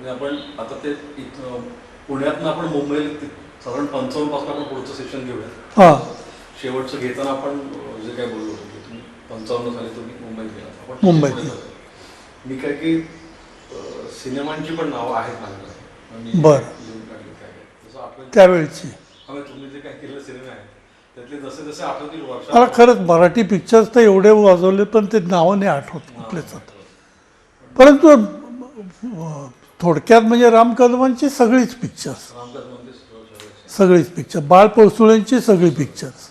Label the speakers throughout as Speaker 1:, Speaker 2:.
Speaker 1: आपण आता ते पुण्यातनं आपण मुंबईला साधारण 55 पासून आपण पुढचं सेशन घेऊया.
Speaker 2: हां
Speaker 1: शेवटचं घेताना आपण जे काय बोललो होतो की तुम्ही 55 साली तुम्ही मुंबईत गेला, आपण
Speaker 2: मुंबईत
Speaker 1: मी काय की सिनेमांची पण नावं आहेत माझ्याकडे.
Speaker 2: बरं त्यावेळची
Speaker 1: तुम्ही जे काय केलेले सिनेमे आहेत त्यातले जसे जसे आठवतील वर्षात
Speaker 2: मला खरंच मराठी पिक्चर्स तर एवढे वाजवले पण ते नावं नाही आठवत कुठलेच आता. परंतु थोडक्यात म्हणजे राम कदमांची सगळीच पिक्चर्स, सगळीच पिक्चर, बाळ पळसुळ्यांची सगळी पिक्चर्स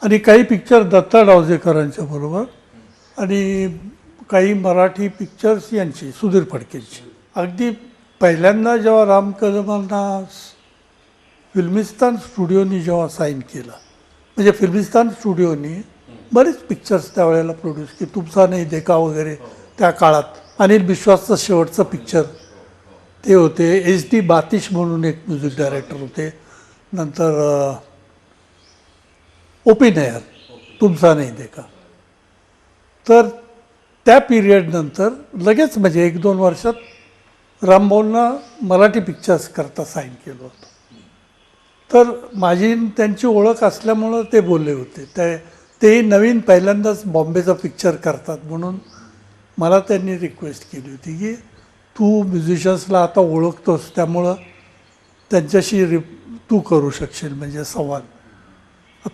Speaker 2: आणि काही पिक्चर दत्ता डावजेकरांच्या बरोबर आणि काही मराठी पिक्चर्स यांची सुधीर फडकेंची. अगदी पहिल्यांदा जेव्हा राम कदमांना फिल्मिस्तान स्टुडिओनी जेव्हा साईन केलं, म्हणजे फिल्मिस्तान स्टुडिओनी बरेच पिक्चर्स त्यावेळेला प्रोड्यूस केले, तुमचा नाही देखा वगैरे त्या काळात. अनिल विश्वासचं शेवटचं पिक्चर ते होते. एच डी बातिश म्हणून एक म्युझिक डायरेक्टर होते. नंतर ओ.पी. नयर, तुमचा नाही देखा. तर त्या पिरियडनंतर लगेच म्हणजे 1-2 वर्षात रामभाऊंना मराठी पिक्चर्स करता साईन केलं होतं. तर माझी त्यांची ओळख असल्यामुळं ते बोलले होते. तेही नवीन पहिल्यांदाच बॉम्बेचा पिक्चर करतात म्हणून मला त्यांनी रिक्वेस्ट केली होती की तू म्युझिशियन्सला आता ओळखतोस त्यामुळं त्यांच्याशी तू करू शकशील म्हणजे संवाद.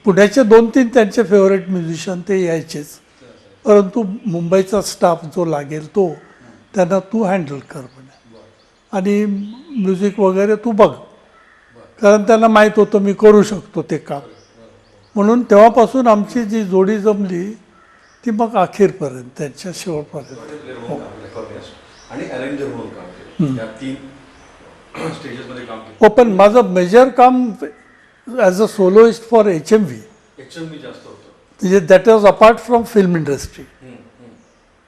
Speaker 2: पुण्याचे 2-3 त्यांचे फेवरेट म्युझिशियन ते यायचेच, परंतु मुंबईचा स्टाफ जो लागेल तो त्यांना तू हँडल कर म्हणे आणि म्युझिक वगैरे तू बघ, कारण त्यांना माहीत होतं मी करू शकतो ते काम. म्हणून तेव्हापासून आमची जी जोडी जमली ती मग अखेरपर्यंत त्यांच्या शेवटपर्यंत. हो पण माझं मेजर काम as a soloist for HMV म्हणजे that was apart from film industry.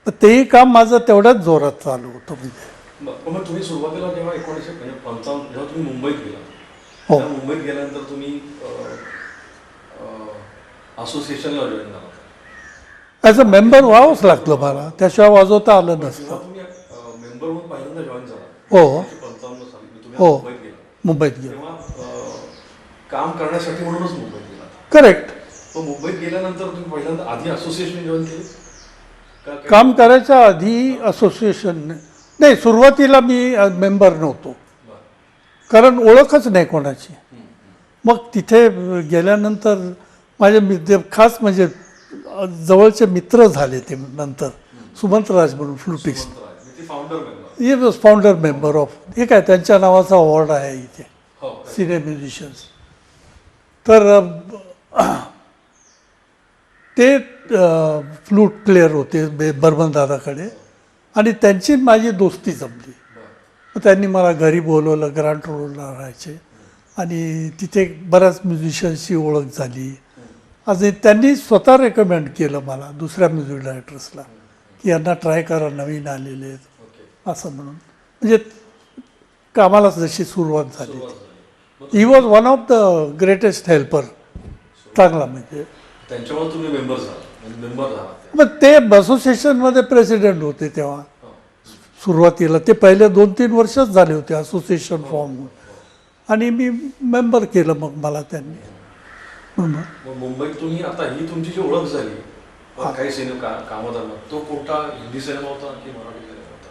Speaker 2: तर तेही काम माझं तेवढ्याच जोरात चालू होतं.
Speaker 1: म्हणजे तुम्ही सुरुवातीला जेव्हा 1955 जेव्हा तुम्ही मुंबईत गेला,
Speaker 2: हो
Speaker 1: मुंबईत गेल्यानंतर तुम्ही असोसिएशनला जॉईन झाला.
Speaker 2: ॲज अ मेंबर व्हावंच लागलं मला, त्याशिवाय वाजवता आलं नसतं.
Speaker 1: तुम्ही मेंबर म्हणून पहिल्यांदा जॉईन झाला
Speaker 2: हो
Speaker 1: 55 साली तुम्ही
Speaker 2: हो
Speaker 1: मुंबईत गेला.
Speaker 2: मुंबईत गेलो
Speaker 1: तेव्हा काम करण्यासाठी म्हणूनच मुंबईत गेला.
Speaker 2: करेक्ट.
Speaker 1: पण मुंबईत गेल्यानंतर तुम्ही पहिल्यांदा आधी असोसिएशन जॉईन केली
Speaker 2: काम करायच्या आधी असोसिएशन नाही, सुरुवातीला मी मेंबर नव्हतो कारण ओळखच नाही कोणाची. मग तिथे गेल्यानंतर माझे खास म्हणजे जवळचे मित्र झाले ते नंतर. सुमंतराज म्हणून flutist, he was founder member of, हे काय त्यांच्या नावाचा अवॉर्ड आहे इथे सिनियर म्युझिशियन्स. तर ते फ्लूट प्लेअर होते बर्मन दादाकडे आणि त्यांची माझी दोस्ती जमली. त्यांनी मला घरी बोलवलं, ग्रँट रोडला राहायचे आणि तिथे बऱ्याच म्युझिशियन्सची ओळख झाली. आणि त्यांनी स्वतः रेकमेंड केलं मला दुसऱ्या म्युझिक डायरेक्टर्सला की यांना ट्राय करा, नवीन आलेले आहेत असं म्हणून. म्हणजे कामाला जशी सुरुवात झाली. He was one of the greatest helper. चांगला म्हणजे
Speaker 1: त्यांच्यामुळे तुम्ही मेंबर झाला.
Speaker 2: मग ते असोसिएशनमध्ये प्रेसिडेंट होते तेव्हा सुरुवातीला. ते पहिले 2-3 वर्षच झाले होते असोसिएशन फॉर्म होऊन आणि मी मेंबर केलं मग मला त्यांनी.
Speaker 1: मुंबईत तुम्ही आता ही तुमची जी ओळख झाली काही सिनेमा कामात, तो कोणता हिंदी सिनेमा होता की मराठी सिनेमा होता?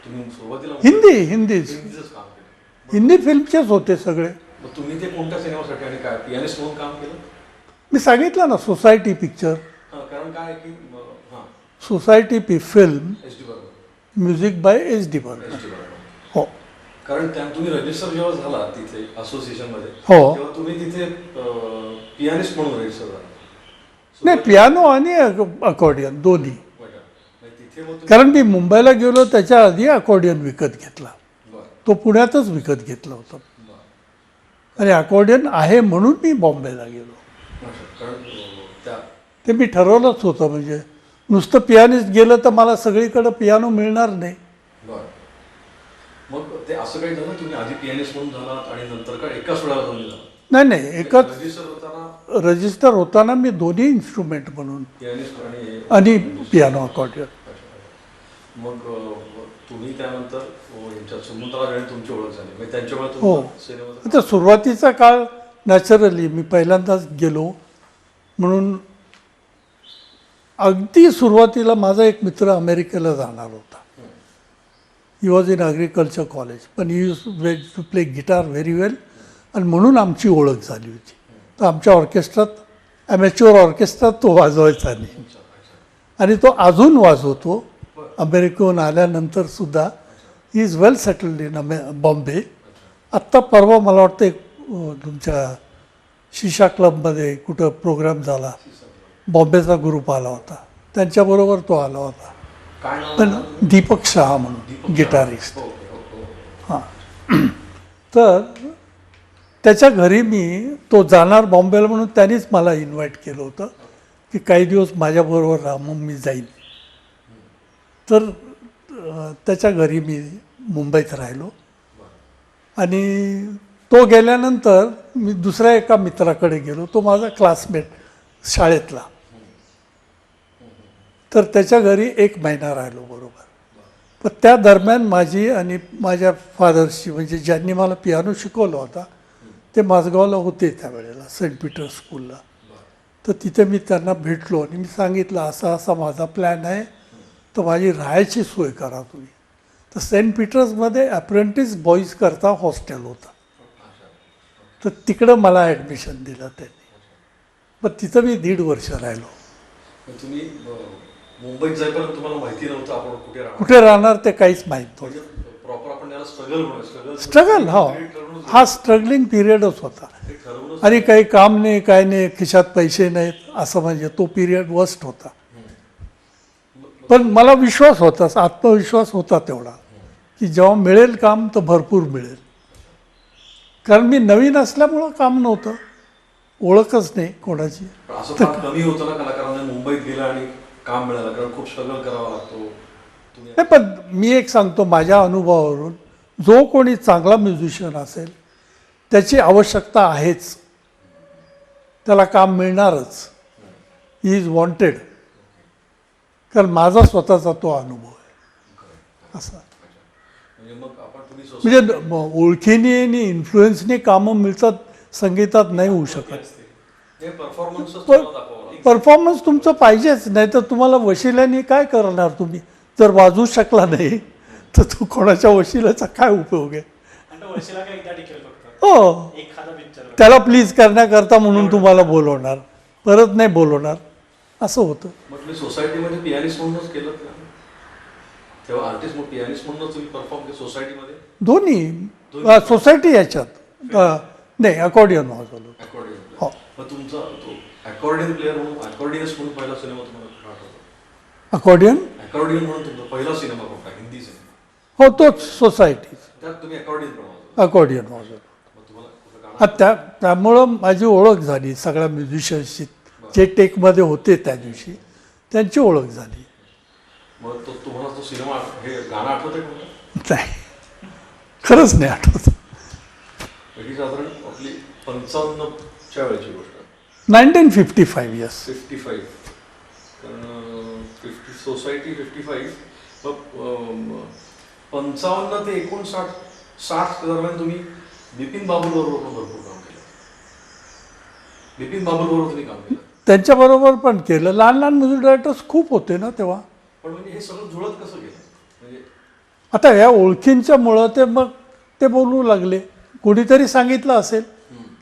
Speaker 1: तुम्ही सुरुवातीला
Speaker 2: हिंदीच काम केलं? हिंदी फिल्मचेच होते सगळे.
Speaker 1: मग तुम्ही ते कोणत्या सिनेमासाठी आणि काय पियानिस्ट म्हणून काम केलं?
Speaker 2: मी सांगितलं ना सोसायटी पिक्चर.
Speaker 1: कारण काय की
Speaker 2: society film
Speaker 1: HD Burman,
Speaker 2: music by HD Burman. हो
Speaker 1: कारण तुम्ही रजिस्टर जेव्हा झाला तिथे असोसिएशन मध्ये
Speaker 2: हो
Speaker 1: तेव्हा तुम्ही तिथे पियानिस्ट म्हणून रजिस्टर झाला.
Speaker 2: नाही, पियानो आणि अकॉर्डियन दोन्ही. कारण मी मुंबईला गेलो त्याच्या आधी अकॉर्डियन विकत घेतला, तो पुण्यातच विकत घेतला होता आणि अकॉर्डियन आहे म्हणून मी बॉम्बेला गेलो. ते मी ठरवलंच होतं, म्हणजे नुसतं पियानिस्ट गेलं तर मला सगळीकडे पियानो मिळणार नाही.
Speaker 1: मग ते असं काही झालं तुम्ही आधी पियानिस्ट म्हणून झालात आणि नंतर का एकाच वेळाला तुम्ही झाला?
Speaker 2: नाही, एकच रजिस्टर होताना मी दोन्ही इन्स्ट्रुमेंट म्हणून
Speaker 1: पियानिस्ट
Speaker 2: आणि पियानो अकॉर्डियन.
Speaker 1: मग तुम्ही त्यानंतर यांच्या सुमंतला आणि तुमची ओळख झाली म्हणजे त्यांच्यामुळे
Speaker 2: हो.
Speaker 1: तुम्हाला सिनेमाचं
Speaker 2: आता सुरुवातीचा काळ नॅचरली मी पहिल्यांदाच गेलो म्हणून अगदी सुरुवातीला माझा एक मित्र अमेरिकेला जाणार होता. He was in agriculture college पण he used to play guitar very well आणि म्हणून आमची ओळख झाली होती. तर आमच्या ऑर्केस्ट्रात ॲमेच्युअर ऑर्केस्ट्रात तो वाजवायचा नाही आणि तो अजून वाजवतो. अमेरिकेहून आल्यानंतर सुद्धा he is well settled in Bombay. आत्ता परवा मला वाटतं एक तुमच्या शीशा क्लबमध्ये कुठं प्रोग्राम झाला, बॉम्बेचा ग्रुप आला होता, त्यांच्याबरोबर तो आला होता.
Speaker 1: काय नाव
Speaker 2: पण
Speaker 1: होतं?
Speaker 2: दीपक शहा म्हणून
Speaker 1: दीपक
Speaker 2: गिटारिस्ट.
Speaker 1: हो, हो, हो.
Speaker 2: हां. तर त्याच्या घरी मी तो जाणार बॉम्बेला म्हणून त्यांनीच मला इन्व्हाइट केलं होतं की काही दिवस माझ्याबरोबर राहा मग मी जाईन. तर त्याच्या घरी मी मुंबईत राहिलो आणि तो गेल्यानंतर मी दुसऱ्या एका मित्राकडे गेलो. तो माझा क्लासमेट शाळेतला. तर त्याच्या घरी 1 महिना राहिलो बरोबर. पण त्या दरम्यान माझी आणि माझ्या फादर्सची म्हणजे ज्यांनी मला पियानो शिकवला होता ते माझगावला होते त्यावेळेला सेंट पीटर स्कूलला. तर तिथे मी त्यांना भेटलो आणि मी सांगितलं असा असा माझा प्लॅन आहे तर माझी राहायची सोय करा तुम्ही. तर सेंट पीटर्समध्ये अप्रेंटिस बॉईज करता हॉस्टेल होतं. तर तिकडं मला ॲडमिशन दिलं त्यांनी. पण तिथं मी 1.5 वर्ष राहिलो.
Speaker 1: पण तुम्ही मुंबईत जाईपर्यंत तुम्हाला माहिती नव्हतं आपण कुठे राहणार
Speaker 2: कुठे राहणार ते काहीच माहीत
Speaker 1: म्हणजे
Speaker 2: नव्हतं.
Speaker 1: प्रॉपर आपण त्याला स्ट्रगल
Speaker 2: स्ट्रगल हो हा स्ट्रगलिंग पिरियडच होता.
Speaker 1: ठरवूनच
Speaker 2: आणि काही काम नाही काय नाही खिशात पैसे नाहीत असं म्हणजे तो पिरियड वर्स्ट होता. पण मला विश्वास होता, आत्मविश्वास होता तेवढा की जेव्हा मिळेल काम तर भरपूर मिळेल. कारण मी नवीन असल्यामुळं काम नव्हतं, ओळखच नाही कोणाची.
Speaker 1: असं फार कमी होतं ना कलाकारांना मुंबईत गेलं आणि काम मिळालं कारण खूप स्ट्रगल करावा लागतो. तुम्ही
Speaker 2: नाही पण मी एक सांगतो माझ्या अनुभवावरून, जो कोणी चांगला म्युझिशियन असेल त्याची आवश्यकता आहेच, त्याला काम मिळणारच. He is wanted. कारण माझा स्वतःचा तो अनुभव आहे असा.
Speaker 1: म्हणजे मग आपण तुम्ही
Speaker 2: म्हणजे ओळखीने आणि इन्फ्लुएन्सने कामं मिळतात, संगीतात नाही होऊ शकत.
Speaker 1: परफॉर्मन्स
Speaker 2: परफॉर्मन्स तुमचं पाहिजेच, नाही तर तुम्हाला वशिल्याने काय करणार तुम्ही. जर वाजवू शकला नाही तर तू कोणाच्या वशिल्याचा काय उपयोग आहे. हो, त्याला प्लीज करण्याकरता म्हणून तुम्हाला बोलवणार, परत नाही बोलवणार, असं होतं.
Speaker 1: मग तुम्ही सोसायटीमध्ये पियानिस्ट म्हणूनच केलं का तेव्हा आर्टिस्ट म्हणून पियानिस्ट म्हणूनच तुम्ही परफॉर्म केलं सोसायटीमध्ये?
Speaker 2: दोन्ही सोसायटी याच्यात नाही अकॉर्डियन वाजवलं.
Speaker 1: अकॉर्डियन
Speaker 2: हो.
Speaker 1: मग तुमचा तो अकॉर्डियन प्लेअर म्हणून अकॉर्डियनिस्ट म्हणून पहिला सिनेमा तुम्हाला कुठला आठवतो?
Speaker 2: अकॉर्डियन
Speaker 1: अकॉर्डियन म्हणून तुमचा पहिला सिनेमा कोणता हिंदी सिनेमा?
Speaker 2: हो तोच सोसायटी
Speaker 1: त्यात तुम्ही अकॉर्डियन बनवलं.
Speaker 2: अकॉर्डियन वाजवलं.
Speaker 1: मग तुम्हाला कुठं गाणं
Speaker 2: त्यामुळं माझी ओळख झाली सगळ्या म्युझिशियन्सची. जे टेकमध्ये होते त्या दिवशी त्यांची ओळख झाली.
Speaker 1: मग तो तुम्हाला तो सिनेमा हे गाणं आठवतंय कोणतं?
Speaker 2: नाही खरंच नाही आठवत.
Speaker 1: ही साधारण आपली 55च्या वेळेची गोष्ट.
Speaker 2: 1955 येस.
Speaker 1: 55 कारण 50 सोसायटी 55 मग 55 ते 59-60 दरम्यान तुम्ही बिपिन बाबूल बरोबर पण भरपूर काम केलं. बिपिन बाबूल बरोबर तुम्ही काम केलं.
Speaker 2: त्यांच्याबरोबर पण केलं. लहान लहान म्युझिक डायरेक्टर्स खूप होते ना तेव्हा.
Speaker 1: पण म्हणजे हे सगळं जुळत कसं गेलं म्हणजे
Speaker 2: आता ह्या ओळखींच्यामुळं ते मग ते बोलू लागले. कोणीतरी सांगितलं असेल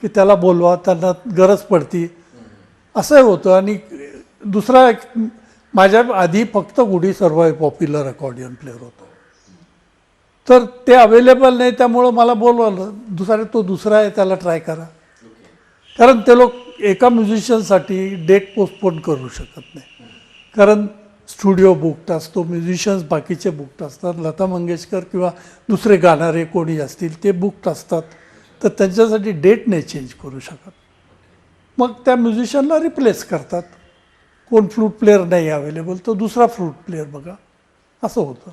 Speaker 2: की त्याला बोलवा, त्यांना गरज पडती, असं होतं. आणि दुसरा एक माझ्या आधी फक्त गुढी सर्व पॉप्युलर अकॉर्डियन प्लेअर होतो. तर ते अवेलेबल नाही त्यामुळं मला बोलवलं. तो दुसरा आहे त्याला ट्राय करा. कारण ते लोक एका म्युझिशियनसाठी डेट पोस्टपोन करू शकत नाही. कारण स्टुडिओ बुकड असतो, म्युझिशियन्स बाकीचे बुकड असतात, लता मंगेशकर किंवा दुसरे गाणारे कोणी असतील ते बुकड असतात. तर त्यांच्यासाठी डेट नाही चेंज करू शकत. मग त्या म्युझिशियनला रिप्लेस करतात. कोण फ्लूट प्लेअर नाही अवेलेबल तर दुसरा फ्लूट प्लेअर बघा, असं होतं.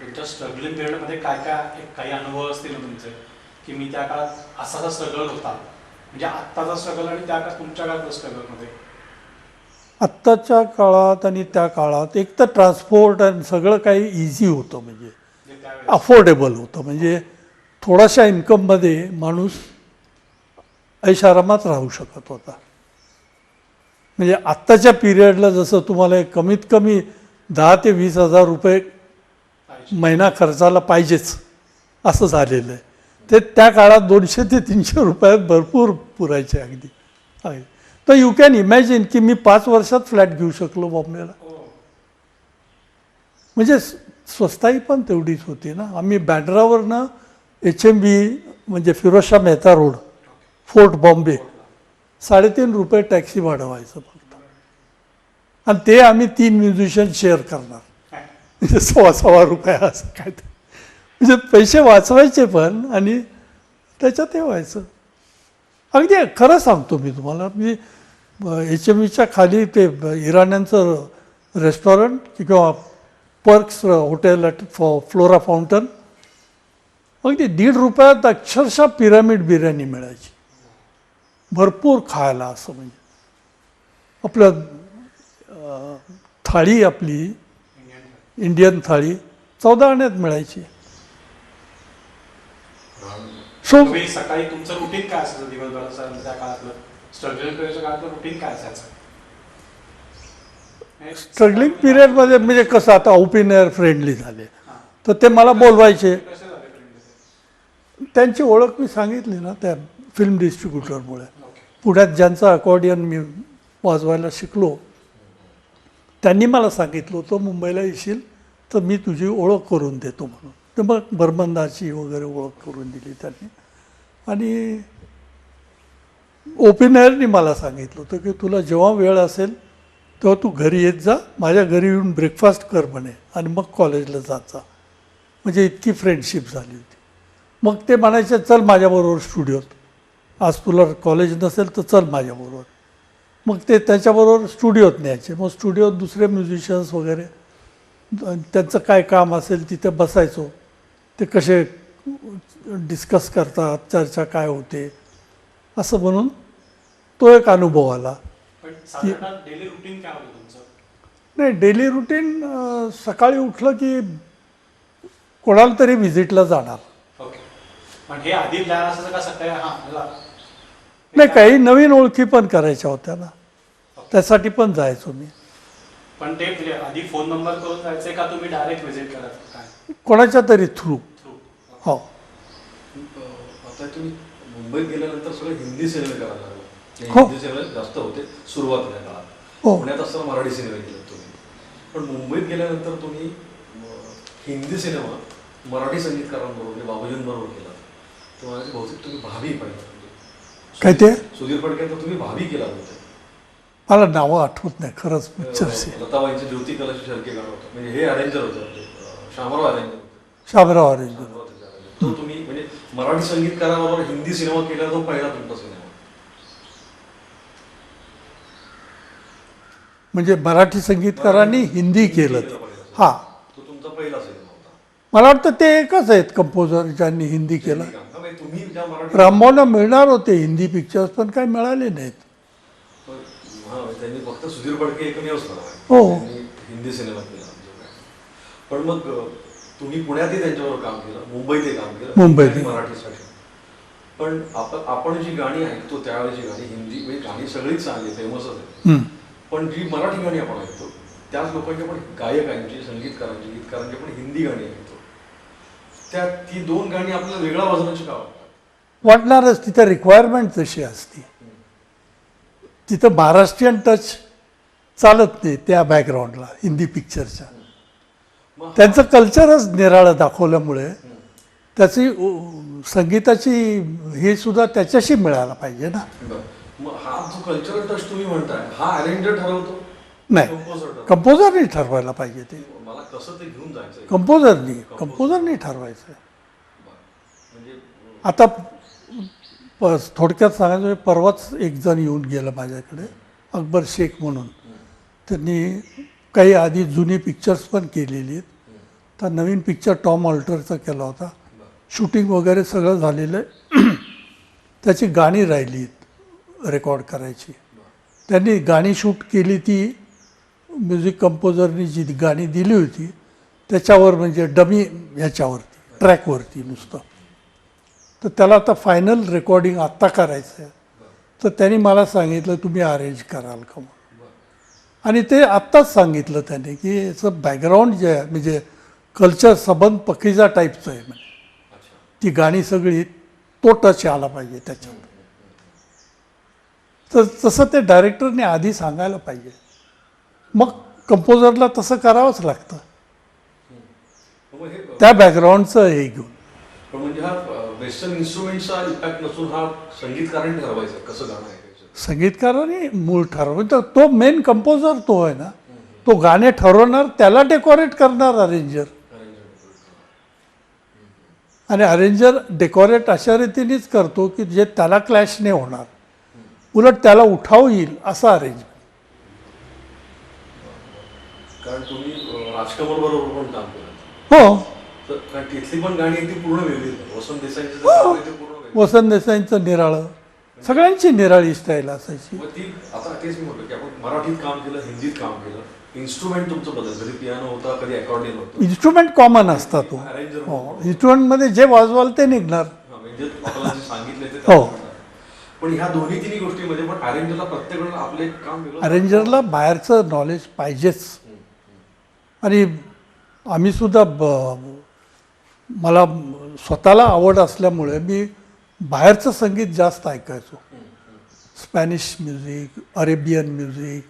Speaker 3: तुमच्या स्ट्रगलिंग पिरियडमध्ये काही अनुभव असतील ना तुमचे की मी त्या काळात असा स्ट्रगल होता, म्हणजे आत्ताचा स्ट्रगल आणि त्या काळात तुमच्या काळातल्या स्ट्रगलमध्ये?
Speaker 2: आत्ताच्या काळात आणि त्या काळात एक तर ट्रान्सपोर्ट आणि सगळं काही इझी होतं, म्हणजे
Speaker 3: जे त्यावेळेस
Speaker 2: अफोर्डेबल होतं. म्हणजे थोड्याशा इन्कममध्ये माणूस ऐशारामात राहू शकत होता. म्हणजे आत्ताच्या पिरियडला जसं तुम्हाला एक कमीत कमी 10 ते 20,000 रुपये
Speaker 3: पाहिजे.
Speaker 2: महिना खर्चाला पाहिजेच असं झालेलं आहे. ते त्या काळात 200 ते 300 रुपयात भरपूर पुरायचे अगदी आहे. तर यू कॅन इमॅजिन की मी 5 वर्षात फ्लॅट घेऊ शकलो बॉम्बेला.
Speaker 3: हो.
Speaker 2: म्हणजे स्वस्ताई पण तेवढीच होती ना. आम्ही बँड्रावरनं HMB म्हणजे फिरोजशाह मेहता रोड, फोर्ट बॉम्बे, 3.5 रुपये टॅक्सी भाडं व्हायचं फक्त. आणि ते आम्ही 3 म्युझिशियन शेअर करणार, म्हणजे 1.25 रुपये असं काय ते. म्हणजे पैसे वाचवायचे पण आणि त्याच्यात हे व्हायचं. अगदी खरं सांगतो मी तुम्हाला. मी HMBच्या खाली ते इराण्यांचं रेस्टॉरंट किंवा पर्क्स हॉटेल फ्लोरा फाउंटन, अगदी 1.5 रुपयात अक्षरशः पिरामिड बिर्याणी मिळायची, भरपूर खायला. असं म्हणजे आपलं थाळी आपली इंडियन थाळी 14 आण्यात मिळायची. सो
Speaker 3: तुम्ही सकाळी तुमचं रुटीन काय असायचं दिवसभराचं, त्या काळातलं स्ट्रगलिंग पिरियडच्या काळातलं रुटीन काय असायचं?
Speaker 2: स्ट्रगलिंग पिरियडमध्ये म्हणजे कसं, आता ओपन एअर फ्रेंडली झाले तर ते मला बोलवायचे.
Speaker 3: कसे झाले friend?
Speaker 2: त्यांची ओळख मी सांगितली ना त्या फिल्म डिस्ट्रीब्युटरमुळे.
Speaker 3: ओके.
Speaker 2: पुण्यात ज्यांचं अकॉर्डियन मी वाजवायला शिकलो त्यांनी मला सांगितलं होतं मुंबईला येशील तर मी तुझी ओळख करून देतो म्हणून. तर मग बर्मंदाची वगैरे ओळख करून दिली त्यांनी. आणि ओपन एअरनी मला सांगितलं होतं की तुला जेव्हा वेळ असेल तेव्हा तू घरी येत जा, माझ्या घरी येऊन ब्रेकफास्ट कर म्हणे आणि मग कॉलेजला जात जा. म्हणजे इतकी फ्रेंडशिप झाली होती. मग ते म्हणायचे चल माझ्याबरोबर स्टुडिओत, आज तुला कॉलेज नसेल तर चल माझ्याबरोबर. मग ते त्याच्याबरोबर स्टुडिओत न्यायचे. मग स्टुडिओत दुसरे म्युझिशियन्स वगैरे त्यांचं काय काम असेल तिथे बसायचो. ते कसे डिस्कस करतात, चर्चा काय होते, असं म्हणून तो एक अनुभव आला.
Speaker 3: पण साधारण डेली रुटीन काय होतं तुमचं?
Speaker 2: नाही, डेली रुटीन सकाळी उठलं की कोणाला तरी व्हिजिटला जाणार.
Speaker 3: ओके. पण हे आधी प्लॅन असायचं का सकाळी
Speaker 2: नाही, काही नवीन ओळखी पण करायच्या होत्या ना, त्यासाठी पण जायचो मी.
Speaker 3: पण ते म्हणजे आधी फोन नंबर करून जायचे का तुम्ही डायरेक्ट व्हिजिट करत काय
Speaker 2: कोणाच्या तरी थ्रू.
Speaker 3: थ्रू?
Speaker 2: हो.
Speaker 1: आता तुम्ही मुंबईत गेल्यानंतर सगळे हिंदी सिनेमे करायला लागले.
Speaker 2: हो.
Speaker 1: हिंदी सिनेमे जास्त होते सुरुवातीला काळात.
Speaker 2: हो.
Speaker 1: पुण्यात असताना मराठी सिनेमे केले तुम्ही. पण मुंबईत गेल्यानंतर तुम्ही हिंदी सिनेमा मराठी संगीतकारांबरोबर म्हणजे बाबूजींबरोबर केला. तेव्हा बहुतेक तुम्ही भाभी पाहिजे.
Speaker 2: काय ते?
Speaker 1: सुधीर फडकेंचा तुम्ही भाभी केला होता.
Speaker 2: मला नावं आठवत नाही खरंच पिक्चरची.
Speaker 1: लताबाईंचे ज्योती कलाशी शर्के गाणं होतं. म्हणजे हे अरेंजर होते, शामराव अरेंजर होते.
Speaker 2: शामराव अरेंजर.
Speaker 1: तो तुम्ही म्हणजे मराठी संगीतकाराबरोबर हिंदी सिनेमा केला, तो पहिला तुमचा सिनेमा.
Speaker 2: म्हणजे मराठी संगीतकारांनी हिंदी केलं. हां,
Speaker 1: तो तुमचा पहिला सिनेमा होता.
Speaker 2: मला वाटतं ते एकच आहेत कंपोजर ज्यांनी हिंदी केलं.
Speaker 1: तुम्ही ज्या मराठी
Speaker 2: रामभाऊला मिळणार होते हिंदी पिक्चर्स पण काही मिळाले नाहीत.
Speaker 1: त्यांनी फक्त सुधीर फडके एकमेवच नाव आहे.
Speaker 2: हो.
Speaker 1: त्यांनी हिंदी सिनेमा केला. पण मग तुम्ही पुण्यातही त्यांच्याबरोबर काम केलं, मुंबईतही काम केलं,
Speaker 2: मुंबईत
Speaker 1: मराठीसाठी. पण आपण जी गाणी ऐकतो त्यावेळेची गाणी हिंदी म्हणजे गाणी सगळीच चांगली फेमसच आहे. पण जी मराठी गाणी आपण ऐकतो त्याच लोकांची पण गायकांची, संगीतकारांची, गीतकारांची पण हिंदी गाणी ऐकतो. ती 2 गाणी आपल्याला वेगळ्या वाजवण्याची का वाटतात?
Speaker 2: वाटणारच. तिथं रिक्वायरमेंट तशी असते. तिथं महाराष्ट्रीयन टच चालत नाही त्या बॅकग्राऊंडला हिंदी पिक्चरच्या. त्यांचं कल्चरच निराळं दाखवल्यामुळे त्याची संगीताची हे सुद्धा त्याच्याशी मिळायला पाहिजे ना.
Speaker 1: मग हा जो कल्चरल टच तुम्ही म्हणताय, हा अरेंजर ठरवतो?
Speaker 2: नाही, कंपोजरनी ठरवायला पाहिजे ते.
Speaker 1: मला कसं ते घेऊन जायचं?
Speaker 2: कंपोजरनी ठरवायचं.
Speaker 1: म्हणजे
Speaker 2: आता थोडक्यात सांगायचं म्हणजे परवाच एक जण येऊन गेलं माझ्याकडे, अकबर शेख म्हणून. त्यांनी काही आधी जुनी पिक्चर्स पण केलेली आहेत. तर नवीन पिक्चर टॉम ऑल्टरचा केला होता. शूटिंग वगैरे सगळं झालेलं आहे. त्याची गाणी राहिली रेकॉर्ड करायची. त्यांनी गाणी शूट केली ती म्युझिक कंपोजरनी जी गाणी दिली होती त्याच्यावर म्हणजे डमी ह्याच्यावरती ट्रॅकवरती नुसतं. तर त्याला आता फायनल रेकॉर्डिंग आत्ता करायचं आहे. तर त्यांनी मला सांगितलं तुम्ही अरेंज कराल का म्हणून. आणि ते आत्ताच सांगितलं त्याने की याचं बॅकग्राऊंड जे आहे म्हणजे कल्चर सबंध पखीजा टाईपचं आहे म्हणजे ती गाणी सगळी तो टच आला पाहिजे त्याच्यावर. तर तसं ते डायरेक्टरने आधी सांगायला पाहिजे. मग कंपोजरला तसं करावंच लागतं
Speaker 1: मग हे
Speaker 2: त्या बॅकग्राऊंडचं हे घेऊन.
Speaker 1: पण म्हणजे हा वेस्टर्न इन्स्ट्रुमेंटचा इम्पॅक्ट नसून हा संगीतकारांनी ठरवायचं कसं गाणं ऐकायचं.
Speaker 2: संगीतकाराने मूळ ठरवून तर तो मेन कंपोजर तो आहे ना. तो गाणे ठरवणार त्याला डेकोरेट करणार अरेंजर. आणि अरेंजर डेकोरेट अशा रीतीनेच करतो की जे त्याला क्लॅश नाही होणार उलट त्याला उठाव येईल असं अरेंज.
Speaker 1: कारण तुम्ही राजकमल बरोबर पण काम केलं.
Speaker 2: हो
Speaker 1: तर कारण तिथली पण गाणी ती पूर्ण वेगळी आहेत. वसंत देसाईंचं जे काम आहे ते पूर्ण वेगळं.
Speaker 2: वसंत देसाईंचं निराळं सगळ्यांची निराळी स्टाईल असायची.
Speaker 1: मग ती आता तेच मी म्हटलं की आपण मराठीत काम केलं, हिंदीत काम केलं, इन्स्ट्रुमेंट तुमचं बदल, कधी पियानो होता, कधी अकॉर्डियन होतं.
Speaker 2: इन्स्ट्रुमेंट कॉमन असतात तो.
Speaker 1: अरेंजर
Speaker 2: हो इन्स्ट्रुमेंटमध्ये जे वाजवाल ते निघणार.
Speaker 1: म्हणजे आपल्याला जे सांगितले ते
Speaker 2: हो.
Speaker 1: त्याप्रमाणे. पण ह्या दोन्ही तिन्ही गोष्टीमध्ये पण अरेंजरला प्रत्येक वेळेला आपलं एक काम वेगळं.
Speaker 2: अरेंजरला बाहेरचं नॉलेज पाहिजेच. आणि आम्ही सुद्धा मला स्वतःला आवड असल्यामुळे मी बाहेरचं संगीत जास्त ऐकायचो. Spanish music, Arabian music.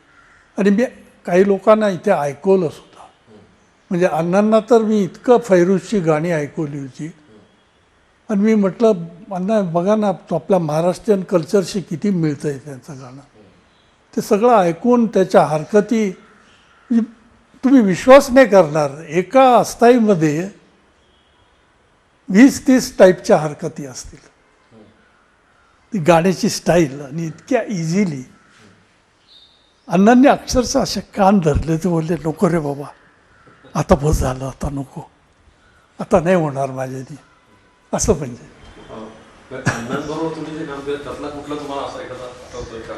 Speaker 2: आणि मी काही लोकांना इथे ऐकवलं सुद्धा. म्हणजे अण्णांना तर मी इतकं फैरूजची गाणी ऐकवली होती. आणि मी म्हटलं अण्णा बघा ना तो आपल्या महाराष्ट्रीयन कल्चरशी किती मिळतं आहे त्यांचं गाणं. ते सगळं ऐकून त्याच्या हरकती म्हणजे तुम्ही विश्वास नाही करणार एका अस्थाईमध्ये 20-30 टाईपच्या हरकती असतील. ती गाण्याची स्टाईल आणि इतक्या इझिली. अण्णांनी अक्षरशः असे कान धरले ते बोलले नको रे बाबा आता बस झालं आता नको आता नाही होणार माझ्यानी असं. म्हणजे
Speaker 1: अण्णांबरोबर तुम्ही जे काम केलं त्यातला कुठला तुम्हाला असा एखादा आठवतोय का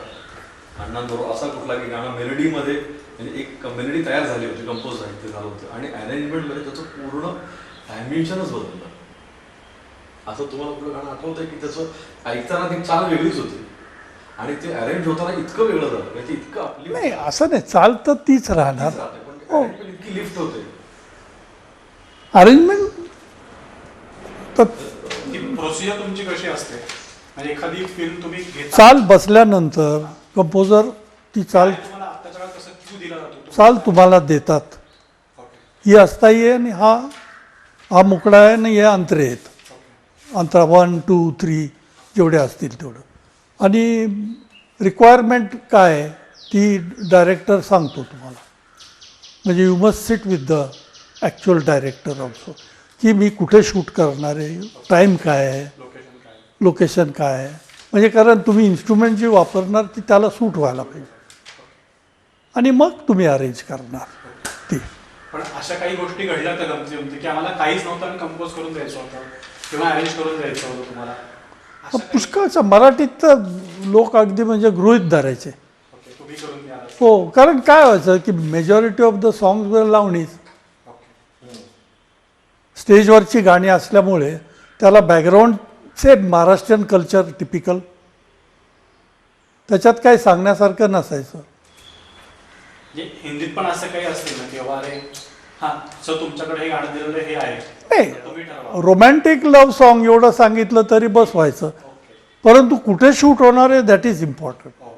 Speaker 1: अण्णांबरोबर असा कुठला की गाणं मेलडीमध्ये म्हणजे एक मेलडी तयार झाली होती, कंपोज झालं होतं आणि अरेंजमेंटमध्ये त्याचं पूर्ण डायमेन्शनच बदललं असं तुम्हाला कुठलं गाणं आठवतंय की त्याचं ऐकताना ती चाल वेगळीच होती आणि ते अरेंज होताना इतकं वेगळं झालं म्हणजे इतकं आपली
Speaker 2: नाही असं नाही चाल तर तीच राहणार.
Speaker 1: पण इतकी लिफ्ट होते
Speaker 2: अरेंजमेंट तर
Speaker 3: ती प्रोसिजर तुमची कशी असते म्हणजे एखादी फिल्म तुम्ही घेता
Speaker 2: चाल बसल्यानंतर कंपोजर ती चाल
Speaker 3: तुम्हाला आत्ताच्या काळात कसं क्यू दिला जातो
Speaker 2: चाल तुम्हाला देतात.
Speaker 3: ओके
Speaker 2: ही अस्थायी आहे आणि हा मोकळा आहे आणि हे अंतरे आहेत. अंतरा 1, 2, 3 जेवढे असतील तेवढं. आणि रिक्वायरमेंट काय आहे ती डायरेक्टर सांगतो तुम्हाला. म्हणजे you must sit with the actual director also की मी कुठे शूट करणार आहे, टाईम काय आहे,
Speaker 3: लोकेशन काय
Speaker 2: लोकेशन काय आहे. म्हणजे कारण तुम्ही इन्स्ट्रुमेंट जी वापरणार ती त्याला सूट व्हायला पाहिजे आणि मग तुम्ही अरेंज करणार ती.
Speaker 3: पण अशा काही गोष्टी घडल्या तर गमती की आम्हाला काहीच नव्हतं आणि कंपोज करून द्यायचं होतं किंवा अरेंज करून द्यायचं होतं तुम्हाला अशा काही-
Speaker 2: पुष्कळच्या मराठीत तर लोक अगदी म्हणजे गृहीत धरायचे.
Speaker 3: ओके तुम्ही करून द्या
Speaker 2: हो कारण काय व्हायचं की मेजॉरिटी ऑफ द सॉंग्स वर लावणीच
Speaker 3: ओके
Speaker 2: स्टेजवरची गाणी असल्यामुळे त्याला बॅकग्राऊंडचे महाराष्ट्रीयन कल्चर टिपिकल त्याच्यात काही सांगण्यासारखं नसायचं.
Speaker 3: म्हणजे हिंदीत पण असं काही असतील ना किंवा अरे हां सर तुमच्याकडे हे गाणं दिलेलं हे आहे
Speaker 2: नाही
Speaker 3: तुम्ही ठरवा
Speaker 2: रोमॅन्टिक लव्ह सॉन्ग एवढं सांगितलं तरी बस व्हायचं.
Speaker 3: ओके
Speaker 2: परंतु कुठे शूट होणार आहे दॅट इज इम्पॉर्टंट.
Speaker 3: हो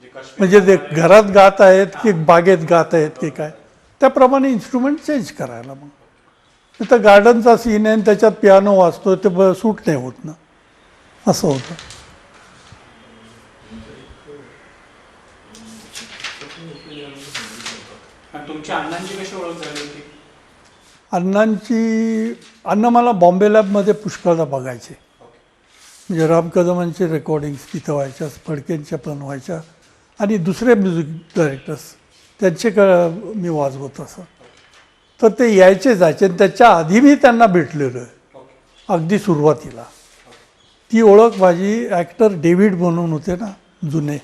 Speaker 3: जे काश्मीर
Speaker 2: म्हणजे ते घरात गात आहेत की बागेत गात आहेत की काय त्याप्रमाणे इन्स्ट्रुमेंट चेंज करायला. मग तिथं गार्डनचा सीन आहे आणि त्याच्यात पियानो वाजतो ते सूट नाही होत ना असं होतं.
Speaker 3: आणि तुमच्या अण्णांची कशी ओळख झाली होती
Speaker 2: अण्णा मला बॉम्बे लॅबमध्ये पुष्कळदा बघायचे.
Speaker 3: ओके
Speaker 2: म्हणजे राम कदमांचे रेकॉर्डिंग्स तिथं व्हायच्या, फडकेंच्या पण व्हायच्या आणि दुसरे म्युझिक डायरेक्टर्स त्यांचे मी वाजवत असं. तर ते यायचे जायचे आणि त्याच्या आधी मी त्यांना भेटलेलो आहे
Speaker 3: ओके
Speaker 2: अगदी सुरुवातीला. ती ओळख माझी ॲक्टर डेव्हिड म्हणून होते ना जुने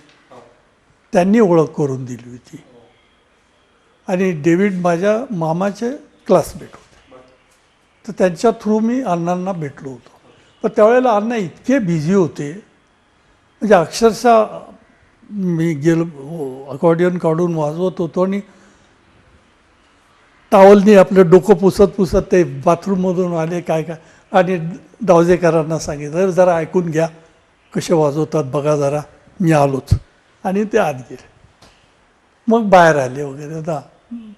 Speaker 2: त्यांनी ओळख करून दिली होती. आणि डेव्हिड माझ्या मामाचे क्लासमेट होते. तर त्यांच्या थ्रू मी अण्णांना भेटलो होतो. पण त्यावेळेला अण्णा इतके बिझी होते, म्हणजे अक्षरशः मी गेलो अकॉर्डियन काढून वाजवत होतो आणि टावलनी आपलं डोकं पुसत ते बाथरूममधून आले काय आणि दावजेकरांना सांगितलं जरा ऐकून घ्या कसे वाजवतात बघा जरा, मी आलोच. आणि ते आत गेले. मग बाहेर आले वगैरे, दा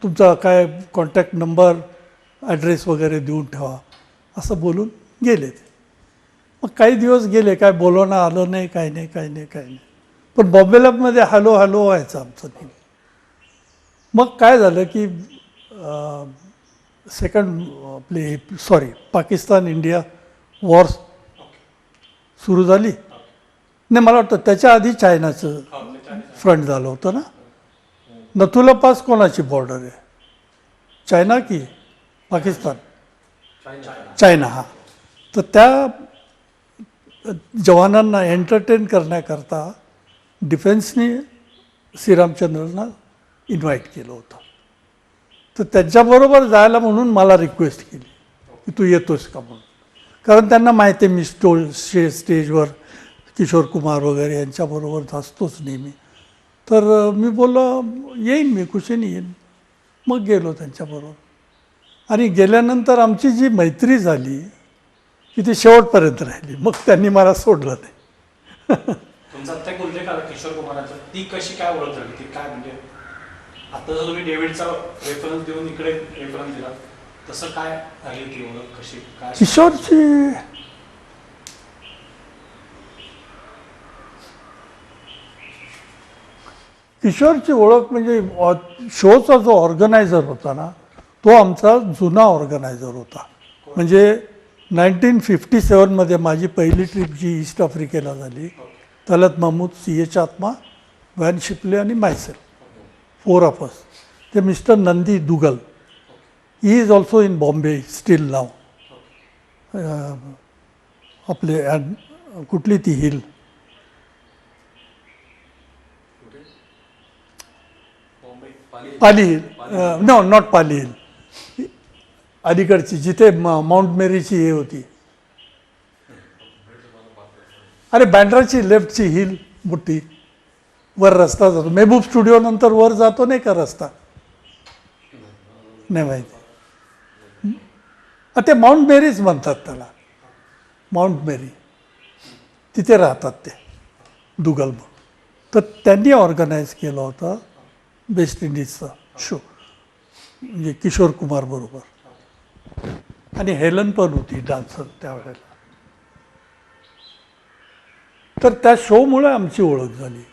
Speaker 2: तुमचा काय कॉन्टॅक्ट नंबर ॲड्रेस वगैरे देऊन ठेवा असं बोलून गेले ते. मग काही दिवस गेले, काय बोलवणं आलं नाही, काही नाही. पण बॉम्बे लॅबमध्ये हॅलो व्हायचं आमचं नेहमी. मग काय झालं की पाकिस्तान इंडिया वॉर सुरू झाली. नाही, मला वाटतं त्याच्या आधी चायनाचं फ्रंट झालं होतं ना. नथुला पास कोणाची बॉर्डर आहे, चायना की पाकिस्तान? चायना. हा. तर त्या जवानांना एंटरटेन करण्याकरता डिफेन्सनी श्रीरामचंद्रना इन्व्हाइट केलं होतं. तर त्यांच्याबरोबर जायला म्हणून मला रिक्वेस्ट केली की तू येतोस का म्हणून. कारण त्यांना माहिती आहे मी स्टेजवर किशोर कुमार वगैरे यांच्याबरोबर असतोच नेहमी. तर मी बोललो येईन, मी कुशीने येईन. मग गेलो त्यांच्याबरोबर. आणि गेल्यानंतर आमची जी मैत्री झाली की ती शेवटपर्यंत राहिली. मग त्यांनी मला सोडलं नाही.
Speaker 3: तुमचा आत्ता एक उल्लेख आला किशोर कुमाराचा, ती कशी काय ओळख झाली, ती काय म्हणजे आता जर तुम्ही डेव्हिडचा रेफरन्स देऊन इकडे रेफरन्स दिला तसं काय आहे ती ओळख, कशी काय?
Speaker 2: किशोरची ओळख म्हणजे शोचा जो ऑर्गनायझर होता ना, तो आमचा जुना ऑर्गनायझर होता. म्हणजे 1957मध्ये माझी पहिली ट्रिप जी ईस्ट आफ्रिकेला झाली, तलत महमूद, C.H. आत्मा, व्हॅन शिपले आणि मायसेल्फ, 4 of us. ते mister Nandi Duggal, he is also in Bombay still नाव. आपले कुठली ती hill, Pali hill, no not Pali hill, अलीकडची जिथे माउंट मेरीची हे होती. अरे बँड्राची लेफ्टची हिल मोठी, वर रस्ता जातो. मेहबूब स्टुडिओ नंतर वर जातो नाही का रस्ता, नाही माहिती. ते माउंट मेरीज म्हणतात त्याला, माउंट मेरी. तिथे राहतात ते दुगल. तर त्यांनी ऑर्गनाईज केला होता वेस्ट इंडिजचा शो, म्हणजे किशोर कुमार बरोबर. आणि हेलन पण होती डान्सर त्यावेळेला. तर त्या शोमुळे आमची ओळख झाली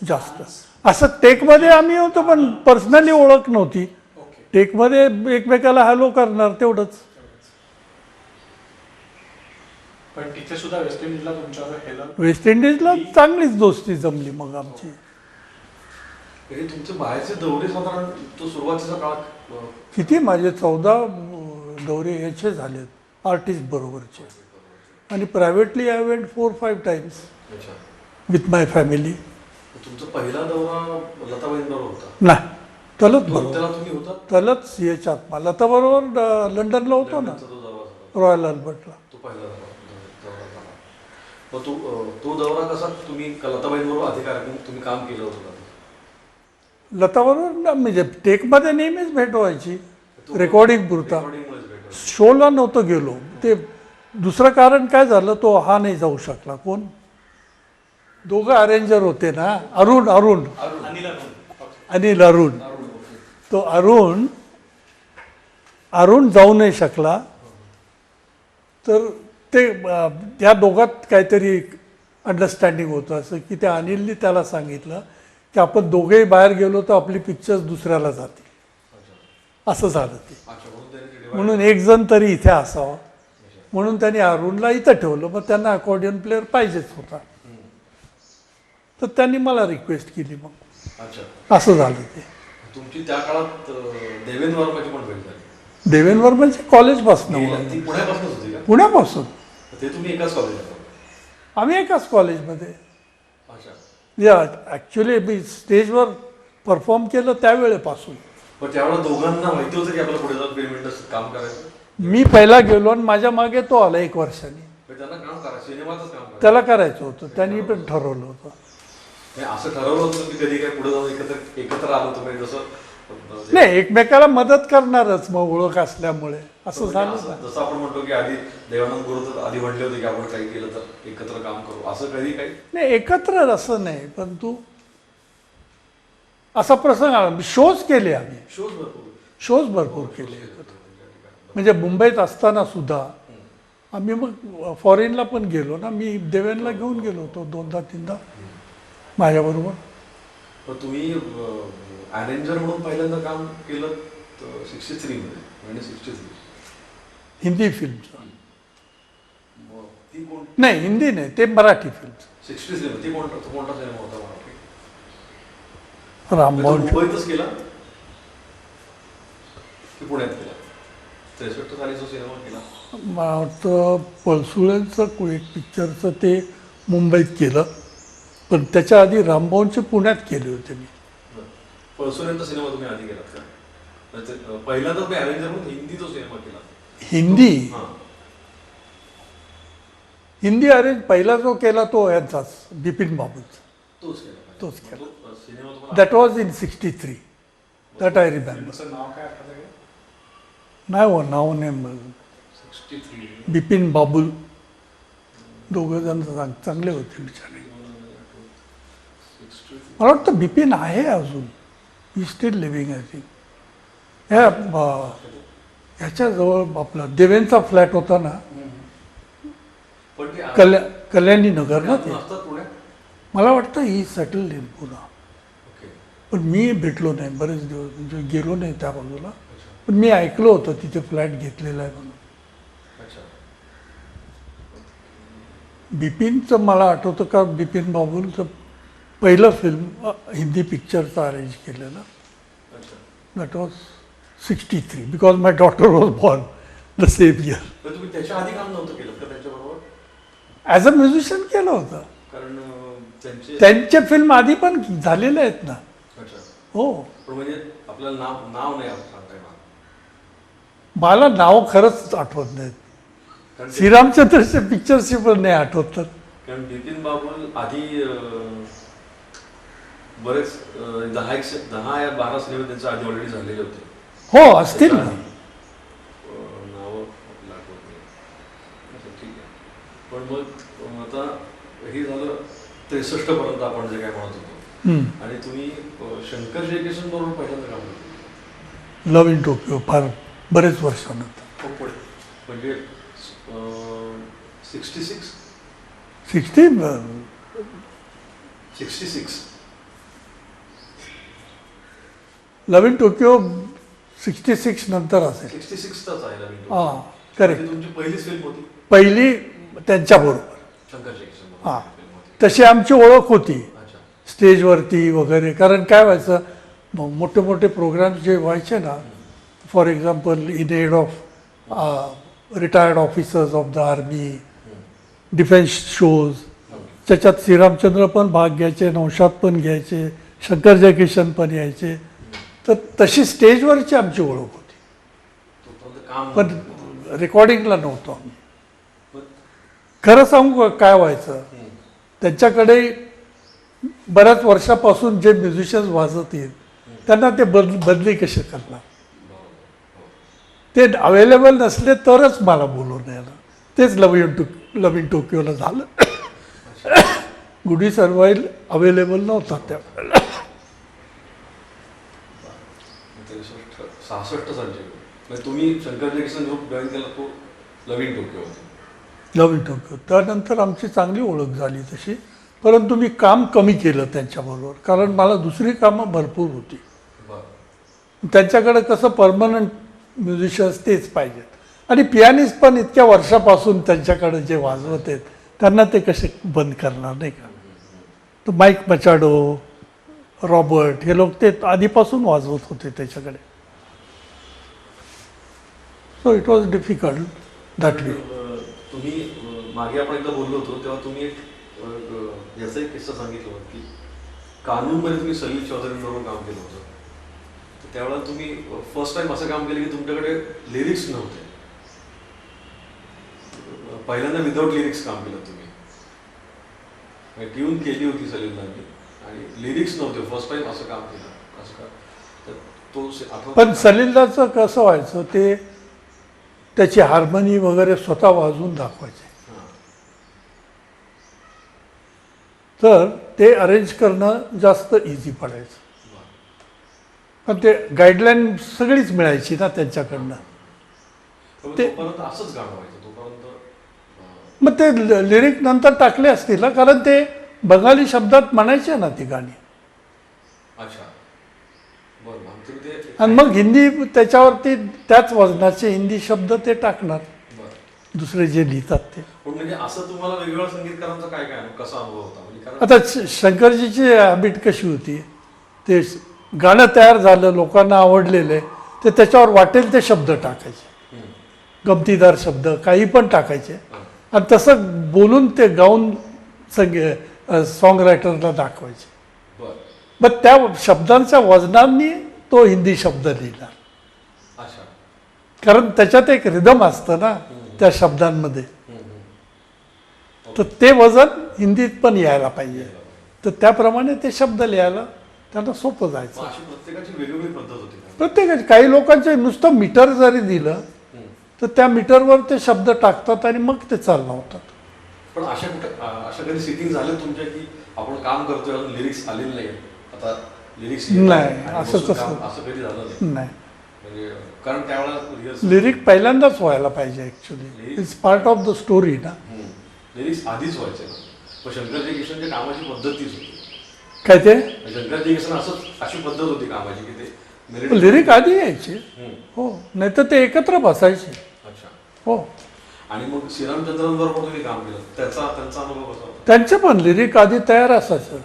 Speaker 2: जास्त. असं टेकमध्ये आम्ही होतो पण पर्सनली ओळख नव्हती. टेकमध्ये एकमेकाला हॅलो करणार तेवढंच.
Speaker 3: पण तिथे सुद्धा वेस्ट इंडिजला तुमच्यावर हेलन,
Speaker 2: वेस्ट इंडिजला चांगलीच दोस्ती जमली मग आमची.
Speaker 1: तुमचे बाहेरचे दौरे साधारण तो सुरुवातीचा काळ
Speaker 2: किती माझे 14 दौरे याचे झालेत आर्टिस्ट बरोबरचे. आणि privately I went 4-5 times with my family.
Speaker 1: तुमचा पहिला दौरा लताबाईंबरोबर होता?
Speaker 2: नाही, तलत बरोबर.
Speaker 1: त्याला तुम्ही होता?
Speaker 2: तलत C.H. आत्मा, लता बरोबर लंडनला होतो ना, रॉयल अल्बर्टला.
Speaker 1: तो पहिला दौरा झाला. मग तो दौरा कसा तुम्ही लताबाईंबरोबर अधिकार तुम्ही काम केलं होतं का?
Speaker 2: लताबरोबर म्हणजे टेकमध्ये नेहमीच भेट व्हायची, रेकॉर्डिंग पुरता. शोला नव्हतं गेलो. ते दुसरं कारण काय झालं, तो हा नाही जाऊ शकला. कोण? दोघं अरेंजर होते ना, अरुण अनिल अरुण. तो अरुण जाऊ नाही शकला. तर ते त्या दोघात काहीतरी अंडरस्टँडिंग होतं असं की त्या अनिलनी त्याला सांगितलं की आपण दोघेही बाहेर गेलो तर आपली पिक्चर्स दुसऱ्याला जातील. असं झालं ते. म्हणून एक जण तरी इथे असावा म्हणून त्यांनी अरुणला इथं ठेवलं. मग त्यांना अकॉर्डियन प्लेअर पाहिजेच होता. तर त्यांनी मला रिक्वेस्ट केली. मग असं झालं ते.
Speaker 1: तुमची त्या काळात देवेंद्र वर्माची पण भेट झाली?
Speaker 2: देवेंद्र वर्माची कॉलेजपासून.
Speaker 1: पुण्यापासूनच होती का?
Speaker 2: पुण्यापासून.
Speaker 1: ते तुम्ही एकाच कॉलेजला?
Speaker 2: आम्ही एकाच कॉलेजमध्ये. या ॲक्च्युली मी स्टेजवर परफॉर्म केलं त्यावेळेपासून.
Speaker 1: पण त्यावेळेला दोघांना माहिती होतं की आपल्याला पुढे जाऊन फिल्म इंडस्ट्रीत काम करायचं.
Speaker 2: मी पहिला गेलो आणि माझ्या मागे तो आला 1 वर्षांनी.
Speaker 1: पण त्यांना काम करायचं, सिनेमातच काम करायचं.
Speaker 2: त्याला करायचं होतं, त्यांनी पण ठरवलं होतं.
Speaker 1: नाही, असं ठरवलं होतं की कधी काय पुढे जाऊन एकत्र आलो होतो म्हणजे जसं
Speaker 2: नाही, एकमेकाला मदत करणारच मग ओळख असल्यामुळे असं झालं ना.
Speaker 1: जसं आपण म्हणतो की आधी देवानंद गुरु तर आधी म्हणले होते की आपण काही केलं तर एकत्र काम करू, असं कधी काही
Speaker 2: नाही, एकत्र असं नाही, पण तू असा प्रसंग आला. शोज केले आम्ही,
Speaker 1: शोज भरपूर
Speaker 2: केले एकत्र. म्हणजे मुंबईत असताना सुद्धा आम्ही मग फॉरेनला पण गेलो ना. मी देवेनला घेऊन गेलो होतो 2दा-3दा माझ्याबरोबर.
Speaker 1: पण तुम्ही अरेंजर म्हणून पहिल्यांदा काम केलं 63 मध्ये, म्हणजे 63
Speaker 2: हिंदी फिल्मचं.
Speaker 1: ती कोण
Speaker 2: नाही, हिंदी नाही, ते मराठी फिल्म.
Speaker 1: 63 मध्ये ती कोणता सिनेमा होता मराठी?
Speaker 2: रामभाऊ.
Speaker 1: मुंबईतच केला की पुण्यात केला? 63 साली जो सिनेमा केला
Speaker 2: मला वाटतं पळसुळ्यांचं एक पिक्चरचं ते मुंबईत केलं, पण त्याच्या आधी रामभाऊंचे पुण्यात केले होते मी.
Speaker 1: पळसुल्यांचा सिनेमा तुम्ही आधी केलात का? म्हणजे पहिल्यांदा तुम्ही अरेंजर म्हणून हिंदी जो सिनेमा केला
Speaker 2: हिंदी
Speaker 1: हां
Speaker 2: हिंदी अरेंज पहिला जो केला तो यांचाच बिपिन बाबूचा.
Speaker 1: तोच केला
Speaker 2: तोच केला.
Speaker 1: तो सिनेमा तुम्हाला
Speaker 2: that was in 63. That I remember.
Speaker 3: फिल्मचं नाव काय आठवतं का?
Speaker 2: नाही हो, नाव नाही.
Speaker 1: 63
Speaker 2: बिपिन बाबुल दोघं जण चांगले होते बिचारे. मला वाटतं बिपिन आहे अजून. ही स्टील लिव्हिंग आय थिंक. ह्याच्याजवळ आपला देवेंचा फ्लॅट होता ना,
Speaker 1: पण ते
Speaker 2: कल्याणी नगर ना ते.
Speaker 1: असतात पुण्यात.
Speaker 2: मला वाटतं ही सेटल इन पुन्हा.
Speaker 1: ओके.
Speaker 2: पण मी भेटलो नाही बरेच दिवस, म्हणजे गेलो नाही त्या बाजूला. पण मी ऐकलं होतं तिथे फ्लॅट घेतलेला आहे म्हणून.
Speaker 1: अच्छा.
Speaker 2: बिपिनचं मला आठवतं का, बिपिन बाबूलचं पहिलं फिल्म हिंदी पिक्चरचं अरेंज केलेलं.
Speaker 1: अच्छा.
Speaker 2: That was 63 because my daughter was born the same year.
Speaker 1: पण तुम्ही त्याच्या आधी काम नव्हतं केलं का त्यांच्याबरोबर?
Speaker 2: ॲज अ म्युझिशियन केलं होतं.
Speaker 1: कारण त्यांचे
Speaker 2: त्यांचे फिल्म आधी पण झालेले आहेत ना.
Speaker 1: अच्छा.
Speaker 2: हो,
Speaker 1: पण म्हणजे आपल्याला नाव नाही सांगता येणार.
Speaker 2: मला नाव खरंच आठवत नाहीत.
Speaker 1: कारण
Speaker 2: श्रीरामचंद्रचे पिक्चरची पण नाही आठवत. तर
Speaker 1: कारण बिपिन बाबुल आधी बरेच 10 या 12 सिनेमे त्यांचे आधी ऑलरेडी झालेले होते.
Speaker 2: हो, असतील ना.
Speaker 1: नावं आपल्याला आठवत नाही. अच्छा, ठीक आहे. पण मग आता हे झालं 63 पर्यंत आपण जे काय म्हणत होतो. आणि तुम्ही शंकर जयकिशन बरोबर पहिल्यांदा काम केलं.
Speaker 2: लव्ह इन टोकियो फार बरेच वर्षानंतर.
Speaker 1: खूप पुढे म्हणजे 66
Speaker 2: लव्ह इन टोकियो 66 नंतर असेल.
Speaker 1: 66च आहे नवीन.
Speaker 2: हां, करेक्ट.
Speaker 1: तुमची पहिलीच फिल्म होती
Speaker 2: पहिली त्यांच्याबरोबर.
Speaker 1: शंकर जयकिशन
Speaker 2: हां,
Speaker 1: फिल्म होती.
Speaker 2: तशी आमची ओळख होती
Speaker 1: अच्छा.
Speaker 2: स्टेजवरती वगैरे. कारण काय व्हायचं, मोठे मोठे प्रोग्राम्स जे व्हायचे ना, for example in aid of retired officers of the army, defence shows, त्याच्यात श्रीरामचंद्र पण भाग घ्यायचे, नौशाद पण घ्यायचे, शंकर जयकिशन पण यायचे. तर तशी स्टेजवरची आमची ओळख होती.
Speaker 1: तोपर्यंत काम
Speaker 2: पण रेकॉर्डिंगला नव्हतो आम्ही.
Speaker 1: पण
Speaker 2: खरं सांगू का काय व्हायचं, त्यांच्याकडे बऱ्याच वर्षापासून जे म्युझिशियन्स वाजत येत त्यांना ते बदली कसे करणार, ते अवेलेबल नसले तरच मला बोलवून यायला. तेच लव्ह इन टोकियोला झालं. गुडी सर्वाईल अवेलेबल नव्हता त्यावेळेला.
Speaker 1: 66 सालचे म्हणजे तुम्ही शंकर जयकिशन ग्रुप जॉईन केला तो लव्ह इन टोकियो होता.
Speaker 2: Love in Tokyo. त्यानंतर आमची चांगली ओळख झाली तशी, परंतु मी काम कमी केलं त्यांच्याबरोबर, कारण मला दुसरी कामं भरपूर होती.
Speaker 1: बरं.
Speaker 2: त्यांच्याकडे कसं परमनंट म्युझिशियन्स तेच पाहिजेत. आणि पियानिस्ट पण इतक्या वर्षापासून त्यांच्याकडे जे वाजवत आहेत त्यांना ते कसे बंद करणार, नाही का. तर माईक मचाडो, रॉबर्ट हे लोक ते आधीपासून वाजवत होते त्याच्याकडे. So it was difficult that way.
Speaker 1: तुम्ही मागे आपण एकदा बोललो होतो तेव्हा तुम्ही एक याचा एक किस्सा सांगितला होता की कानूनमध्ये तुम्ही सलील चौधरींबरोबर काम केलं होतं, तर त्यावेळेला तुम्ही फर्स्ट टाइम असं काम केलं की तुमच्याकडे लिरिक्स नव्हते. पहिल्यांदा विदाऊट लिरिक्स काम केलं तुम्ही, ट्यून केली होती सलीलदांनी आणि लिरिक्स नव्हते, फर्स्ट टाइम असं काम केलं. असं का? तर तो आठवतो
Speaker 2: पण
Speaker 1: का?
Speaker 2: सलीलदाचं कसं व्हायचं ते त्याची हार्मनी वगैरे स्वतः वाजवून दाखवायचे.
Speaker 1: हां.
Speaker 2: तर ते अरेंज करणं जास्त इझी पडायचं.
Speaker 1: बरं.
Speaker 2: पण ते गाईडलाईन सगळीच मिळायची ना त्यांच्याकडनं.
Speaker 1: पण
Speaker 2: ते-
Speaker 1: तोपर्यंत असंच गाणं व्हायचं तोपर्यंत.
Speaker 2: मग ते लिरिक नंतर टाकले असतील ना, कारण ते बंगाली शब्दात म्हणायचे ना ती गाणी.
Speaker 1: अच्छा. बरं मग तुम्ही ते
Speaker 2: आणि मग हिंदी त्याच्यावरती त्याच वजनाचे हिंदी शब्द ते टाकणार,
Speaker 1: बरं.
Speaker 2: दुसरे जे लिहितात ते.
Speaker 1: पण म्हणजे असं तुम्हाला वेगवेगळ्या संगीतकारांचा काय काय कसा अनुभव होता म्हणजे कारण
Speaker 2: आता शंकरजीची हॅबिट कशी होती, ते गाणं तयार झालं, लोकांना आवडलेलं आहे, ते त्याच्यावर वाटेल ते शब्द टाकायचे,
Speaker 1: हम्म.
Speaker 2: गमतीदार शब्द काही पण टाकायचे.
Speaker 1: हां.
Speaker 2: आणि तसं बोलून ते गाऊन सॉन्ग रायटरला दाखवायचे.
Speaker 1: बरं.
Speaker 2: मग त्या शब्दांच्या वजनांनी तो हिंदी शब्द लिहिला,
Speaker 1: अच्छा.
Speaker 2: कारण त्याच्यात एक रिदम असतं ना त्या शब्दांमध्ये.
Speaker 1: हम्म, हम्म.
Speaker 2: तर ते वजन हिंदीत पण यायला पाहिजे. तर त्याप्रमाणे ते शब्द लिहायला त्यांना सोपं
Speaker 1: मग
Speaker 2: जायचं.
Speaker 1: अशी प्रत्येकाची वेगवेगळी पद्धत होती का?
Speaker 2: प्रत्येकाचे काही लोकांचे नुसतं मीटर जरी दिलं
Speaker 1: हम्म.
Speaker 2: तर त्या मीटरवर ते शब्द टाकतात आणि मग ते चालवतात.
Speaker 1: पण अशा कधी सिटिंग झाल्या तुमच्या की आपण काम करतोय अजून लिरिक्स आलेले नाही, आता लिरिक्स
Speaker 2: नाही, असं तसं.
Speaker 1: असं कधी झालं नाही
Speaker 2: नाही,
Speaker 1: म्हणजे कारण त्यावेळेला रिहर्सल
Speaker 2: लिरिक पहिल्यांदाच व्हायला पाहिजे actually. It's part of the story ना.
Speaker 1: लिरिक्स आधीच व्हायचे ना. पण शंकरजी किशनच्या कामाची पद्धत तीच होती.
Speaker 2: काय ते
Speaker 1: शंकरजी किशन अशी पद्धत होती कामाची की ते melody-
Speaker 2: लिरिक आधी यायचे.
Speaker 1: हम्म.
Speaker 2: हो, नाही तर ते एकत्र बसायचे.
Speaker 1: अच्छा.
Speaker 2: हो,
Speaker 1: आणि मग श्रीरामचंद्रांबरोबर पण तुम्ही काम केलं, त्यांचा अनुभव कसा होता?
Speaker 2: त्यांचे पण लिरिक आधी तयार असायचं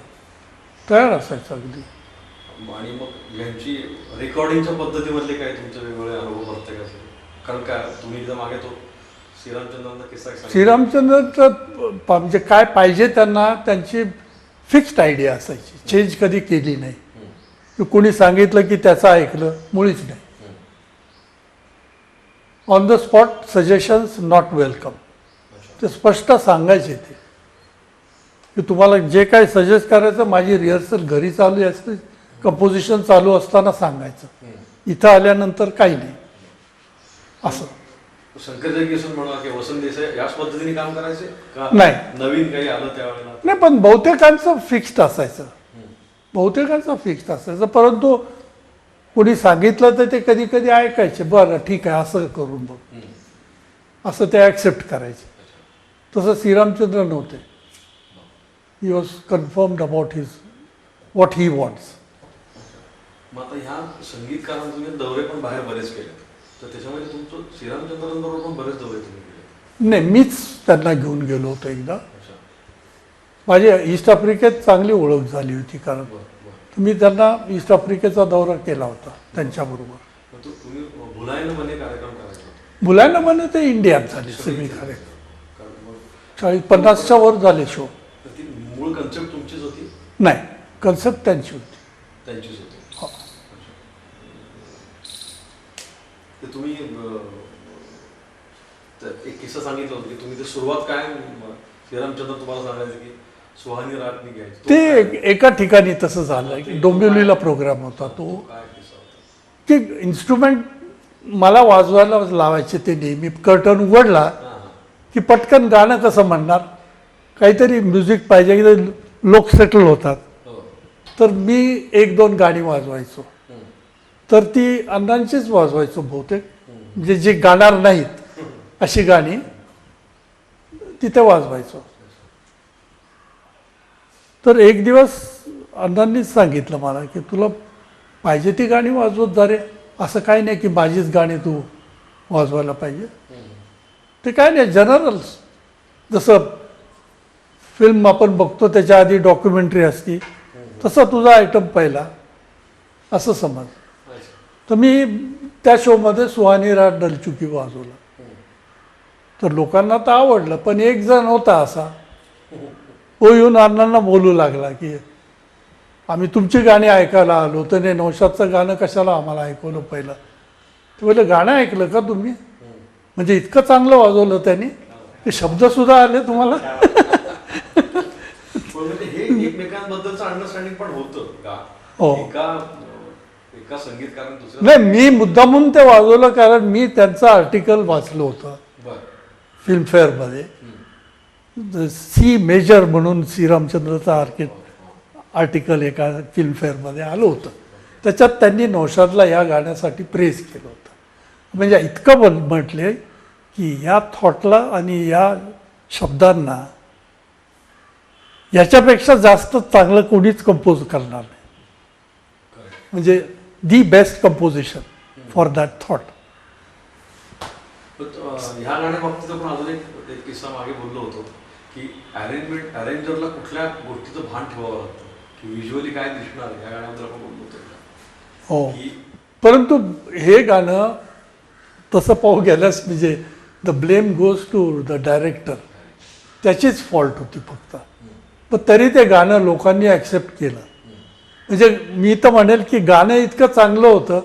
Speaker 2: अगदी.
Speaker 1: आणि मग यांची रेकॉर्डिंगच्या पद्धतीमधले काय तुमचे वेगवेगळे अनुभव प्रत्येकाचे? कारण काय तुम्ही एकदा मागे तो श्रीरामचंद्रांचा किस्सा एक सांगितला.
Speaker 2: श्रीरामचंद्रचं म्हणजे काय पाहिजे त्यांना, त्यांची फिक्स्ड आयडिया असायची, चेंज कधी केली नाही.
Speaker 1: हम्म.
Speaker 2: की कोणी सांगितलं की त्याचं ऐकलं, मुळीच नाही.
Speaker 1: हम्म.
Speaker 2: On the spot suggestions not welcome.
Speaker 1: अच्छा.
Speaker 2: ते स्पष्ट सांगायचे ते की तुम्हाला जे काय सजेस्ट करायचं, माझी रिहर्सल घरी चालू असते, कंपोजिशन चालू असताना सांगायचं,
Speaker 1: हम्म.
Speaker 2: इथं आल्यानंतर काही नाही असं.
Speaker 1: शंकरजी किशन म्हणा किंवा वसंत देसाई याच पद्धतीने काम करायचे का
Speaker 2: नाही.
Speaker 1: नवीन काही आलं त्यावेळेला?
Speaker 2: नाही, पण बहुतेकांचं फिक्स्ड असायचं,
Speaker 1: हम्म.
Speaker 2: बहुतेकांचं फिक्स्ड असायचं. परंतु कोणी सांगितलं तर ते कधी कधी ऐकायचे, बरं ठीक आहे असं करून बघ,
Speaker 1: हम्म.
Speaker 2: असं ते ॲक्सेप्ट करायचे.
Speaker 1: अच्छा.
Speaker 2: तसं श्रीरामचंद्र नव्हते. He was confirmed about his what he wants.
Speaker 1: मग आता ह्या संगीतकारांचे तुम्ही दौरे पण बाहेर बरेच केले, तर त्याच्यामध्ये तुमचं श्रीरामचंद्रांबरोबर पण बरेच दौरे तुम्ही केले.
Speaker 2: नाही, मीच त्यांना घेऊन गेलो होतो एकदा.
Speaker 1: अच्छा.
Speaker 2: माझी ईस्ट आफ्रिकेत चांगली ओळख झाली होती, कारण
Speaker 1: बरं बरं.
Speaker 2: मी त्यांना ईस्ट आफ्रिकेचा दौरा केला होता त्यांच्याबरोबर.
Speaker 1: मग तुम्ही भुलायन मध्ये कार्यक्रम करायचा होता.
Speaker 2: बुलायला म्हणे ते इंडियात झाले सगळे कार्यक्रम.
Speaker 1: कारण मग
Speaker 2: 40-50च्या वर झाले शो.
Speaker 1: तर ती मूळ कन्सेप्ट तुमचीच होती,
Speaker 2: नाही, कन्सेप्ट त्यांची होती.
Speaker 1: त्यांचीच होती.
Speaker 2: हो.
Speaker 1: ते तुम्ही एक किस्सा सांगितलं होतं की तुम्ही ते सुरुवात काय श्रीरामचंद्र तुम्हाला सांगायचं की सुहानी राग मी घ्यायची, तो
Speaker 2: ते
Speaker 1: काय?
Speaker 2: एका ठिकाणी तसं झालं की डोंबिवलीला प्रोग्राम होता तो,
Speaker 1: काय किस्सा होता?
Speaker 2: की इन्स्ट्रुमेंट मला वाजवायला लावायचे ते नेहमी. कर्टन उघडला
Speaker 1: हां हां.
Speaker 2: की पटकन गाणं कसं म्हणणार, काहीतरी म्युझिक पाहिजे की लोक सेटल होतात.
Speaker 1: हो.
Speaker 2: तर मी 1-2 गाणी वाजवायचो.
Speaker 1: हम्म.
Speaker 2: तर ती अण्णांचीच वाजवायचो बहुतेक,
Speaker 1: हम्म.
Speaker 2: म्हणजे जे गाणार नाहीत अशी गाणी तिथे वाजवायचो. तर एक दिवस अण्णांनीच सांगितलं मला की तुला पाहिजे ती गाणी वाजवत जा रे, असं काही नाही की माझीच गाणी तू वाजवायला पाहिजे.
Speaker 1: हम्म.
Speaker 2: ते काय नाही, जनरल्स जसं फिल्म आपण बघतो त्याच्या आधी डॉक्युमेंटरी असती, तसा तुझा आयटम पहिला असं समज.
Speaker 1: अच्छा.
Speaker 2: तर मी त्या शोमध्ये सुहानी राग डलचुकी वाजवला.
Speaker 1: हम्म.
Speaker 2: तर लोकांना तर आवडलं, पण एक जण होता असा, तो येऊन अण्णांना बोलू लागला की आम्ही तुमची गाणी ऐकायला आलो तर नाही नौशादचं गाणं कशाला आम्हाला ऐकवलं पहिलं. ते बोलले गाणं ऐकलं का तुम्ही, म्हणजे इतकं चांगलं वाजवलं त्यांनी, ते शब्दसुद्धा आले तुम्हाला.
Speaker 1: पण म्हणजे हे एकमेकांबद्दलचं अंडरस्टँडिंग पण होतं का?
Speaker 2: हो.
Speaker 1: एका संगीतकाराने दुसऱ्या.
Speaker 2: नाही, मी मुद्दामून ते वाजवलं कारण मी त्यांचं आर्टिकल वाचलं होतं
Speaker 1: बरं.
Speaker 2: फिल्मफेअरमध्ये. सी मेजर म्हणून सी रामचंद्रचं आर्टिकल एका फिल्मफेअरमध्ये आलं होतं. त्याच्यात त्यांनी नौशादला या गाण्यासाठी प्रेज केलं होतं. म्हणजे इतकं म्हटले की या थॉटला आणि या शब्दांना याच्यापेक्षा जास्त चांगलं कोणीच कंपोज करणार नाही. म्हणजे the best composition for that thought.
Speaker 1: ह्या गाण्याबाबतीत आपण अजून एक किस्सा मागे बोललो होतो की अरेंजरला कुठल्या गोष्टीचं भान ठेवावं लागतं की व्हिज्युअली काय दिसणार या गाण्याबद्दल आपण बोललो होतो.
Speaker 2: हो, परंतु हे गाणं तसं पाहू गेल्यास म्हणजे the blame goes to the director, त्याचीच फॉल्ट होती फक्त. पण तरी ते गाणं लोकांनी ॲक्सेप्ट केलं. म्हणजे मी तर म्हणेल की गाणं इतकं चांगलं होतं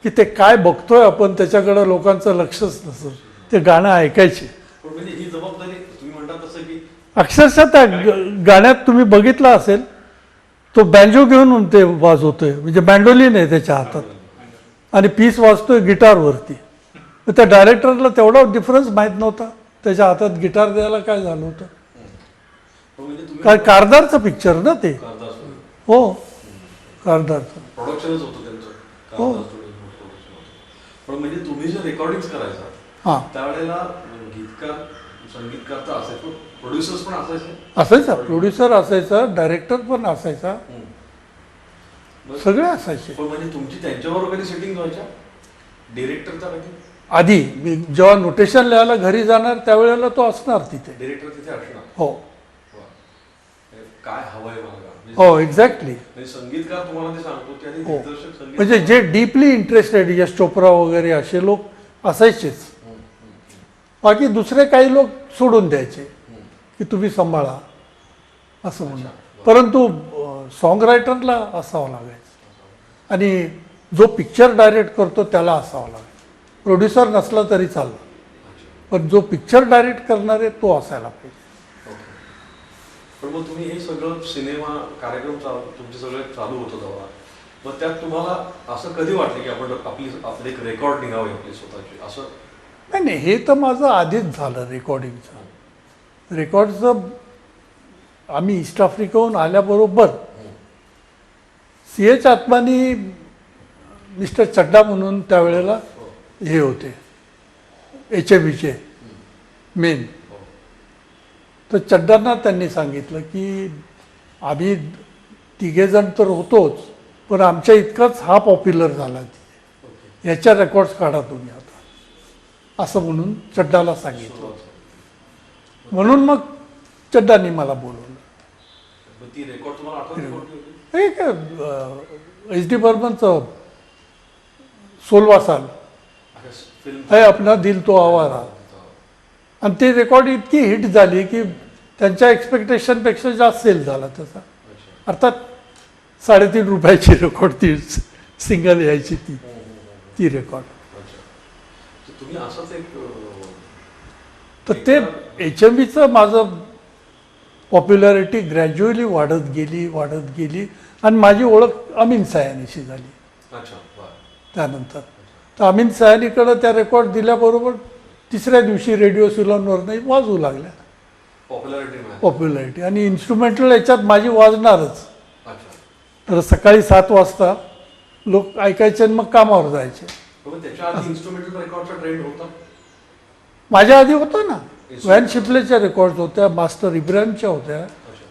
Speaker 2: की ते काय बघतोय आपण त्याच्याकडं लोकांचं लक्षच नसतं, ते गाणं ऐकायचे.
Speaker 1: पण म्हणजे ही जबाबदारी तुम्ही म्हणता तसं की
Speaker 2: अक्षरशः त्या गाण्यात तुम्ही बघितलं असेल तो बँजो घेऊन ते वाजवतोय, म्हणजे बँडोलिन आहे त्याच्या हातात आणि पीस वाजतोय गिटारवरती. त्या डायरेक्टरला तेवढा डिफरन्स माहीत नव्हता, त्याच्या हातात गिटार द्यायला काय झालं होतं.
Speaker 1: म्हणजे तुम्ही
Speaker 2: काय कारदारचं पिक्चर ना ते.
Speaker 1: कारदार स्टुडिओ.
Speaker 2: हो, कारदारचं.
Speaker 1: प्रोडक्शनच होतं त्यांचं.
Speaker 2: हो.
Speaker 1: कारदार स्टुडिओ प्रोडक्शन होतं. पण म्हणजे तुम्ही जे रेकॉर्डिंग करायचा
Speaker 2: हां,
Speaker 1: त्यावेळेला गीतकार संगीतकार तर असायचे, प्रोड्युसर्स पण असायचे.
Speaker 2: असायचा, प्रोड्युसर असायचा, डायरेक्टर पण असायचा,
Speaker 1: बरं.
Speaker 2: सगळे असायचे.
Speaker 1: पण म्हणजे तुमची त्यांच्याबरोबर कधी सेटिंग व्हायच्या डिरेक्टरच्या कधी?
Speaker 2: आधी मी जेव्हा नोटेशन लिहायला घरी जाणार त्यावेळेला तो असणार तिथे.
Speaker 1: डिरेक्टर तिथे असणार.
Speaker 2: हो
Speaker 1: वा. काय हवंय मला का?
Speaker 2: हो, एक्झॅक्टली.
Speaker 1: म्हणजे संगीतकार तुम्हाला ते सांगतो की आणि
Speaker 2: हो.
Speaker 1: दिग्दर्शक संगीत
Speaker 2: म्हणजे जे डीपली इंटरेस्टेड, यश चोप्रा वगैरे असे लोक असायचेच. बाकी दुसरे काही लोक सोडून द्यायचे की तुम्ही सांभाळा असं म्हणून. परंतु सॉन्ग रायटरला असावं लागायचं आणि जो पिक्चर डायरेक्ट करतो त्याला असावं लागायचं. प्रोड्युसर नसला तरी चालला, पण जो पिक्चर डायरेक्ट करणार आहे तो असायला पाहिजे.
Speaker 1: पण मग तुम्ही हे सगळं सिनेमा कार्यक्रम तुमचे सगळे चालू होतं तेव्हा, मग त्यात तुम्हाला असं कधी वाटलं की आपण आपली एक रेकॉर्ड निघावी आपली स्वतःची असं?
Speaker 2: नाही नाही, हे तर माझं आधीच झालं रेकॉर्डिंगचं. रेकॉर्डचं आम्ही ईस्ट आफ्रिकाहून आल्याबरोबर CH आत्मानी मिस्टर चड्डा म्हणून त्यावेळेला हे होते HMVचे मेन. तर चड्डांना त्यांनी सांगितलं की आम्ही तिघेजण तर होतोच, पण आमच्या इतकाच हा पॉप्युलर झाला, याच्या रेकॉर्ड्स काढा तुम्ही आता, असं म्हणून चड्डाला सांगितलं. म्हणून मग चड्डांनी मला बोलवलं.
Speaker 1: मग ती रेकॉर्ड तुम्हाला आठवते कोणती होती?
Speaker 2: हे काय HD बर्मनचं 16 साल
Speaker 1: फिल्म
Speaker 2: है अपना दिल तो आवारा. आणि ती रेकॉर्ड इतकी हिट झाली की त्यांच्या एक्सपेक्टेशनपेक्षा जास्त सेल झाला त्याचा. अर्थात 3.5 रुपयाची रेकॉर्ड ती सिंगल यायची ती रेकॉर्ड.
Speaker 1: तुम्ही असंच एक
Speaker 2: तर ते HMVचं माझं पॉप्युलॅरिटी ग्रॅज्युअली वाढत गेली आणि माझी ओळख अमीन सयानीशी झाली.
Speaker 1: अच्छा वा.
Speaker 2: त्यानंतर तर अमीन सयानीकडं त्या रेकॉर्ड दिल्याबरोबर तिसऱ्या दिवशी रेडिओ सिलोनवरनं वाजवू लागल्या पॉप्युलॅरिटी. आणि इन्स्ट्रुमेंटल याच्यात माझी वाजणारच.
Speaker 1: अच्छा.
Speaker 2: तर सकाळी 7 वाजता लोक ऐकायचे आणि मग कामावर जायचे.
Speaker 1: पण त्याच्या आधी इन्स्ट्रुमेंटल रेकॉर्डचा ट्रेंड होता?
Speaker 2: माझ्या आधी होता ना, व्हॅन शिपलेच्या रेकॉर्ड्स होत्या, मास्टर इब्राहिमच्या होत्या,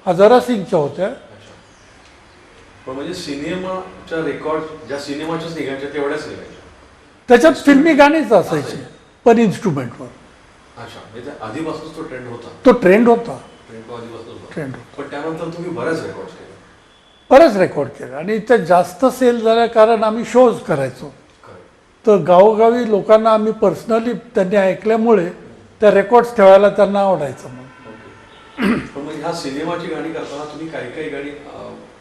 Speaker 2: हजारा सिंगच्या होत्या.
Speaker 1: पण म्हणजे सिनेमाच्या रेकॉर्ड ज्या सिनेमाच्याच निघायच्या तेवढ्याच निघायच्या,
Speaker 2: त्याच्यात फिल्मी गाणीच असायची पण इन्स्ट्रुमेंटवर.
Speaker 1: अच्छा. म्हणजे आधीपासूनच तो ट्रेंड होता.
Speaker 2: तो ट्रेंड होता.
Speaker 1: ट्रेंड पण त्यानंतर तुम्ही बऱ्याच रेकॉर्ड केले.
Speaker 2: बरेच रेकॉर्ड केले आणि त्या जास्त सेल झाल्या कारण आम्ही शोज करायचो. तर गावोगावी लोकांना आम्ही पर्सनली त्यांनी ऐकल्यामुळे त्या रेकॉर्ड्स ठेवायला त्यांना आवडायचं. मग
Speaker 1: पण मग ह्या सिनेमाची गाणी करताना तुम्ही काही गाणी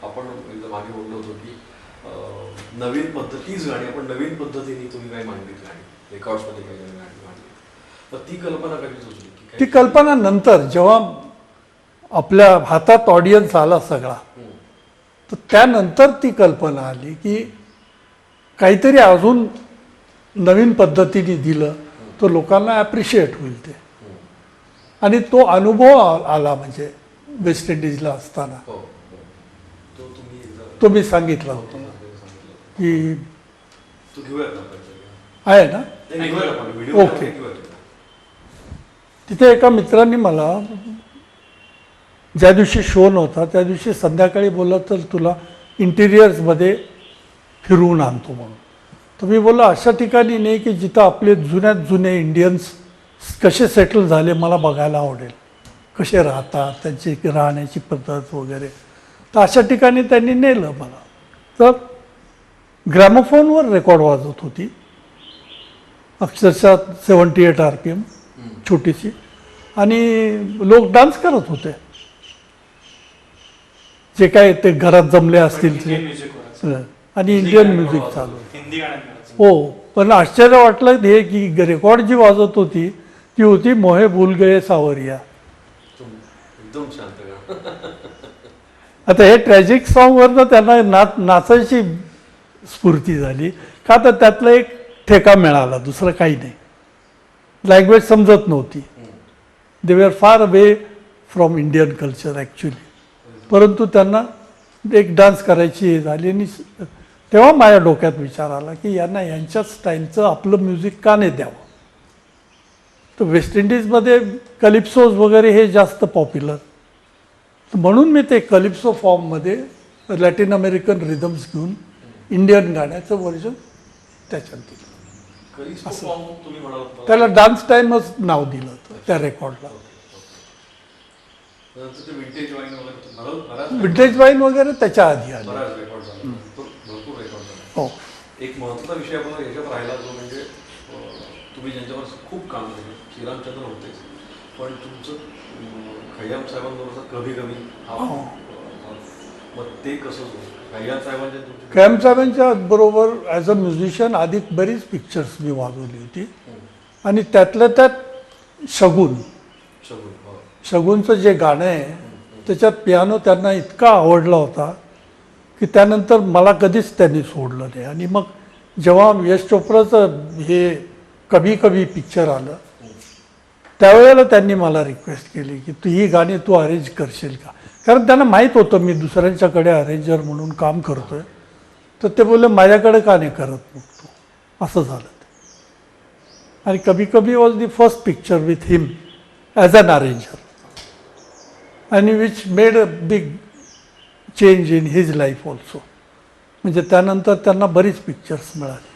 Speaker 1: आपण एकदा मागे बोललो होतो की नवीन पद्धतीच गाणी आपण नवीन पद्धतीने तुम्ही काही मांडलीत गाणी रेकॉर्ड्समध्ये काही गाणी मांडली तर ती कल्पना कधी सुचली की
Speaker 2: ती कल्पना नंतर जेव्हा आपल्या हातात ऑडियन्स आला सगळा तर त्यानंतर ती कल्पना आली की काहीतरी अजून नवीन पद्धतीने दिलं तर लोकांना ॲप्रिशिएट होईल ते आणि तो अनुभव आला म्हणजे वेस्ट इंडिजला असताना
Speaker 1: हो, हो. तो तुम्ही एकदा
Speaker 2: तो मी सांगितला होता
Speaker 1: सांगितलं
Speaker 2: की
Speaker 1: तो घेऊयात ना आपण
Speaker 2: आहे ना
Speaker 1: नाही, घेऊयात आपण व्हिडिओ
Speaker 2: ओके.
Speaker 1: घेऊयात
Speaker 2: तिथे एका मित्रांनी मला ज्या दिवशी शो नव्हता त्या दिवशी संध्याकाळी बोललं तर तुला इंटिरियर्समध्ये फिरवून आणतो म्हणून तर मी बोललो अशा ठिकाणी नाही की जिथं आपले जुन्यात जुने इंडियन्स कसे सेटल झाले मला बघायला आवडेल कसे राहतात त्यांची राहण्याची पद्धत वगैरे तर अशा ठिकाणी त्यांनी नेलं मला तर ग्रॅमोफोनवर रेकॉर्ड वाजत होती अक्षरशः 78 RPM छोटीशी आणि लोक डान्स करत होते जे काय ते घरात जमले असतील ते
Speaker 3: इंडियन म्युझिकवर
Speaker 2: आणि इंडियन म्युझिक चालू
Speaker 3: हिंदी गाण्यांवर
Speaker 2: हो पण आश्चर्य वाटलं हे की रेकॉर्ड जी वाजत होती ती होती मोहे भूल गए सावरिया
Speaker 1: एकदम शांत गाणं
Speaker 2: आता हे ट्रॅजिक सॉन्गवरनं त्यांना नाचायची स्फूर्ती झाली का तर त्यातला एक ठेका मिळाला दुसरं काही नाही लँग्वेज समजत नव्हती they were far away from Indian culture actually परंतु त्यांना एक डान्स करायची हे झाली आणि तेव्हा माझ्या डोक्यात विचार आला की यांना यांच्या स्टाईलचं आपलं म्युझिक का नाही द्यावं तर वेस्ट इंडिजमध्ये कलिप्सोज वगैरे हे जास्त पॉप्युलर म्हणून मी ते कलिप्सो फॉर्ममध्ये लॅटिन अमेरिकन रिदम्स घेऊन इंडियन गाण्याचं व्हर्जन त्याच्यात दिलं
Speaker 1: कलिस्पो फॉर्म तुम्ही म्हणालात मला.
Speaker 2: त्याला डान्स टाईमच नाव दिलं होतं त्या रेकॉर्डला
Speaker 1: नंतर ते विंटेज वाईन वगैरे बराच
Speaker 2: विंटेज वाईन वगैरे त्याच्या आधी आले
Speaker 1: बराच रेकॉर्ड झाला भरपूर रेकॉर्ड झाला
Speaker 2: हो
Speaker 1: एक महत्त्वाचा विषय आपल्याला याच्यात राहिला जो म्हणजे तुम्ही ज्यांच्यावर खूप काम केलं श्रीरामचंद्र होतेच पण तुमचं खय्याम साहेबांबरोबर कभी कभी हा
Speaker 2: हो.
Speaker 1: मग ते कसं होतं खय्याम साहेबांच्या तुमच्या
Speaker 2: कॅम साहेबांच्या बरोबर ॲज अ म्युझिशियन आधी बरीच पिक्चर्स मी वाजवली होती आणि त्यातल्या त्यात शगुन
Speaker 1: शगुन हो.
Speaker 2: शगुनचं जे गाणं आहे त्याच्यात पियानो त्यांना इतका आवडला होता की त्यानंतर मला कधीच त्यांनी सोडलं नाही आणि मग जेव्हा यश चोप्राचं हे कभी कभी पिक्चर आलं त्यावेळेला त्यांनी मला रिक्वेस्ट केली की तू ही गाणी तू अरेंज करशील का कारण त्यांना माहीत होतं मी दुसऱ्यांच्याकडे अरेंजर म्हणून काम करतोय तर ते बोलले माझ्याकडे का नाही करत मग तू असं झालं ते आणि Kabhi Kabhi was the first picture with him as an arranger आणि which made a big change in his life also म्हणजे त्यानंतर त्यांना बरीच पिक्चर्स मिळाली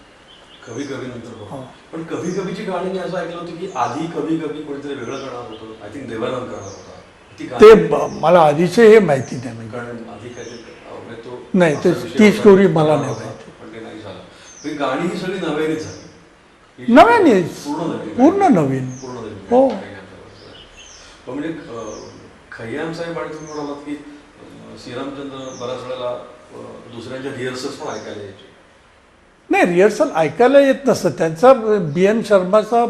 Speaker 1: कभी कभी नंतर बघा. पण कभी कभीची गाणी मी असं ऐकलं होतं की आधी कभी कभी कोणीतरी वेगळं करणार होतं आय थिंक देवानंद करणार होता ती
Speaker 2: ते
Speaker 1: गाणी-
Speaker 2: मला आधीचे हे माहिती नाही म्हणजे
Speaker 1: कारण आधी काहीतरी म्हणजे तो
Speaker 2: नाही, ते-
Speaker 1: असा विषय
Speaker 2: ती
Speaker 1: होता.
Speaker 2: story मला नाही
Speaker 1: होता,
Speaker 2: माहिती.
Speaker 1: पण ते नाही झालं ही गाणी ही सगळी नव्यानेच झाली ही
Speaker 2: नव्याने
Speaker 1: पूर्ण नवीन
Speaker 2: पूर्ण नवीन
Speaker 1: पूर्ण नवीन
Speaker 2: हो.
Speaker 1: पण म्हणजे खय्याम साहेब आणि तुम्ही म्हणालात की श्रीरामचंद्र बऱ्याच वेळेला दुसऱ्यांच्या रिहर्सल्स पण ऐकायला यायचे
Speaker 2: नाही रिहर्सल ऐकायला येत नसतं त्यांचा BN शर्माचा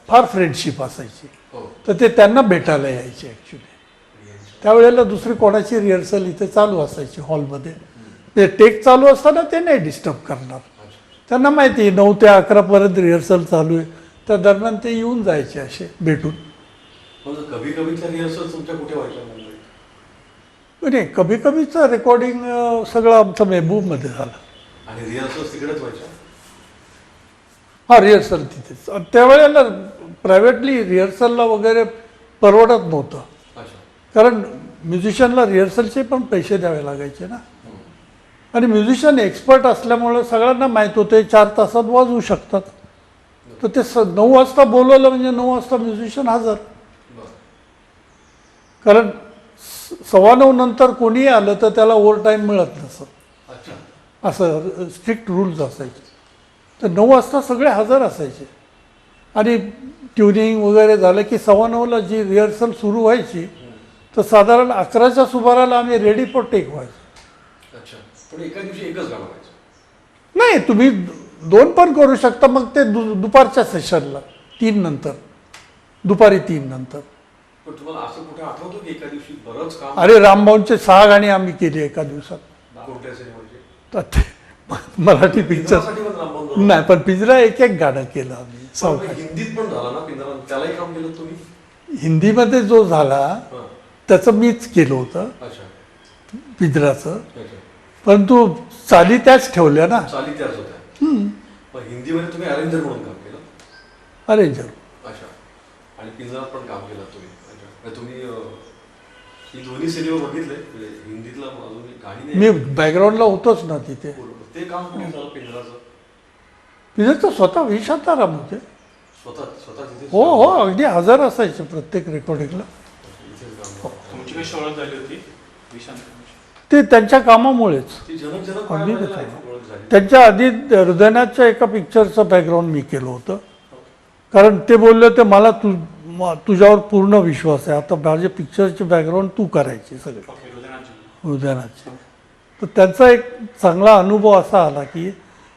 Speaker 2: फार फ्रेंडशिप असायची
Speaker 1: हो
Speaker 2: तर ते त्यांना भेटायला यायचे ॲक्च्युली त्यावेळेला दुसरी कोणाची रिहर्सल इथे चालू असायची हॉलमध्ये ते टेक चालू असताना ते नाही डिस्टर्ब करणार त्यांना माहिती आहे 9 ते 11पर्यंत रिहर्सल चालू आहे त्या दरम्यान ते येऊन जायचे असे भेटून
Speaker 1: मग कभी कभीच्या रिहर्सल तुमच्या कुठे व्हायच्या मुंबईत
Speaker 2: नाही कभी कभीचं रेकॉर्डिंग सगळं आमचं मेहबूबमध्ये झालं
Speaker 1: आणि रिहर्सल्स तिकडेच व्हायच्या
Speaker 2: हा रिहर्सल तिथेच आणि त्यावेळेला प्रायव्हेटली रिहर्सलला वगैरे परवडत नव्हतं
Speaker 1: अच्छा
Speaker 2: कारण म्युझिशियनला रिहर्सलचे पण पैसे द्यावे लागायचे ना आणि म्युझिशियन एक्सपर्ट असल्यामुळे सगळ्यांना माहीत होते 4 तासात वाजवू शकतात तर ते 9 वाजता बोलवलं म्हणजे 9 वाजता म्युझिशियन हजर
Speaker 1: बरं
Speaker 2: कारण 9:15 नंतर कोणीही आलं तर त्याला ओव्हर टाईम मिळत नसं
Speaker 1: अच्छा
Speaker 2: असं स्ट्रिक्ट रूल्स असायचे तर 9 वाजता सगळे हजर असायचे आणि ट्युनिंग वगैरे झालं की 9:15ला जी रिहर्सल सुरू व्हायची तर साधारण 11च्या सुमाराला आम्ही रेडी फॉर टेक व्हायचो
Speaker 1: अच्छा, पण एका दिवशी एकच गाणं व्हायचं.
Speaker 2: नाही, तुम्ही 2 पण करू शकता, मग ते दुपारच्या सेशनला 3 नंतर, दुपारी 3 नंतर.
Speaker 1: पण तुम्हाला असं कुठे आठवतं की एका दिवशी बरंच काम?
Speaker 2: अरे रामभाऊंचे 6 गाणी आम्ही केली एका दिवसात.
Speaker 1: कोणत्या सिनेमाचे?
Speaker 2: तर ते मराठी पिक्चर
Speaker 1: पिंजरासाठी पण रामभाऊ बरोबर?
Speaker 2: नाही, पण पिंजरा एक गाणं केलं आम्ही.
Speaker 1: पण हिंदीत पण झाला ना पिंजरा, त्यालाही काम केलं तुम्ही?
Speaker 2: हिंदीमध्ये जो झाला
Speaker 1: हां.
Speaker 2: त्याचं मीच केलं होतं
Speaker 1: अच्छा
Speaker 2: पिंजराचं,
Speaker 1: अच्छा.
Speaker 2: परंतु चाली त्याच ठेवल्या ना,
Speaker 1: चाली त्याच होत्या. पण हिंदीमध्ये तुम्ही अरेंजर म्हणून काम केलं?
Speaker 2: अरेंजर.
Speaker 1: अच्छा. आणि पिंजरात पण काम केलं तुम्ही? अच्छा. म्हणजे तुम्ही ही दोन्ही सिनेमा बघितले म्हणजे हिंदीतला अजून गाणी
Speaker 2: मी
Speaker 1: नाही?
Speaker 2: बॅकग्राऊंडला होतोच ना तिथे.
Speaker 1: बरोबर. ते काम कुठे झालं पिंजराचं?
Speaker 2: पिंजराचं स्वतः विशांताराम होते.
Speaker 1: स्वतः स्वतः तिथे?
Speaker 2: हो हो, अगदी हजर असायचे प्रत्येक रेकॉर्डिंगला.
Speaker 1: इथेच काम झालं.
Speaker 3: तुमची कशी ओळख झाली होती विशांत?
Speaker 2: ते त्यांच्या कामामुळेच.
Speaker 1: ती जनक जनक
Speaker 2: अगदी
Speaker 1: पायाला
Speaker 2: तसं.
Speaker 1: ओळख झाली.
Speaker 2: त्यांच्या आधी हृदयनाथच्या एका पिक्चरचं बॅकग्राऊंड मी केलं होतं, कारण ते बोलले होते मला तुझ्यावर पूर्ण विश्वास आहे, आता माझे पिक्चरचे बॅकग्राऊंड तू करायची सगळे
Speaker 3: ओके, रुद्रनाथजी.
Speaker 2: हृदयनाथचे. तर त्यांचा एक चांगला अनुभव असा आला की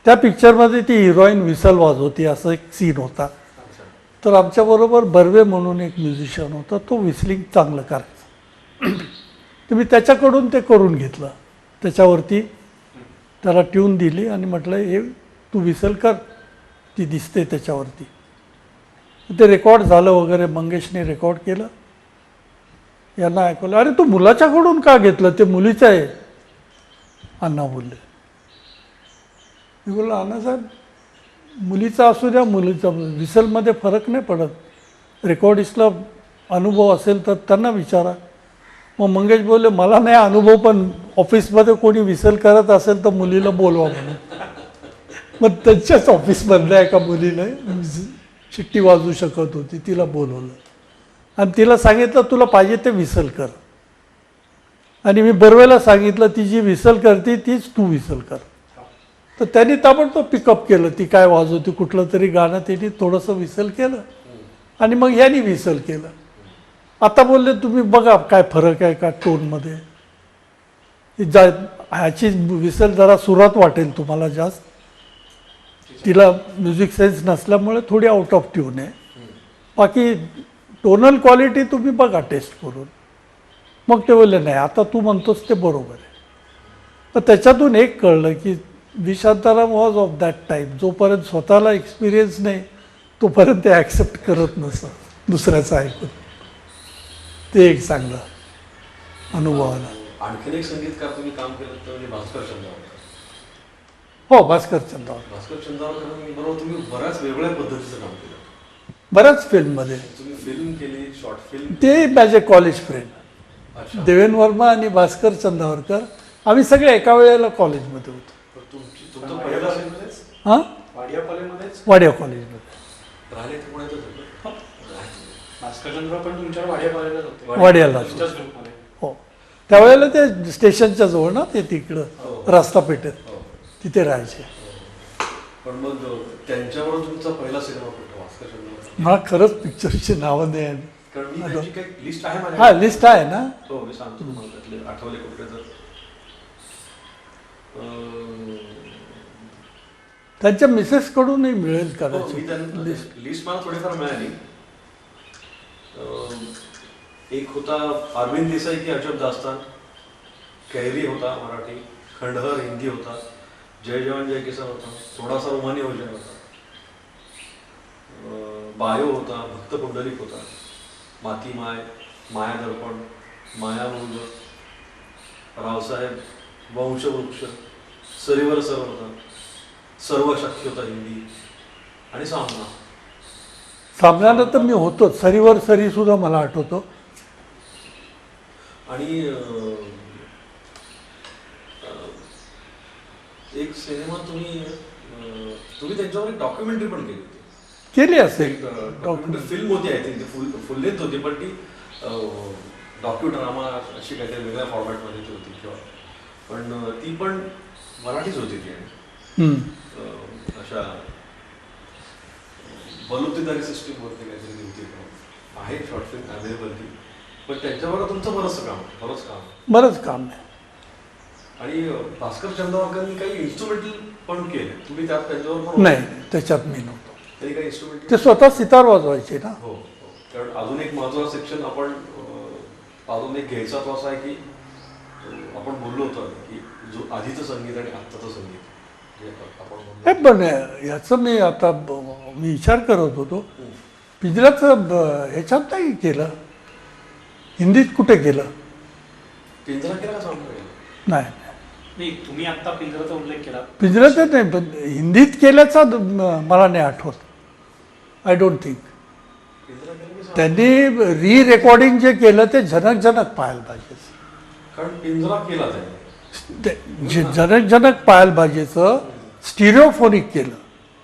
Speaker 2: त्या पिक्चरमध्ये ती हिरोईन विसल वाजवती असं एक सीन होता.
Speaker 1: अच्छा.
Speaker 2: तर आमच्याबरोबर बर्वे म्हणून एक म्युझिशियन होता, तो विसलिंग चांगलं करायचा. तर मी त्याच्याकडून ते करून घेतलं, त्याच्यावरती त्याला ट्यून दिली आणि म्हटलं हे तू विसल कर, ती दिसते त्याच्यावरती. ते रेकॉर्ड झालं वगैरे, मंगेशने रेकॉर्ड केलं, यांना ऐकवलं. अरे तू मुलाच्याकडून का घेतलं, ते मुलीचं आहे अण्णा बोलले. मी बोललो अण्णासाहेब मुलीचा असू द्या, मुलीचा, विसलमध्ये फरक नाही पडत, रेकॉर्डिस्टला अनुभव असेल तर त्यांना विचारा. मग मंगेश बोलले मला नाही अनुभव, पण ऑफिसमध्ये कोणी विसल करत असेल तर मुलीला बोलवा म्हणून. मग त्यांच्याच ऑफिसमधल्या एका मुलीने शिट्टी वाजवू शकत होती, तिला बोलवलं आणि तिला सांगितलं तुला पाहिजे ते विसल कर. आणि मी बर्वेला सांगितलं ती जी विसल करते तीच तू विसल कर. तर त्यांनी ताबडतोब पिकअप केलं, ती काय वाजवती, कुठलं तरी गाणं त्यांनी थोडंसं विसल केलं आणि मग यांनी विसल केलं. आता बोलले तुम्ही बघा काय फरक आहे का टोनमध्ये, ह्याची विसल जरा सुरात वाटेल तुम्हाला जास्त, तिला म्युझिक सेन्स नसल्यामुळे थोडी आउट ऑफ ट्यून आहे, बाकी टोनल क्वालिटी तुम्ही बघा टेस्ट करून. मग ते बोलले नाही आता तू म्हणतोस ते बरोबर आहे. तर त्याच्यातून एक कळलं की विशांताराम वॉज ऑफ दॅट टाईप, जोपर्यंत स्वतःला एक्सपिरियन्स नाही तोपर्यंत ते ॲक्सेप्ट करत नसतं दुसऱ्याचं ऐकून. ते एक चांगलं अनुभव आला.
Speaker 1: आणखीन एक संगीतकार तुम्ही काम केलं तर म्हणजे भास्कर चंद्रावरकर.
Speaker 2: हो, भास्कर चंद्रावरकर.
Speaker 1: भास्कर चंद्रावरकर बरोबर तुम्ही बऱ्याच वेगळ्या पद्धतीचं काम केलं.
Speaker 2: बऱ्याच फिल्ममध्ये
Speaker 1: तुम्ही फिल्म केली, शॉर्ट फिल्म.
Speaker 2: ते माझे कॉलेज फ्रेंड
Speaker 1: अच्छा.
Speaker 2: देवेन वर्मा आणि भास्कर चंद्रावरकर, आम्ही सगळे एका वेळेला कॉलेजमध्ये होतो.
Speaker 1: तर तुमचं पहिला
Speaker 2: हां,
Speaker 3: वाडिया कॉलेजमध्येच
Speaker 2: वाडिया कॉलेजमध्ये
Speaker 1: राहिले ते पुण्यातच होतं.
Speaker 3: भास्करचंद्र पण तुमच्या वाडिया कॉलेजलाच होते?
Speaker 2: वाडियाला.
Speaker 3: तुमच्याच ग्रुपमध्ये?
Speaker 2: हो, त्यावेळेला ते स्टेशनच्या जवळ ना, ते तिकडं रस्ता पेठेत
Speaker 1: हो.
Speaker 2: तिथे राहायचे.
Speaker 1: पण मग त्यांच्यावर तुमचा पहिला सिनेमा कुठला भास्कर चंद्रावरकर?
Speaker 2: मला खरंच पिक्चरची नावं नाही आली.
Speaker 1: कारण मी त्यांची काही लिस्ट आहे
Speaker 2: हा
Speaker 1: माझ्याकडे.
Speaker 2: लिस्ट आहे ना.
Speaker 1: हो, मी सांगतो तुम्हाला त्यातले आठवले कुठले तर.
Speaker 2: त्यांच्या मिसेसकडूनही मिळेल
Speaker 1: हो,
Speaker 2: कदाचित
Speaker 1: मी त्यांना
Speaker 2: लिस्ट.
Speaker 1: लिस्ट मला थोडीफार मिळाली. एक होता अरविंद देसाई की अजब दास्तान, कैरी होता मराठी, खंडहर हिंदी होता, जय जवान जय किसान होता, थोडासा रोमानी हो जाय होता, बायो होता, भक्त पुंडलिक होता, माती माय, माया दर्पण, मायामृग, रावसाहेब, वंशवृक्ष, सरीवर सर होता, सर्व शक्य होता हिंदी आणि सामना.
Speaker 2: सामन्याला तर मी होतो, सरीवर सरी सुद्धा मला आठवतो.
Speaker 1: आणि एक सिनेमा तुम्ही त्यांच्यावर एक डॉक्युमेंटरी पण केली होती.
Speaker 2: केली असेल
Speaker 1: डॉक्युमेंटरी फिल्म होती, आय थिंक फुल लेंथ होती, पण ती डॉक्युड्रामा अशी काहीतरी वेगळ्या फॉर्मॅटमध्ये ती होती किंवा, पण ती पण मराठीच होती ती. अशा बलुतेदारी सिस्टीमवरती काहीतरी होती, आहे शॉर्ट फिल्म अवेलेबल ती. पण त्यांच्याबरोबर तुमचं बरंच काम.
Speaker 2: बरंच काम आहे.
Speaker 1: आणि भास्कर चंद्रवाकरांनी काही इन्स्ट्रुमेंटल पण केले, तुम्ही त्यात त्यांच्यावर पण
Speaker 2: नाही, त्याच्यात मी नव्हतो.
Speaker 1: त्यांनी काही इन्स्ट्रुमेंटल
Speaker 2: ते स्वतः सितार वाजवायचे ना.
Speaker 1: हो. कारण अजून एक महत्त्वाचं सेक्शन आपण अजून एक घ्यायचा तो असा आहे की आपण बोललो होतो की जो आधीचं संगीत आणि आत्ताचं संगीत जे आपण
Speaker 2: हे
Speaker 1: बोललो.
Speaker 2: पण याचं मी आता मी विचार करत होतो, पिंजऱ्याचं ह्याच्यात नाही केलं, हिंदीत कुठे केलं?
Speaker 1: पिंजरा केला का चालू आहे?
Speaker 2: नाही,
Speaker 3: नाही, तुम्ही आता पिंजराचा उल्लेख केला.
Speaker 2: पिंजऱ्यात नाही, पण हिंदीत केल्याचा मला नाही आठवत. I don't think.
Speaker 1: पिंजरा केला की चालू?
Speaker 2: त्यांनी री रेकॉर्डिंग जे केलं ते जनक जनक पाहायला पाहिजे.
Speaker 1: कारण पिंजरा केला त्यांनी.
Speaker 2: जे जनक जनक पाहायला पाहिजेचं स्टिरिओफोनिक केलं.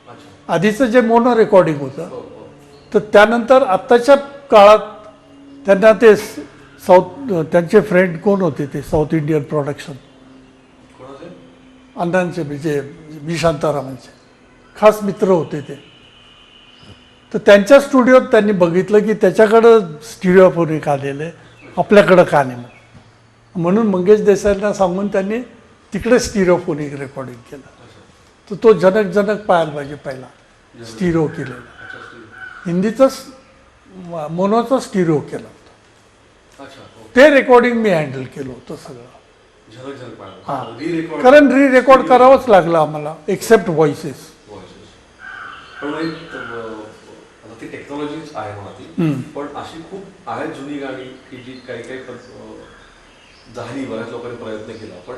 Speaker 1: अच्छा.
Speaker 2: आधीचं जे मोनो रेकॉर्डिंग होतं,
Speaker 1: हो, हो.
Speaker 2: तर त्यानंतर आत्ताच्या काळात त्यांना ते त्यांचे फ्रेंड कोण होते, ते साऊथ इंडियन प्रोडक्शन
Speaker 1: कोणाचे?
Speaker 2: अण्णांचे म्हणजे बी शांतारामांचे खास मित्र होते ते. तर त्यांच्या स्टुडिओत त्यांनी बघितलं की त्याच्याकडं स्टिरिओफोनिक आलेलं आहे, आपल्याकडं का नाही, म्हणून मंगेश देसाईंना सांगून त्यांनी तिकडे स्टिरिओफोनिक रेकॉर्डिंग केलं. तर तो जनक जनक पाहायला पाहिजे पहिला, स्टिरिओ केलेला.
Speaker 1: अच्छा, स्टील.
Speaker 2: हिंदीचं मोनोचं स्टिरिओ केलं होतं.
Speaker 1: अच्छा. हो.
Speaker 2: ते रेकॉर्डिंग मी हँडल केलं होतं सगळं.
Speaker 1: झलक झलक
Speaker 2: हां.
Speaker 1: पाहिलं. री-रेकॉर्ड.
Speaker 2: कारण री रेकॉर्ड करावंच लागलं आम्हाला, एक्सेप्ट व्हॉइसेस.
Speaker 1: Voices. पण म्हणजे आता ती टेक्नॉलॉजीच आहे म्हणा ती,
Speaker 2: हम्म.
Speaker 1: पण अशी खूप आहेत जुनी गाणी की जी काही काही झाली, बऱ्याच लोकांनी प्रयत्न केला, पण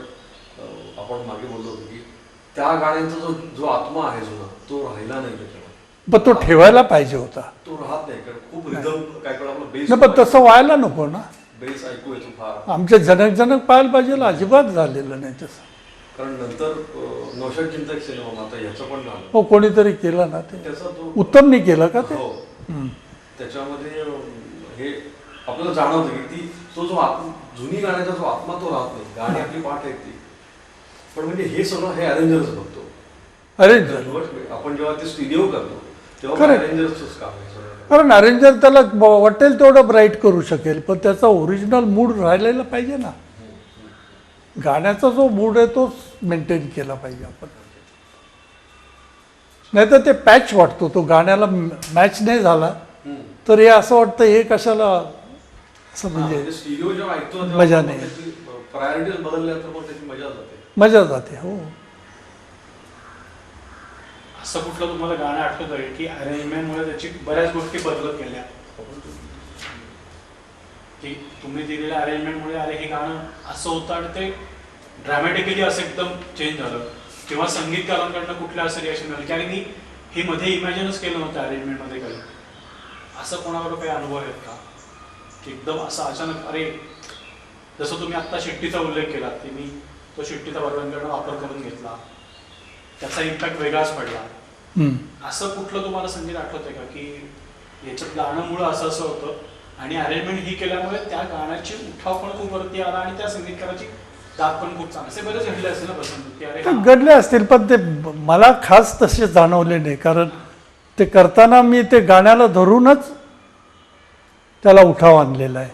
Speaker 1: आपण मागे बोललो होतो की त्या गाण्यांचा जो जो आत्मा आहे जुना तो राहिला नाही त्याच्यामध्ये.
Speaker 2: पण तो ठेवायला पाहिजे होता.
Speaker 1: तो राहत नाही, कारण खूप रिदम काय काय आपलं बेस
Speaker 2: नाही, पण तसं व्हायला नको ना.
Speaker 1: बेस ऐकू येतो फार.
Speaker 2: आमच्या जनक जनक पाहायला पाहिजे अजिबात झालेलं नाही तसं.
Speaker 1: कारण नंतर नौशाद चिंतक सिनेमा आता ह्याचं पण झालं,
Speaker 2: हो, कोणीतरी केलं ना ते.
Speaker 1: त्याचा तो
Speaker 2: उत्तमनी केलं का ते?
Speaker 1: हो,
Speaker 2: हम्म.
Speaker 1: त्याच्यामध्ये हे आपल्याला जाणवतं की ती तो जो जुनी गाण्याचा जो आत्मा तो राहत नाही. गाणी आपली पाठ आहेत ती, पण म्हणजे हे सगळं हे अरेंजर्स बघतो.
Speaker 2: अरे
Speaker 1: आपण जेव्हा ते स्टुडिओ करतो तेव्हा
Speaker 2: Correct.
Speaker 1: अरेंजर्सच काम आहे सगळं.
Speaker 2: कारण अरेंजर त्याला वाटेल तेवढं ब्राईट करू शकेल, पण त्याचा ओरिजिनल मूड राहिलेला पाहिजे ना. गाण्याचा जो मूड आहे तोच मेंटेन केला पाहिजे आपण. नाही तर ते पॅच वाटतो, तो गाण्याला मॅच नाही झाला
Speaker 1: हम्म.
Speaker 2: तर हे असं वाटतं हे कशाला असं, म्हणजे
Speaker 1: स्टुडिओ जेव्हा ऐकतो ना,
Speaker 2: मजा
Speaker 1: तेव्हा
Speaker 2: नाही.
Speaker 1: त्याची प्रायोरिटीज बदलल्या तर मग त्याची मजा जाते.
Speaker 2: मजा जाते. हो,
Speaker 3: असं कुठलं तुम्हाला गाणं आठवत आहे की अरेंजमेंटमुळे त्याची बऱ्याच गोष्टी बदलत गेल्या, की तुम्ही दिलेल्या अरेंजमेंटमुळे अरे हे गाणं असं होतं आणि ते ड्रॅमॅटिकली असं एकदम चेंज झालं, किंवा संगीतकारांकडनं कुठल्या असं रिॲक्शन झालं की अरे मी हे मध्ये इमॅजिनच केलं नव्हतं अरेंजमेंटमध्ये काही. असं कोणाकडे काही अनुभव आहेत का की एकदम असं अचानक अरे, जसं तुम्ही आत्ता शिट्टीचा उल्लेख केला की मी तो शिट्टीचा बरोबरकडनं वापर करून घेतला, त्याचा इम्पॅक्ट वेगळाच पडला.
Speaker 2: हम्म.
Speaker 3: असं कुठलं तुम्हाला संगीत आठवतंय का की याच्यात गाणं मुळं असं असं होतं आणि अरेंजमेंट ही केल्यामुळे त्या गाण्याची उठाव पण खूप वरती आला आणि त्या संगीतकाराची दाद पण खूप चांगली, असे बरेच घडले असेल ना प्रसंग की अरे
Speaker 2: ते घडले असतील, पण ते मला खास तसे जाणवले नाही. कारण ते करताना मी ते गाण्याला धरूनच त्याला उठाव आणलेला आहे.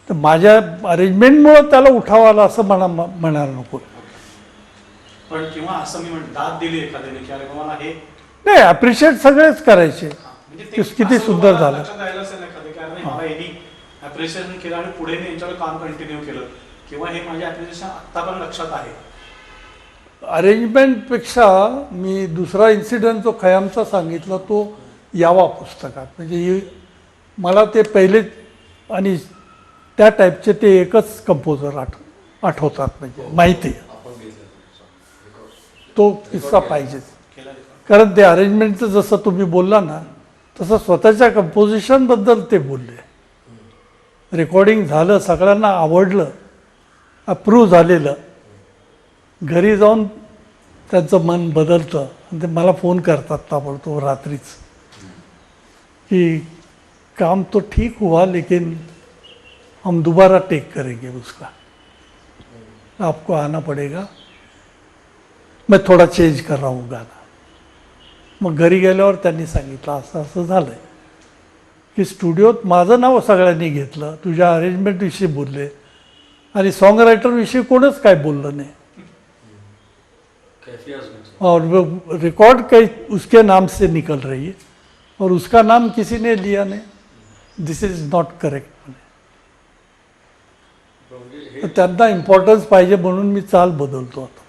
Speaker 2: तर माझ्या अरेंजमेंटमुळं त्याला उठाव आला असं म्हणायला नको.
Speaker 3: पण किंवा असं मी म्हणतो दाद दिली एखाद्याने की अरे मला हे
Speaker 2: नाही, अप्रिशिएट सगळेच करायचे.
Speaker 3: म्हणजे
Speaker 2: ते किती
Speaker 3: असं
Speaker 2: सुंदर
Speaker 3: तुम्हाला
Speaker 2: झालं.
Speaker 3: लक्षात राहिलं असेल एखादं की अरे मला यांनी अप्रिशिएशन केलं आणि पुढे मी यांच्यावर काम कंटिन्यू केलं, किंवा हे माझे अप्रिशिएशन आत्ता पण लक्षात आहे.
Speaker 2: अरेंजमेंटपेक्षा मी दुसरा इन्सिडेंट जो खयामचा सांगितला तो यावा पुस्तकात. म्हणजे मला ते पहिले आणि त्या टाईपचे ते एकच कंपोजर आठवतात, म्हणजे माहिती आहे.
Speaker 1: आपण घेतलं
Speaker 2: तो किस्सा पाहिजेच.
Speaker 3: केला record.
Speaker 2: कारण ते अरेंजमेंटचं जसं तुम्ही बोलला ना, तसं स्वतःच्या कंपोजिशनबद्दल ते बोलले. रेकॉर्डिंग झालं, सगळ्यांना आवडलं, अप्रूव्ह झालेलं. घरी जाऊन त्यांचं मन बदलतं आणि ते मला फोन करतात ताबडतोब रात्रीच की काम तो ठीक हुआ लेकिन हम दोबारा टेक करेंगे उसका, आपको आना पड़ेगा, मैं थोड़ा चेंज कर रहा हूँ गाना. मग घरी गेल्यावर त्यांनी सांगितलं असं असं झालं आहे की स्टुडिओत माझं नाव सगळ्यांनी घेतलं, तुझ्या अरेंजमेंटविषयी बोलले आणि सॉन्ग रायटरविषयी कोणच काय बोललं नाही.
Speaker 1: कैफी आजमी.
Speaker 2: और वो रिकॉर्ड कई उसके नाम से निकल रही है और उसका नाम किसी ने लिया नहीं. दिस इज नॉट करेक्ट.
Speaker 1: म्हणजे
Speaker 2: तर त्यांना इम्पॉर्टन्स पाहिजे म्हणून मी चाल बदलतो आता.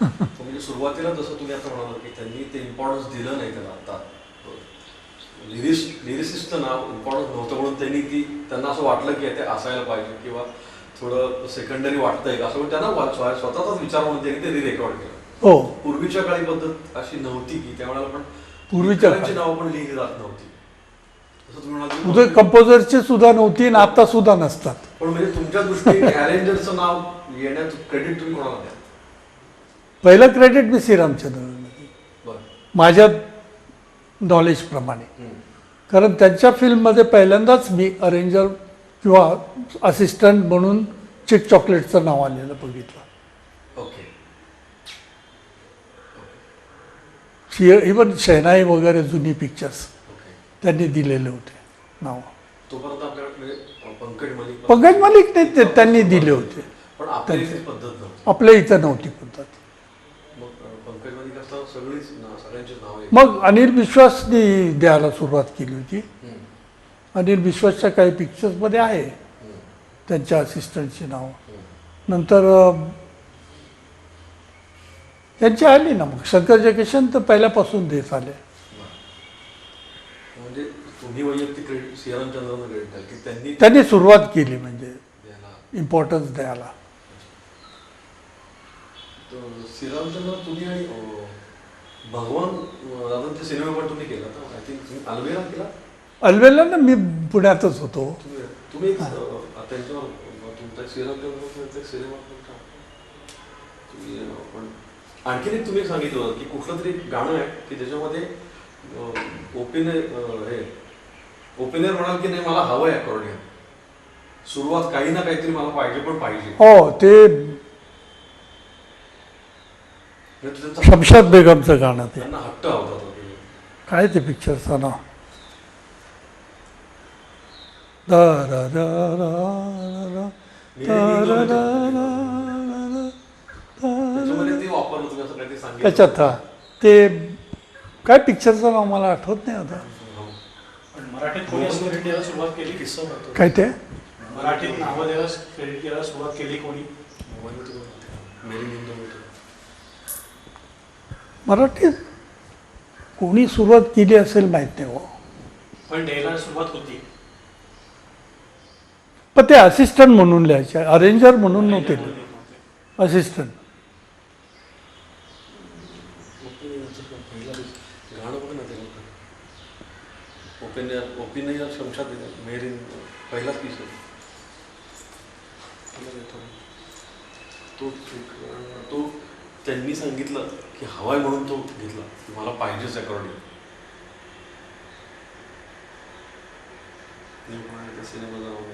Speaker 1: म्हणजे सुरुवातीला जसं तुम्ही आता म्हणाला की त्यांनी ते इम्पॉर्टन्स दिलं नाही त्याला आता लिरिसिस्टचं नाव इम्पॉर्टन्स नव्हतं म्हणून त्यांना असं वाटलं की ते असायला पाहिजे किंवा थोडं सेकंडरी वाटतंय का असं म्हणून त्यांना स्वतःचाच विचार म्हणून त्यांनी ते रिरेकॉर्ड केलं.
Speaker 2: हो,
Speaker 1: पूर्वीच्या काळी पद्धत अशी नव्हती की त्यावेळेला पण
Speaker 2: पूर्वीच्या
Speaker 1: लेखकांची नावं पण लिहिली जात नव्हती. जसं तुम्ही म्हणाल
Speaker 2: उदय कंपोजरची सुद्धा नव्हती आणि आता सुद्धा नसतात.
Speaker 1: पण म्हणजे तुमच्या दृष्टीने अरेंजरचं नाव येण्यात क्रेडिट तुम्ही कोणाला द्या?
Speaker 2: पहिलं क्रेडिट मी श्रीरामचंद्रन
Speaker 1: बरं.
Speaker 2: माझ्या नॉलेजप्रमाणे, कारण त्यांच्या फिल्ममध्ये पहिल्यांदाच मी अरेंजर किंवा असिस्टंट म्हणून चिक चॉकलेटचं नाव आलेलं बघितलं.
Speaker 1: ओके.
Speaker 2: इवन शहनाई वगैरे जुनी पिक्चर्स
Speaker 1: ओके.
Speaker 2: त्यांनी दिलेले होते नाव.
Speaker 1: तोपर्यंत आपल्याकडे पंकज मलिक
Speaker 2: पंकज मलिक नाही, ते त्यांनी दिले होते.
Speaker 1: पण आपल्या इथे पद्धत नव्हती.
Speaker 2: आपल्या इथं नव्हती पद्धत.
Speaker 1: मग पंकज मलिक असताना सगळ्यांचीच नाव आहे.
Speaker 2: मग अनिल विश्वासनी द्यायला सुरुवात केली होती. अनिल विश्वासच्या काही पिक्चर्समध्ये आहे त्यांच्या असिस्टंटची नावं. नंतर त्यांची आली ना, मग शंकर जयकिशन तर पहिल्यापासून देत आले.
Speaker 1: म्हणजे तुम्ही वैयक्तिक क्रेडिट श्रीरामचंद्रांना क्रेडिट द्याल की
Speaker 2: त्यांनी सुरुवात केली म्हणजे
Speaker 1: द्यायला.
Speaker 2: इम्पॉर्टन्स द्यायला.
Speaker 1: श्रीरामचंद्र तुम्ही आणि भगवान दादांचे सिनेमे पण तुम्ही केला तर आय थिंक तुम्ही अलवेला केला.
Speaker 2: अलवेला ना मी पुण्यातच होतो.
Speaker 1: तुम्ही त्यांच्यावर तुमचा श्रीरामचंद्र सिनेमा तुम्ही पण आणखीन एक तुम्ही सांगितलं होतं की कुठलं तरी गाणं आहे की त्याच्यामध्ये ओपेनर म्हणाल की नाही मला हवं आहे अकॉर्डियन, सुरुवात काही ना काहीतरी मला पाहिजे पण पाहिजे.
Speaker 2: हो, ते शमशाद बेगमचं गाणं. ते
Speaker 1: त्यांना हट्ट होता तो.
Speaker 2: काय ते पिक्चरचं नाव?
Speaker 1: त्याच्यामध्ये ते वापरलं तुम्ही असं काहीतरी सांगितलं.
Speaker 2: त्याच्यात हा ते काय पिक्चरचं नाव मला आठवत नाही आता.
Speaker 3: पण मराठीत कोणी असं क्रेडिट द्यायला सुरुवात केली? किस्सा होतो.
Speaker 2: काय ते
Speaker 3: मराठीत नावं द्यायला क्रेडिट द्यायला सुरुवात केली कोणी?
Speaker 2: मराठीत कोणी सुरुवात केली असेल माहीत नाही हो.
Speaker 3: पण द्यायला सुरुवात होती.
Speaker 2: पण ते असिस्टंट म्हणून लिहायचे, अरेंजर म्हणून नव्हते. असिस्टंट.
Speaker 1: गाणं बघ ना ते ओपिनियन शमशाद मेरीन पहिलाच पीस आहे तो त्यांनी सांगितलं की हवाय म्हणून तो घेतला की मला पाहिजेच अकॉर्डिंग. सिनेमा जाऊन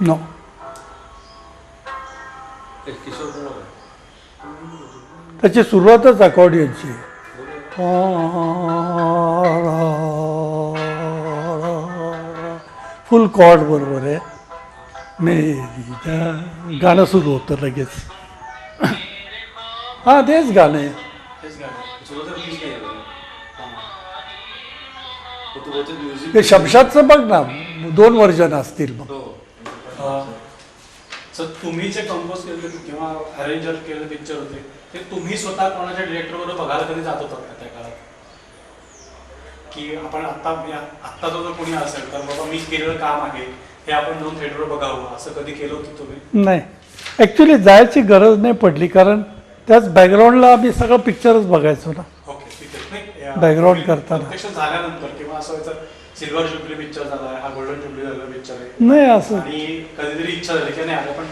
Speaker 2: नो.
Speaker 1: किशोर कुमार
Speaker 2: त्याची सुरुवातच अकॉर्डियनची. फुल कॉर्ड बरोबर आहे. मेरी गाणं सुरू होतं लगेच. हां, तेच गाणं आहे.
Speaker 3: तेच गाणं.
Speaker 2: ते शमशादचं बघ ना, 2 व्हर्जन असतील मग.
Speaker 3: सर तुम्ही जे कंपोज केले किंवा अरेंजर केलेले पिक्चर होते ते तुम्ही स्वतः कोणाच्या डिरेक्टरवर बघायला कधी जात होता का त्या काळात? की आपण आत्ता जो कोणी असेल तर बाबा मी केलेलं काम आहे हे आपण जाऊन थिएटरवर बघावं असं कधी केलं होतं तुम्ही?
Speaker 2: नाही, ॲक्च्युली जायची गरज नाही पडली, कारण त्याच बॅकग्राऊंडला आम्ही सगळं पिक्चरच बघायचो ना.
Speaker 3: ओके, ठीक आहे.
Speaker 2: Background करताना.
Speaker 3: प्रत्यक्ष झाल्यानंतर किंवा असं व्हायचं सिल्वर जुबली पिक्चर झाला हा गोल्डन जुबली झालेला पिक्चर आहे
Speaker 2: नाही असं.
Speaker 3: आणि कधीतरी इच्छा झाली की नाही आपण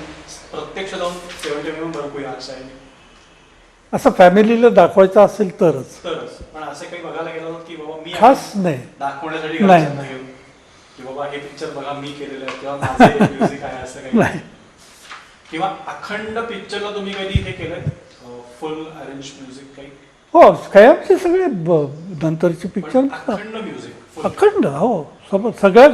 Speaker 3: प्रत्यक्ष जाऊन 70 mm बघूया असं आहे.
Speaker 2: असं फॅमिलीला दाखवायचं असेल तरच.
Speaker 3: पण असं काही बघायला गेलं की बाबा मी
Speaker 2: खास नाही.
Speaker 3: दाखवण्यासाठी
Speaker 2: नाही.
Speaker 3: घरच्यांना घेऊन की बाबा हे पिक्चर बघा मी केलेलं आहे किंवा माझे म्युझिक आहे असं काही
Speaker 2: नाही.
Speaker 3: किंवा अखंड पिक्चरला तुम्ही कधी हे केलंय फुल अरेंज म्युझिक काही
Speaker 2: हो खयामचे सगळे नंतरचे पिक्चर
Speaker 3: पण अखंड म्युझिक
Speaker 2: अखंड हो सगळ्या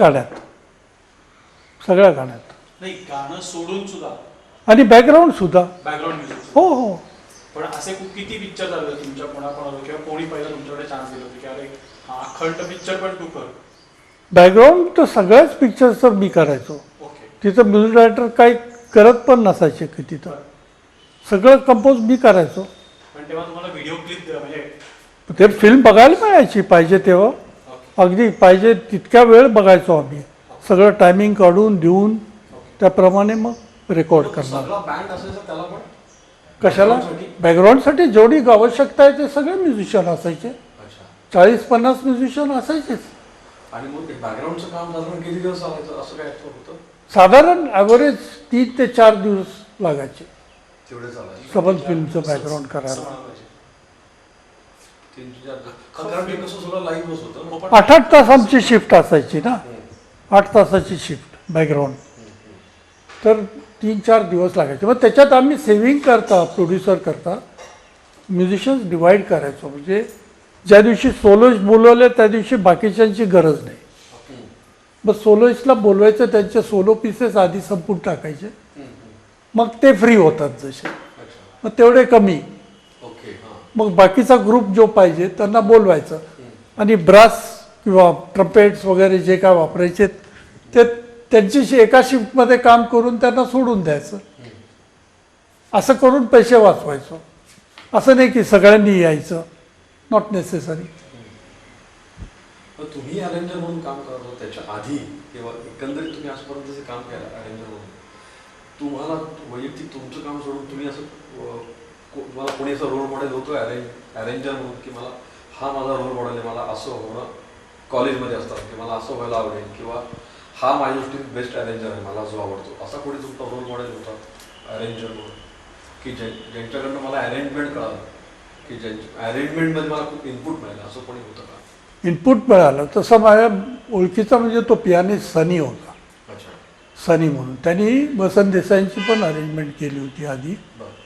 Speaker 2: गाण्यात
Speaker 3: नाही गाणं सोडून सुद्धा
Speaker 2: आणि बॅकग्राऊंड सुद्धा
Speaker 3: बॅकग्राऊंड म्युझिक
Speaker 2: हो हो
Speaker 3: पण असे किती पिक्चर झाले तुमच्या कोणाकोणाला किंवा कोणी पहिला तुमच्याकडे चान्स दिला होता की अरे हा अखंड पिक्चर पण तू कर
Speaker 2: बॅकग्राऊंड तर सगळ्याच पिक्चर्सचं मी करायचो.
Speaker 3: ओके
Speaker 2: तिथं म्युझिक डायरेक्टर काही करत पण नसायचे की तिथं सगळं कंपोज मी करायचो.
Speaker 3: पण तेव्हा तुम्हाला व्हिडिओ क्लिप म्हणजे
Speaker 2: ते फिल्म बघायला मिळायची पाहिजे तेव्हा
Speaker 3: ओके
Speaker 2: अगदी पाहिजे तितक्या वेळ बघायचो आम्ही सगळं टायमिंग काढून देऊन त्याप्रमाणे मग रेकॉर्ड करणार.
Speaker 1: सगळा बँड असायचा त्याला पण
Speaker 2: कशाला बॅकग्राऊंडसाठी जेवढी आवश्यकता आहे ते सगळे म्युझिशियन असायचे.
Speaker 1: अच्छा
Speaker 2: 40-50 म्युझिशियन असायचेच.
Speaker 1: आणि मग ते बॅकग्राऊंडचं काम साधारण किती दिवस चालायचं असं काय होतं
Speaker 2: साधारण ॲव्हरेज 3 ते 4 दिवस लागायचे
Speaker 1: तेवढे चालायचं
Speaker 2: सबल फिल्मचं बॅकग्राऊंड करायला.
Speaker 1: 3-4 कारण ते कसं सगळं लाईव्हच होतं ना.
Speaker 2: 8-8 तास आमची शिफ्ट असायची ना 8 तासाची शिफ्ट बॅकग्राऊंड तर 3-4 दिवस लागायचे. मग त्याच्यात आम्ही सेव्हिंग करता प्रोड्युसर करता म्युझिशियन्स डिवाईड करायचो म्हणजे ज्या दिवशी सोलोइस्ट बोलवले त्या दिवशी बाकीच्यांची गरज नाही. मग सोलोइस्टला बोलवायचं त्यांचे सोलो पीसेस आधी संपून टाकायचे मग ते फ्री होतात जसे
Speaker 1: अच्छा
Speaker 2: मग तेवढे कमी
Speaker 1: ओके हां
Speaker 2: मग बाकीचा ग्रुप जो पाहिजे त्यांना बोलवायचं आणि ब्रास किंवा ट्रम्पेट्स वगैरे जे काय वापरायचे ते त्यांच्याशी एका शिफ्टमध्ये काम करून त्यांना सोडून द्यायचं. असं करून पैसे वाचवायचो. असं नाही की सगळ्यांनी यायचं नॉट नेसेसरी.
Speaker 1: पण तुम्ही अरेंजर म्हणून काम करत होता त्याच्या आधी किंवा एकंदरीत तुम्ही आजपर्यंत जे काम केलं अरेंजर म्हणून तुम्हाला वैयक्तिक तुमचं काम सोडून तुम्ही असं मला कोणी असं रोल मॉडेल होतो अरेंजर म्हणून की मला हा माझा रोल मॉडेल आहे मला असं होणं कॉलेजमध्ये असतात की मला असं व्हायला आवडेल किंवा हा माझ्या दृष्टीने बेस्ट अरेंजर आहे मला जो आवडतो असा कोणी तुमचा रोल मॉडेल होता अरेंजर म्हणून की ज्यांच्याकडनं मला अरेंजमेंट कळालं की ज्यांच्या अरेंजमेंटमध्ये मला खूप इनपुट मिळालं असं कोणी होतं का?
Speaker 2: इनपुट मिळालं तसं माझ्या ओळखीचा म्हणजे तो पियानिस्ट सनी होता.
Speaker 1: अच्छा
Speaker 2: सनी म्हणून त्यांनी वसंत देसाईंची पण अरेंजमेंट केली होती आधी
Speaker 1: बरं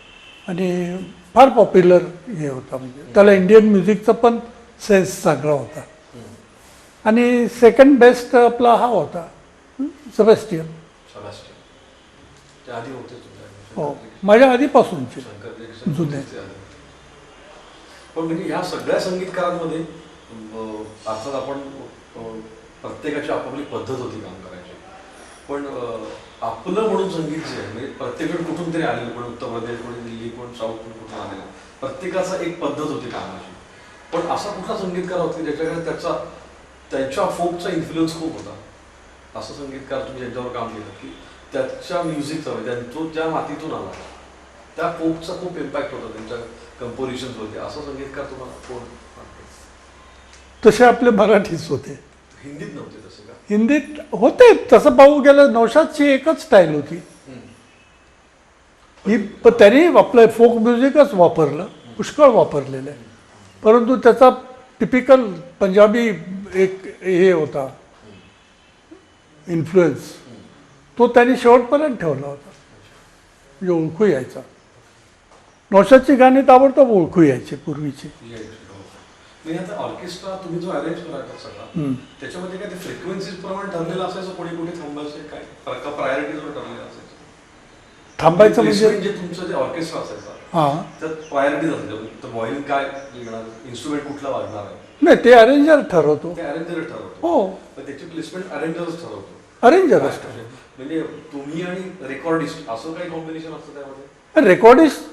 Speaker 2: आणि फार पॉप्युलर हे होता म्हणजे त्याला इंडियन म्युझिकचा पण सेन्स चांगला होता. आणि सेकंड बेस्ट आपला हा होता सेबॅस्टियन.
Speaker 1: सेबॅस्टियन त्या आधी होते
Speaker 2: हो माझ्या आधीपासूनचे
Speaker 1: शंकर
Speaker 2: जुने.
Speaker 1: पण म्हणजे ह्या सगळ्या संगीतकारांमध्ये अर्थात आपण प्रत्येकाची आपापली पद्धत होती काम करायची पण आपलं म्हणून संगीत जे आहे म्हणजे प्रत्येकजण कुठून तरी आलेलं कोण उत्तर प्रदेश कोणी दिल्ली कोण साऊथ कोण कुठून आलेलं प्रत्येकाचा एक पद्धत होती कामाची. पण असा कुठला संगीतकार होता ज्याच्याकडे त्याच्या फोकचा इन्फ्लुएन्स खूप होता असं संगीतकार तुम्ही ज्यांच्यावर काम केलं की त्याच्या म्युझिकचा म्हणजे तो ज्या मातीतून आला त्या फोकचा खूप इम्पॅक्ट होता त्यांच्या कंपोजिशन्सवरती असं संगीतकार तुम्हाला कोण वाटतं?
Speaker 2: तसे आपले मराठीच होते.
Speaker 1: हिंदीत नव्हते तसे का?
Speaker 2: हिंदीत होते तसं पाहू गेलं नौशादची एकच स्टाईल होती ही पण त्यांनी आपलं फोक म्युझिकच वापरलं पुष्कळ वापरलेलं आहे परंतु त्याचा टिपिकल पंजाबी एक हे होता इन्फ्लुएन्स तो त्यांनी शेवटपर्यंत ठेवला होता म्हणजे ओळखू यायचा. नौशादची गाणी ताबडतोब ओळखू यायची पूर्वीची.
Speaker 1: नाही आता ऑर्केस्ट्रा तुम्ही जो अरेंज करायचा सगळा त्याच्यामध्ये काय ते फ्रिक्वेन्सीज प्रमाणे ठरलेलं असायचं कोणी कुठे थांबायचे काय प्रायोरिटीजवर ठरलेलं असायचं
Speaker 2: थांबायचं म्हणजे
Speaker 1: जे तुमचं जे ऑर्केस्ट्रा असायचा
Speaker 2: हां
Speaker 1: त्यात प्रायोरिटीज असायचं तर व्हायोलिन काय लिहिणार इन्स्ट्रुमेंट कुठला वाजणार आहे
Speaker 2: नाही ते अरेंजर ठरवतो.
Speaker 1: ते अरेंजर ठरवतो
Speaker 2: हो
Speaker 1: पण त्याची प्लेसमेंट अरेंजरच ठरवतो.
Speaker 2: अरेंजर असतो.
Speaker 1: म्हणजे तुम्ही आणि रेकॉर्डिस्ट असं काही कॉम्बिनेशन असतं त्यामध्ये
Speaker 2: रेकॉर्डिस्ट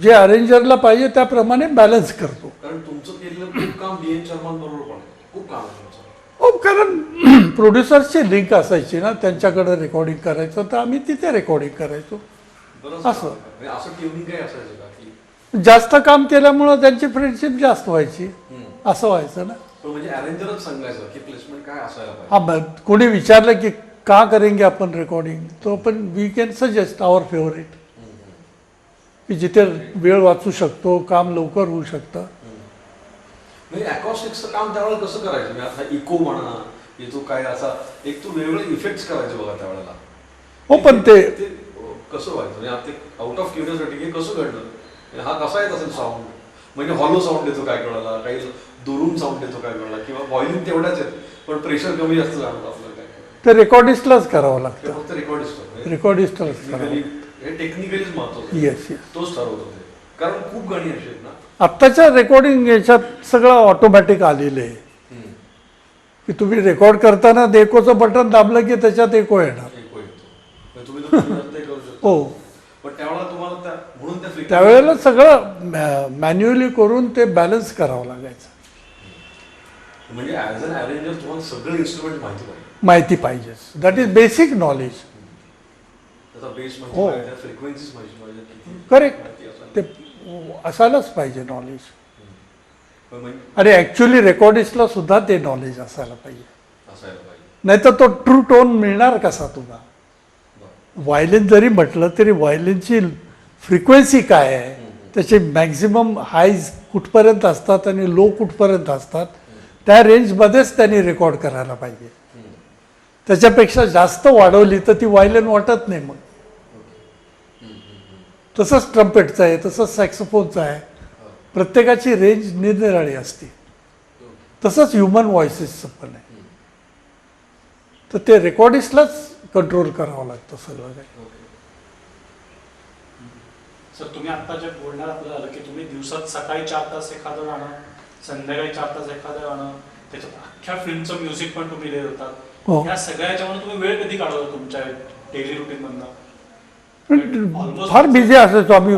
Speaker 2: जे अरेंजरला पाहिजे त्याप्रमाणे बॅलन्स करतो.
Speaker 1: कारण तुमचं केलेलं खूप काम बी एन शर्मान बरोबर पण आहे खूप काम आहे तुमचं.
Speaker 2: हो कारण प्रोड्युसर्सची लिंक असायची ना त्यांच्याकडे रेकॉर्डिंग करायचं तर आम्ही तिथे रेकॉर्डिंग करायचो.
Speaker 1: बरं
Speaker 2: असं.
Speaker 1: म्हणजे असं ट्युनिंग काय असायचं का की
Speaker 2: जास्त काम केल्यामुळं त्यांची फ्रेंडशिप जास्त व्हायची असं व्हायचं ना.
Speaker 1: पण म्हणजे अरेंजरच सांगायचं की प्लेसमेंट काय असायला पाहिजे.
Speaker 2: हा मग कोणी विचारलं की का करेंगे आपण रेकॉर्डिंग तो पण we can suggest our favourite की जिथे वेळ वाचू शकतो काम लवकर होऊ शकतं.
Speaker 1: म्हणजे अकॉस्टिक्सचं काम त्यावेळेला कसं करायचं म्हणजे आता इको म्हणा की तो काय असा एक तो वेगवेगळे इफेक्ट्स करायचे बघा त्यावेळेला.
Speaker 2: हो, पण ते
Speaker 1: कसं व्हायचं म्हणजे आता आउट ऑफ क्युरियोसिटी हे कसं घडलं, हा कसा येत असेल साऊंड, म्हणजे हॉलो साऊंड येतो काय कळाला, काही दुरून साऊंड येतो काय कळाला, किंवा व्हॉल्यूम तेवढ्याच आहेत पण प्रेशर कमी जास्त जाणवतं आपल्याला काय कळलं.
Speaker 2: ते रेकॉर्डिस्टलाच करावं
Speaker 1: ते
Speaker 2: लागतं.
Speaker 1: फक्त रेकॉर्डिस्ट
Speaker 2: रेकॉर्डिस्टलाच करावं.
Speaker 1: हे टेक्निकलीच महत्वाचं.
Speaker 2: Yes yes.
Speaker 1: तोच ठरवत होते कारण खूप गाणी अशी आहेत ना.
Speaker 2: आत्ताच्या रेकॉर्डिंग याच्यात सगळं ऑटोमॅटिक आलेलं आहे की तुम्ही रेकॉर्ड करताना एकोचं बटन दाबलं की त्याच्यात एको येणार.
Speaker 1: एक येतो म्हणजे तुम्ही तो ते करू शकता.
Speaker 2: हो,
Speaker 1: पण त्यावेळेला तुम्हाला म्हणून त्या frequency-
Speaker 2: त्यावेळेला सगळं मॅन्युअली करून ते बॅलन्स करावं लागायचं.
Speaker 1: म्हणजे ऍज अन अरेंजर तुम्हाला सगळे इन्स्ट्रुमेंट माहिती पाहिजे,
Speaker 2: माहिती पाहिजेच. That is basic knowledge.
Speaker 1: त्याचा बेस
Speaker 2: हो.
Speaker 1: माहिती पाहिजे, फ्रिक्वेन्सीज माहिती पाहिजे, किती
Speaker 2: करेक्ट.
Speaker 1: माहिती असेल.
Speaker 2: ते असायलाच पाहिजे नॉलेज.
Speaker 1: पण म्हणजे
Speaker 2: आणि ॲक्च्युली रेकॉर्डिस्टला सुद्धा ते नॉलेज असायला पाहिजे.
Speaker 1: असायला पाहिजे.
Speaker 2: नाहीतर तो ट्रू टोन मिळणार कसा तुला.
Speaker 1: बरं.
Speaker 2: व्हायलिन जरी म्हटलं तरी व्हायलिनची फ्रिक्वेन्सी काय आहे, त्याचे मॅक्झिमम हायज कुठपर्यंत असतात आणि लो कुठपर्यंत असतात, त्या रेंजमध्येच त्यांनी रेकॉर्ड करायला पाहिजे. त्याच्यापेक्षा जास्त वाढवली तर ती व्हायलिन वाटत नाही. मग तसंच ट्रम्पेटचं आहे, तसंच सॅक्सोफोनचं आहे. प्रत्येकाची रेंज निरनिराळी असते. तसंच ह्युमन व्हॉइसेसचं पण आहे. तर ते रेकॉर्डिस्टलाच कंट्रोल करावं लागतं सगळं काही.
Speaker 3: सर तुम्ही आता जे बोलणार आपलं झालं की तुम्ही दिवसात सकाळी 4 तास एखादं गाणं, संध्याकाळी 4 तास एखादं गाणं, त्याच्यात अख्ख्या फिल्मचं म्युझिक पण तुम्ही देत होतात.
Speaker 2: हो.
Speaker 3: या सगळ्या याच्यामध्ये तुम्ही वेळ कधी काढवता तुमच्या डेली रुटीन मधनं?
Speaker 2: पण फार बिझी असायचो आम्ही.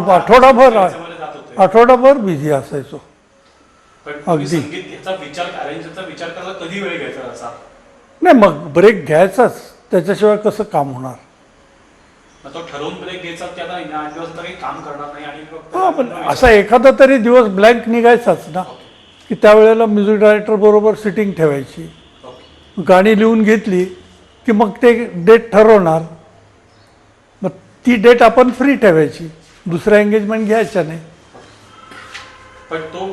Speaker 2: आठवडाभर बिझी असायचो.
Speaker 3: पण तुम्ही
Speaker 2: अगदी.
Speaker 3: संगीत ह्याचा विचार, अरेंजचा विचार करायला कधी वेळ घ्यायचा असा?
Speaker 2: नाही, मग ब्रेक घ्यायचाच. त्याच्याशिवाय कसं काम होणार.
Speaker 3: मग तो ठरवून ब्रेक घ्यायचा की आता 8 दिवस तर काही काम करणार नाही आणि फक्त
Speaker 2: हा, पण असा एखादा तरी दिवस ब्लँक निघायचाच ना, की त्यावेळेला म्युझिक डायरेक्टर बरोबर सिटिंग ठेवायची.
Speaker 1: ओके.
Speaker 2: गाणी लिहून घेतली की मग ते डेट ठरवणार. मग ती डेट आपण फ्री ठेवायची, दुसरा एंगेजमेंट घ्यायच्या नाही.
Speaker 3: पण तो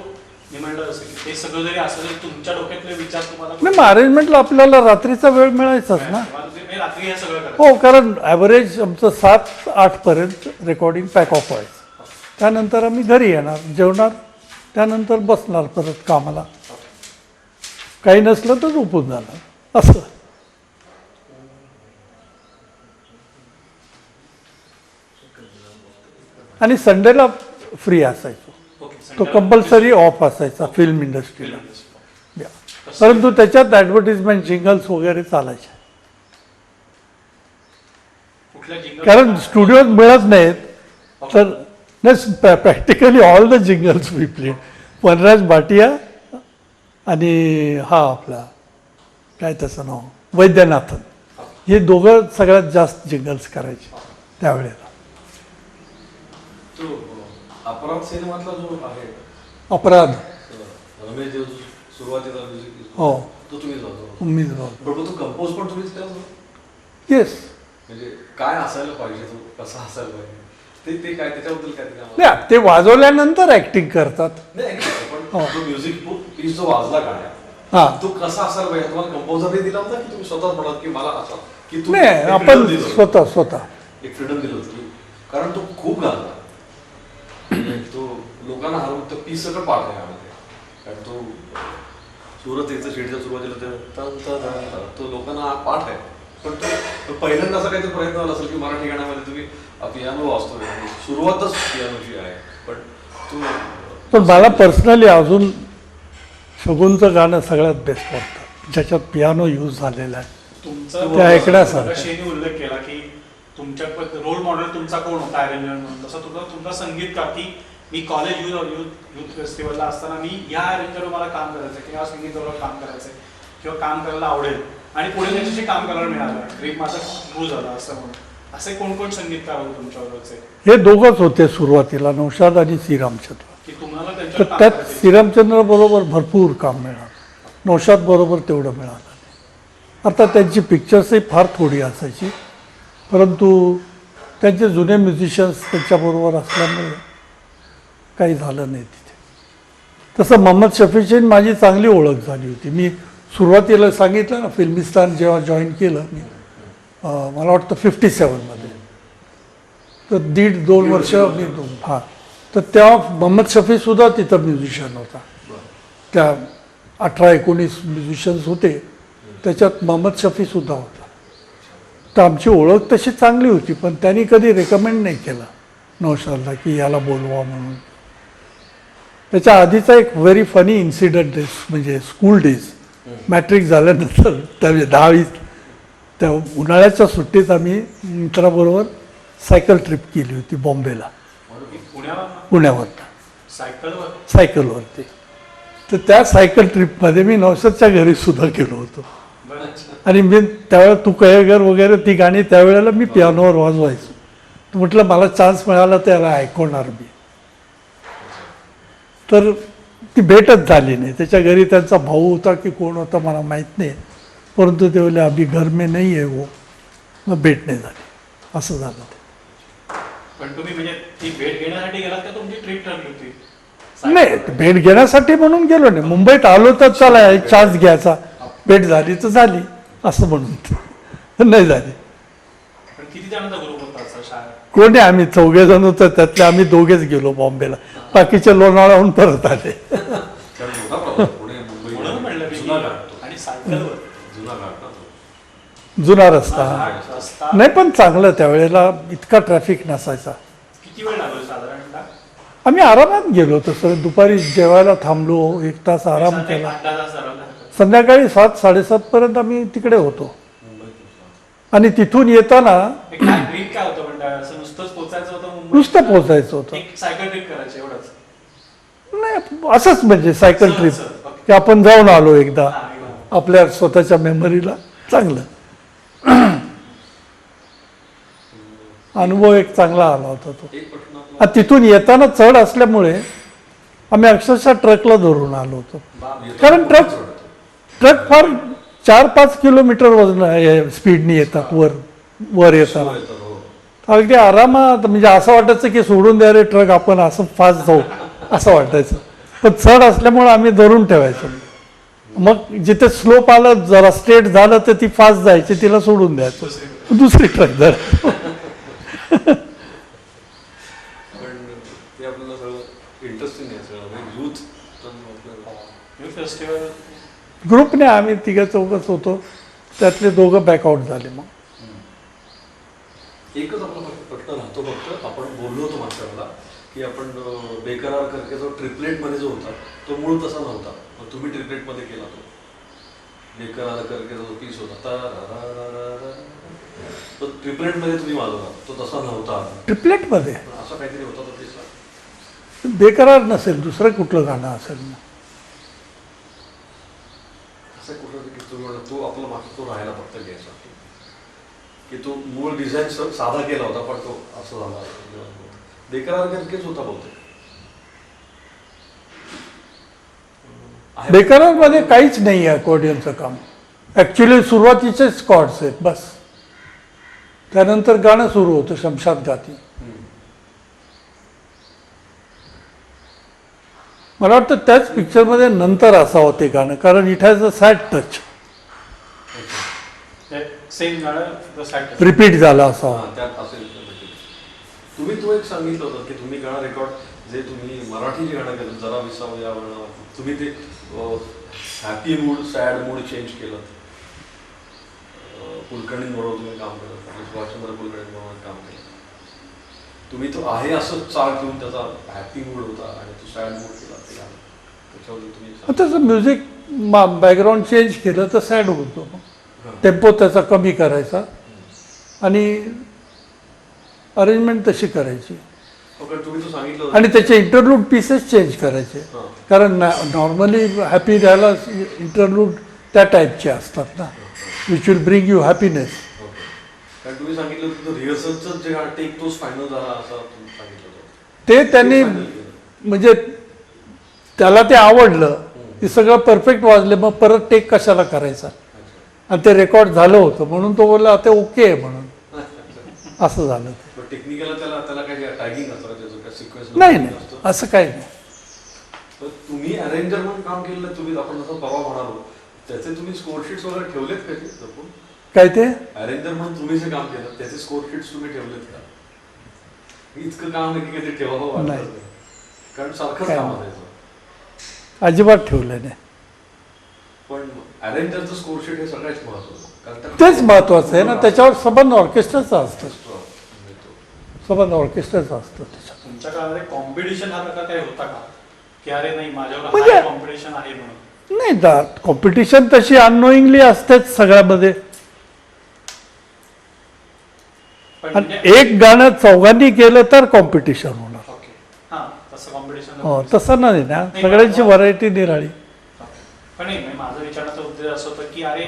Speaker 3: मी म्हणलं असं की ते सगळं जरी असं तरी तुमच्या डोक्यातले विचार तुम्हाला
Speaker 2: नाही, मग अरेंजमेंटला आपल्याला रात्रीचा वेळ मिळायचाच ना.
Speaker 3: तुम्ही रात्री हे सगळं करा.
Speaker 2: हो, कारण ॲव्हरेज आमचं 7-8 पर्यंत रेकॉर्डिंग पॅक ऑफ व्हायचं. त्यानंतर आम्ही घरी येणार, जेवणार, त्यानंतर बसणार परत कामाला. काही नसलं तर झोपून जाणार असं. आणि संडेला फ्री असायचो. तो कंपल्सरी ऑफ असायचा फिल्म इंडस्ट्रीला. परंतु त्याच्यात ॲडव्हर्टिजमेंट जिंगल्स वगैरे चालायचे.
Speaker 3: कुठल्या जिंगल
Speaker 2: कारण स्टुडिओत मिळत नाहीत. तर practically all the jingles we play. Vanraj Bhatia आणि हा आपला काय त्याचं नाव वैद्यनाथन, हे दोघं सगळ्यात जास्त जिंगल्स करायचे त्यावेळेला.
Speaker 1: तो अपराध सिनेमातला जो आहे
Speaker 2: अपराध,
Speaker 1: रमेश देव सुरुवातीला म्युझिक,
Speaker 2: हो,
Speaker 1: तो तुम्ही जातो.
Speaker 2: उम्मीद
Speaker 1: पण तो कंपोज पण तुम्हीच केला होता?
Speaker 2: येस.
Speaker 1: म्हणजे काय असायला पाहिजे, तो कसा असायला पाहिजे, ते काय त्याच्याबद्दल काय तरी आम्हाला.
Speaker 2: नाही, ते वाजवल्यानंतर ऍक्टिंग करतात.
Speaker 1: नाही, पण
Speaker 2: हो.
Speaker 1: जो म्युझिक पीस जो वाजला गाण्यात,
Speaker 2: हा,
Speaker 1: तो कसा असायला पाहिजे तुम्हाला कंपोजरने दिला होता की तुम्ही स्वतःच म्हणाल की मला असा, की तू
Speaker 2: नाही,
Speaker 1: एक
Speaker 2: आपण
Speaker 1: freedom दिलं होतं?
Speaker 2: स्वतः
Speaker 1: एक फ्रीडम दिलं होतं की कारण तो खूप गाजला. म्हणजे तो लोकांना हरवून तो पीस सगळं पाठ आहे यामध्ये. कारण तो सुरत याचं शेडच्या सुरुवातीला तो लोकांना पाठ आहे. पण तो पहिल्यांदा असा काहीतरी प्रयत्न झाला असेल की मराठी गाण्यामध्ये तुम्ही पियानो वाजतोय आणि सुरुवातच पियानोची आहे. पण
Speaker 2: मला पर्सनली अजून शगुनचं गाणं सगळ्यात बेस्ट वाटतं, ज्याच्यात पियानो यूज झालेला आहे.
Speaker 3: तुमचा
Speaker 2: ते ऐकण्यासारखं.
Speaker 3: शेनी उल्लेख केला की तुमच्या रोल मॉडेल तुमचा कोण होता अरेंजर म्हणून, तसा तुमचा संगीतकार की मी कॉलेज युथ फेस्टिवलला असताना मी या अरेंजरवर मला काम करायचं किंवा संगीतावर काम करायचं किंवा काम करायला आवडेल आणि पुढे त्याच्याशी काम करायला मिळालं, एक माझा गुरु झाला असं म्हणून. असे कोण कोण संगीतकार होते तुमच्याबरोबरचे?
Speaker 2: हे दोघंच होते सुरुवातीला, नौशाद आणि श्रीरामचंद्र.
Speaker 3: की तुम्हाला
Speaker 2: तर
Speaker 3: त्यांच्यावर काम
Speaker 2: त्यात
Speaker 3: करायचं?
Speaker 2: श्रीरामचंद्र बरोबर भरपूर काम मिळालं, नौशाद बरोबर तेवढं मिळालं नाही. आता त्यांची पिक्चर्सही फार थोडी असायची, परंतु त्यांचे जुने म्युझिशियन्स त्यांच्याबरोबर असल्यामुळे काही झालं नाही तिथे. तसं मोहम्मद शफीची माझी चांगली ओळख झाली होती. मी सुरुवातीला सांगितलं ना फिल्मिस्तान जेव्हा जॉईन केलं मी मला वाटतं 57मध्ये, तर 1.5-2 वर्ष मी हां, तर तेव्हा मोहम्मद शफीसुद्धा तिथं म्युझिशियन होता. त्या 18-19 म्युझिशियन्स होते, त्याच्यात मोहम्मद शफीसुद्धा होता. तर आमची ओळख तशी चांगली होती, पण त्यांनी कधी रेकमेंड नाही केला नौशादला की याला बोलवा म्हणून. त्याच्या आधीचा एक व्हेरी फनी इन्सिडंट आहे, म्हणजे स्कूल डेज मॅट्रिक झाल्यानंतर त्यावेळी 10-20 त्या उन्हाळ्याच्या सुट्टीत आम्ही मित्राबरोबर सायकल ट्रिप केली होती बॉम्बेला, पुण्यावर
Speaker 3: सायकलवर.
Speaker 2: सायकलवरती. तर त्या सायकल ट्रिपमध्ये मी नौशादच्या घरी सुद्धा गेलो होतो. आणि मी त्यावेळेला तू कहेगर वगैरे ती गाणी त्यावेळेला मी पियानोवर वाजवायचो. तर म्हटलं मला चान्स मिळाला त्याला ऐकवणार मी. तर ती भेटच झाली नाही. त्याच्या घरी त्यांचा भाऊ होता की कोण होता मला माहीत नाही, परंतु ते बोलले अभी घर में नहीं है वो, मग भेट नाही झाली. असं झालं ते.
Speaker 3: पण तुम्ही म्हणजे ती भेट घेण्यासाठी गेलात का तुमची ट्रिप ठरली होती?
Speaker 2: नाही, भेट घेण्यासाठी म्हणून गेलो नाही. मुंबईत आलो तर चला एक चान्स घ्यायचा, भेट झाली तर झाली असं म्हणून नाही झाली.
Speaker 3: पण किती जणांचा ग्रुप होता असा शाळेत?
Speaker 2: कोणी आम्ही 4 जण होतो, त्यातले आम्ही 2च गेलो बॉम्बेला, बाकीचे लोणावळ्याहून परत आले.
Speaker 1: कारण मोठा प्रवास पुणे मुंबई
Speaker 3: म्हणून म्हणलं मी.
Speaker 1: जुना घाट,
Speaker 3: आणि सायकलवर
Speaker 1: जुना घाट ना तो.
Speaker 2: जुना रस्ता
Speaker 3: रस्ता
Speaker 2: नाही, पण चांगलं त्यावेळेला इतका ट्रॅफिक नसायचा.
Speaker 3: किती वेळ लागलो साधारणतः?
Speaker 2: आम्ही आरामात गेलो होतो सर. दुपारी जेवायला थांबलो, 1 तास आराम केला.
Speaker 3: 8-10 तास आराम झाला.
Speaker 2: संध्याकाळी 7-7:30 पर्यंत आम्ही तिकडे होतो. आणि तिथून येताना
Speaker 3: एक काय ड्रीम काय होतं पण असं नुसतंच पोचायचं होतं मुंबईत?
Speaker 2: नुसतं पोचायचं होतं.
Speaker 3: एक सायकल ट्रिप करायची एवढंच?
Speaker 2: नाही, असंच म्हणजे सायकल ट्रिप
Speaker 3: सहज, ओके.
Speaker 2: की आपण जाऊन आलो एकदा
Speaker 3: हा, एकदम.
Speaker 2: आपल्या स्वतःच्या मेमरीला. चांगलं अनुभव एक चांगला आला होता तो.
Speaker 1: एक पटकन आपलं
Speaker 2: आणि तिथून येताना चढ असल्यामुळे आम्ही अक्षरशः ट्रकला धरून आलो होतो. कारण ट्रक फार 4-5 किलोमीटर वजन स्पीडनी येतात वर येताना.
Speaker 1: येतं, हो.
Speaker 2: अगदी आरामात, म्हणजे असं वाटायचं की सोडून द्या रे ट्रक, आपण असं फास्ट जाऊ असं वाटायचं. पण चढ असल्यामुळे आम्ही धरून ठेवायचो. मग जिथे स्लोप आलं, जरा स्ट्रेट झालं तर ती फास्ट जायची, तिला सोडून द्यायचं, दुसरी ट्रक धर.
Speaker 1: पण ते आपल्याला सगळं इंटरेस्टिंग आहे सगळं यूथ.
Speaker 3: न्यू फेस्टिवल
Speaker 2: ग्रुपने आम्ही 3-4 होतो, त्यातले 2 बॅकआउट झाले. मग
Speaker 1: एकच आपला प्रश्न राहतो फक्त, आपण बोललो होतो मागच्या वेळेला की आपण बेकरार करके जो ट्रिपलेटमध्ये जो होता तो मूळ तसा नव्हता, मग तुम्ही ट्रिपलेटमध्ये केला तो बेकरार करके जो पीस होता तो ट्रिपलेटमध्ये तुम्ही वाजवला, तो तसा नव्हता.
Speaker 2: ट्रिपलेटमध्ये
Speaker 1: असा काहीतरी होता तो पीसला.
Speaker 2: बेकरार नसेल, दुसरं कुठलं गाणं असेल ना.
Speaker 1: असं कुठं की तुम्ही म्हणा तो आपला मागचा तो राहायला फक्त घ्यायचा की तो मूळ डिझाईन साधा केला होता, पण तो असं झाला बेकरार करकेच होता बहुतेक.
Speaker 2: बेकरारमध्ये काहीच नाही आहे अकॉर्डियनचं काम. ॲक्च्युली सुरुवातीचेच कॉर्ड्स आहेत बस. त्यानंतर गाणं सुरू होतं शमशाद घाती. मला वाटतं त्याच पिक्चरमध्ये नंतर असावं ते गाणं, कारण it has a sad touch.
Speaker 3: Same गाणं
Speaker 2: रिपीट झाला असावा.
Speaker 1: त्यात असेल. तुम्ही तो एक सांगितलं होतं की तुम्ही गाणं रेकॉर्ड जे तुम्ही मराठी जे गाणं केलं जरा विसावं या गाणं, तुम्ही ते happy mood sad mood change केलं. कुलकर्णींबरोबर तुम्ही काम केलं, सुभाषचंद्र कुलकर्णींबरोबर काम केलं. तुम्ही तो आहे असं चाल ठेवून त्याचा हॅपी मूड होता आणि तो सॅड मूड केला ते गाणं. त्याच्यावर तुम्ही
Speaker 2: त्याचं म्युझिक बॅकग्राऊंड चेंज केलं तर सॅड होतो. टेम्पो त्याचा कमी करायचा आणि अरेंजमेंट तशी करायची.
Speaker 1: तुम्ही तो सांगितलं होतं.
Speaker 2: आणि त्याचे इंटरलूड पीसेस चेंज करायचे. कारण नॉर्मली हॅपी राहायला इंटरलूड त्या टाईपचे असतात ना, which will bring you happiness.
Speaker 1: कारण तुम्ही सांगितलं होतं रिहर्सलचं जे टेक तोच फायनल झाला असं तुम्ही सांगितलं होतं.
Speaker 2: ते त्यांनी म्हणजे त्याला ते आवडलं की सगळं परफेक्ट वाजले, मग परत टेक कशाला करायचा. आणि ते रेकॉर्ड झालं होतं म्हणून तो बोलला ते ओके आहे म्हणून. असं झालं.
Speaker 1: टेक्निकल त्याला काही टॅगिंग असतं त्याचं काय सिक्वेन्स
Speaker 2: नाही नाही, असं काही नाही.
Speaker 1: तर तुम्ही अरेंजर म्हणून काम केलेलं तुम्ही, आपण जसं परवा म्हणालो त्याचे तुम्ही स्कोरशीट्स वगैरे ठेवलेत का ते जपून?
Speaker 2: काय ते
Speaker 1: अरेंजर म्हणून तुम्ही जे काम केलं त्याचे स्कोरशीट्स तुम्ही ठेवलेत का? इतकं काम नाही की कधी ठेवावं
Speaker 2: नाही.
Speaker 1: वाटतं. कारण सारखंच
Speaker 2: काय
Speaker 1: काम
Speaker 2: नाही. अजिबात ठेवलं नाही.
Speaker 1: पण अरेंजरचं स्कोरशीट हे सगळ्यात महत्वाचं. कारण
Speaker 2: तेच महत्वाचं आहे ना, त्याच्यावर संबंध ऑर्केस्ट्राचा असतं, संबंध ऑर्केस्ट्राचा असतं त्याच्यात.
Speaker 3: तुमच्या काळामध्ये कॉम्पिटिशन हा प्रकार काही होता का, की अरे नाही माझ्यावर
Speaker 2: म्हणजे-
Speaker 3: कॉम्पिटिशन आहे म्हणून?
Speaker 2: नाही, कॉम्पिटिशन तशी अननोईंगली असतेच सगळ्यामध्ये.
Speaker 3: पण
Speaker 2: आणि
Speaker 3: म्हणजे
Speaker 2: एक गाणं चौघांनी केलं तर कॉम्पिटिशन होणार.
Speaker 3: ओके, हा तसं कॉम्पिटिशन
Speaker 2: हो, तसं नाही ना, सगळ्यांची व्हरायटी निराळी.
Speaker 3: पण नाही म्हणजे माझा विचारण्याचा उद्देश असं होतं की अरे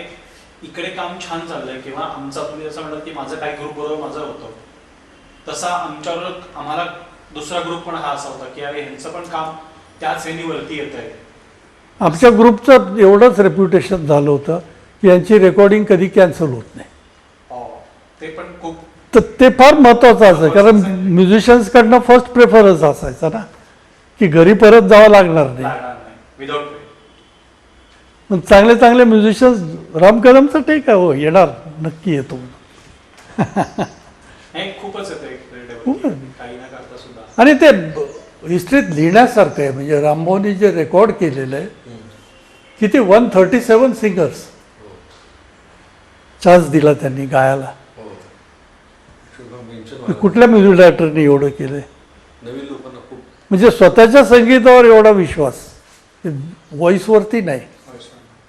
Speaker 3: इकडे काम छान चाललंय, किंवा आमचा तुम्ही असं म्हणलं की माझं काही ग्रुप बरोबर माझं होतं, तसा आमच्यावर आम्हाला दुसरा ग्रुप पण हा असा होता की अरे ह्यांचं पण काम त्याच वरती येत आहे.
Speaker 2: आमच्या ग्रुपचं एवढंच रेप्युटेशन झालं होतं की यांची रेकॉर्डिंग कधी कॅन्सल होत नाही.
Speaker 3: ते पण खूप
Speaker 2: तर ते फार महत्त्वाचं असायचं, कारण म्युझिशियन्सकडनं फर्स्ट प्रेफरन्स असायचा ना, की घरी परत जावं लागणार नाही.
Speaker 3: लागणार नाही विदाउट पे.
Speaker 2: मग चांगले चांगले म्युझिशियन्स राम कदमचं टेक आहे, हो येणार नक्की येतो.
Speaker 3: नाही खूपच येतं
Speaker 2: खूप आहे.
Speaker 3: काही न करता सुद्धा.
Speaker 2: आणि ते हिस्ट्रीत लिहिण्यासारखं आहे. म्हणजे रामभाऊनी जे रेकॉर्ड केलेलं आहे, किती 137 सिंगर्स चान्स दिला त्यांनी गायला. कुठल्या म्युझिक डायरेक्टरने एवढं केलंय?
Speaker 1: नवीन लोकांना खूप
Speaker 2: म्हणजे स्वतःच्या संगीतावर एवढा विश्वास, व्हॉइसवरती नाही.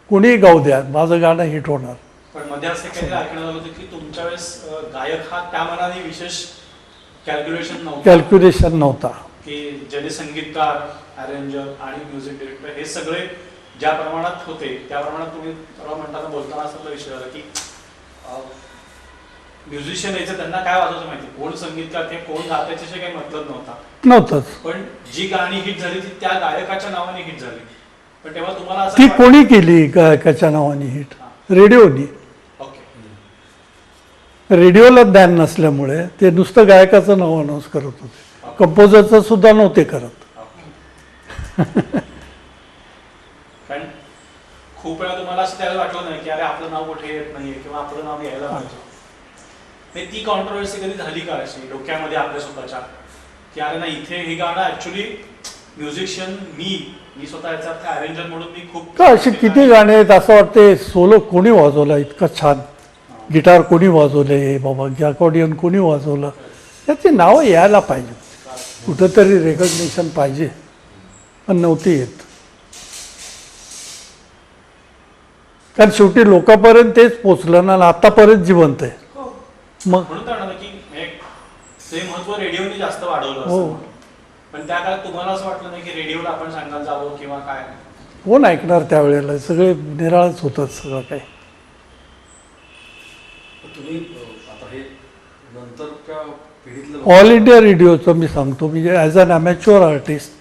Speaker 2: कोणीही गाऊ द्या, माझं गाणं हिट होणार.
Speaker 3: पण मध्ये असं काहीतरी ऐकण्यात आलं होतं की तुमच्या वेळेस गायक हा त्या मनाने विशेष कॅल्क्युलेशन नव्हतं,
Speaker 2: कॅल्क्युलेशन नव्हता.
Speaker 3: की ज्याने संगीतकार, अरेंजर आणि म्युझिक डिरेक्टर हे सगळे ज्या प्रमाणात होते त्या प्रमाणात तुम्ही परवा म्हणताना बोलताना असं विषय झाला की म्युझिशियन यायचं त्यांना काय वाजवायचं माहिती, कोण संगीतकार ते कोण गात त्याच्याशी काही मतलब नव्हता.
Speaker 2: नव्हतंच.
Speaker 3: पण जी गाणी हिट झाली ती त्या गायकाच्या नावाने हिट झाली. पण तेव्हा तुम्हाला असं
Speaker 2: ती
Speaker 3: वाटलं-
Speaker 2: कोणी केली गायकाच्या नावाने हिट? रेडिओनी.
Speaker 3: ओके.
Speaker 2: रेडिओला ज्ञान नसल्यामुळे ते नुसतं गायकाचं नाव अनाऊन्स करत होते, कंपोजरचं सुद्धा नव्हते करत.
Speaker 3: कारण खूप वेळा तुम्हाला असं त्याला वाटलं नाही की अरे आपलं नाव कुठे येत नाहीये किंवा आपलं नाव यायला पाहिजे. ती कॉन्ट्रोवर्सी कधी झाली का अशी डोक्यामध्ये आपल्या स्वतःच्या, की अरे नाही इथे हे गाणं ऍक्च्युली म्युझिशियन मी स्वतः याचा अर्थ अरेंजर म्हणून मी खूप
Speaker 2: का असे किती गाणे आहेत असं वाटते सोलो कोणी वाजवला इतकं छान, गिटार कोणी वाजवले बाबा, अकॉर्डियन कोणी वाजवलं, त्याची नावं यायला पाहिजे, कुठंतरी रेकग्नेशन पाहिजे, पण नव्हती येत. कारण शेवटी लोकांपर्यंत तेच पोचलं ना, आतापर्यंत जिवंत आहे. मग
Speaker 3: म्हणून तर म्हणलं की ते महत्व रेडिओने जास्त वाढवलं
Speaker 2: हो.
Speaker 3: असं. पण त्या काळात तुम्हाला असं वाटलं नाही की रेडिओला आपण सांगायला जावं किंवा काय?
Speaker 2: कोण ऐकणार त्यावेळेला, सगळे निराळच होतं सगळं काही.
Speaker 1: तुम्ही आता हे नंतरच्या पिढीतलं
Speaker 2: ऑल इंडिया रेडिओचं मी सांगतो, म्हणजे ॲज अन ॲमॅच्युअर आर्टिस्ट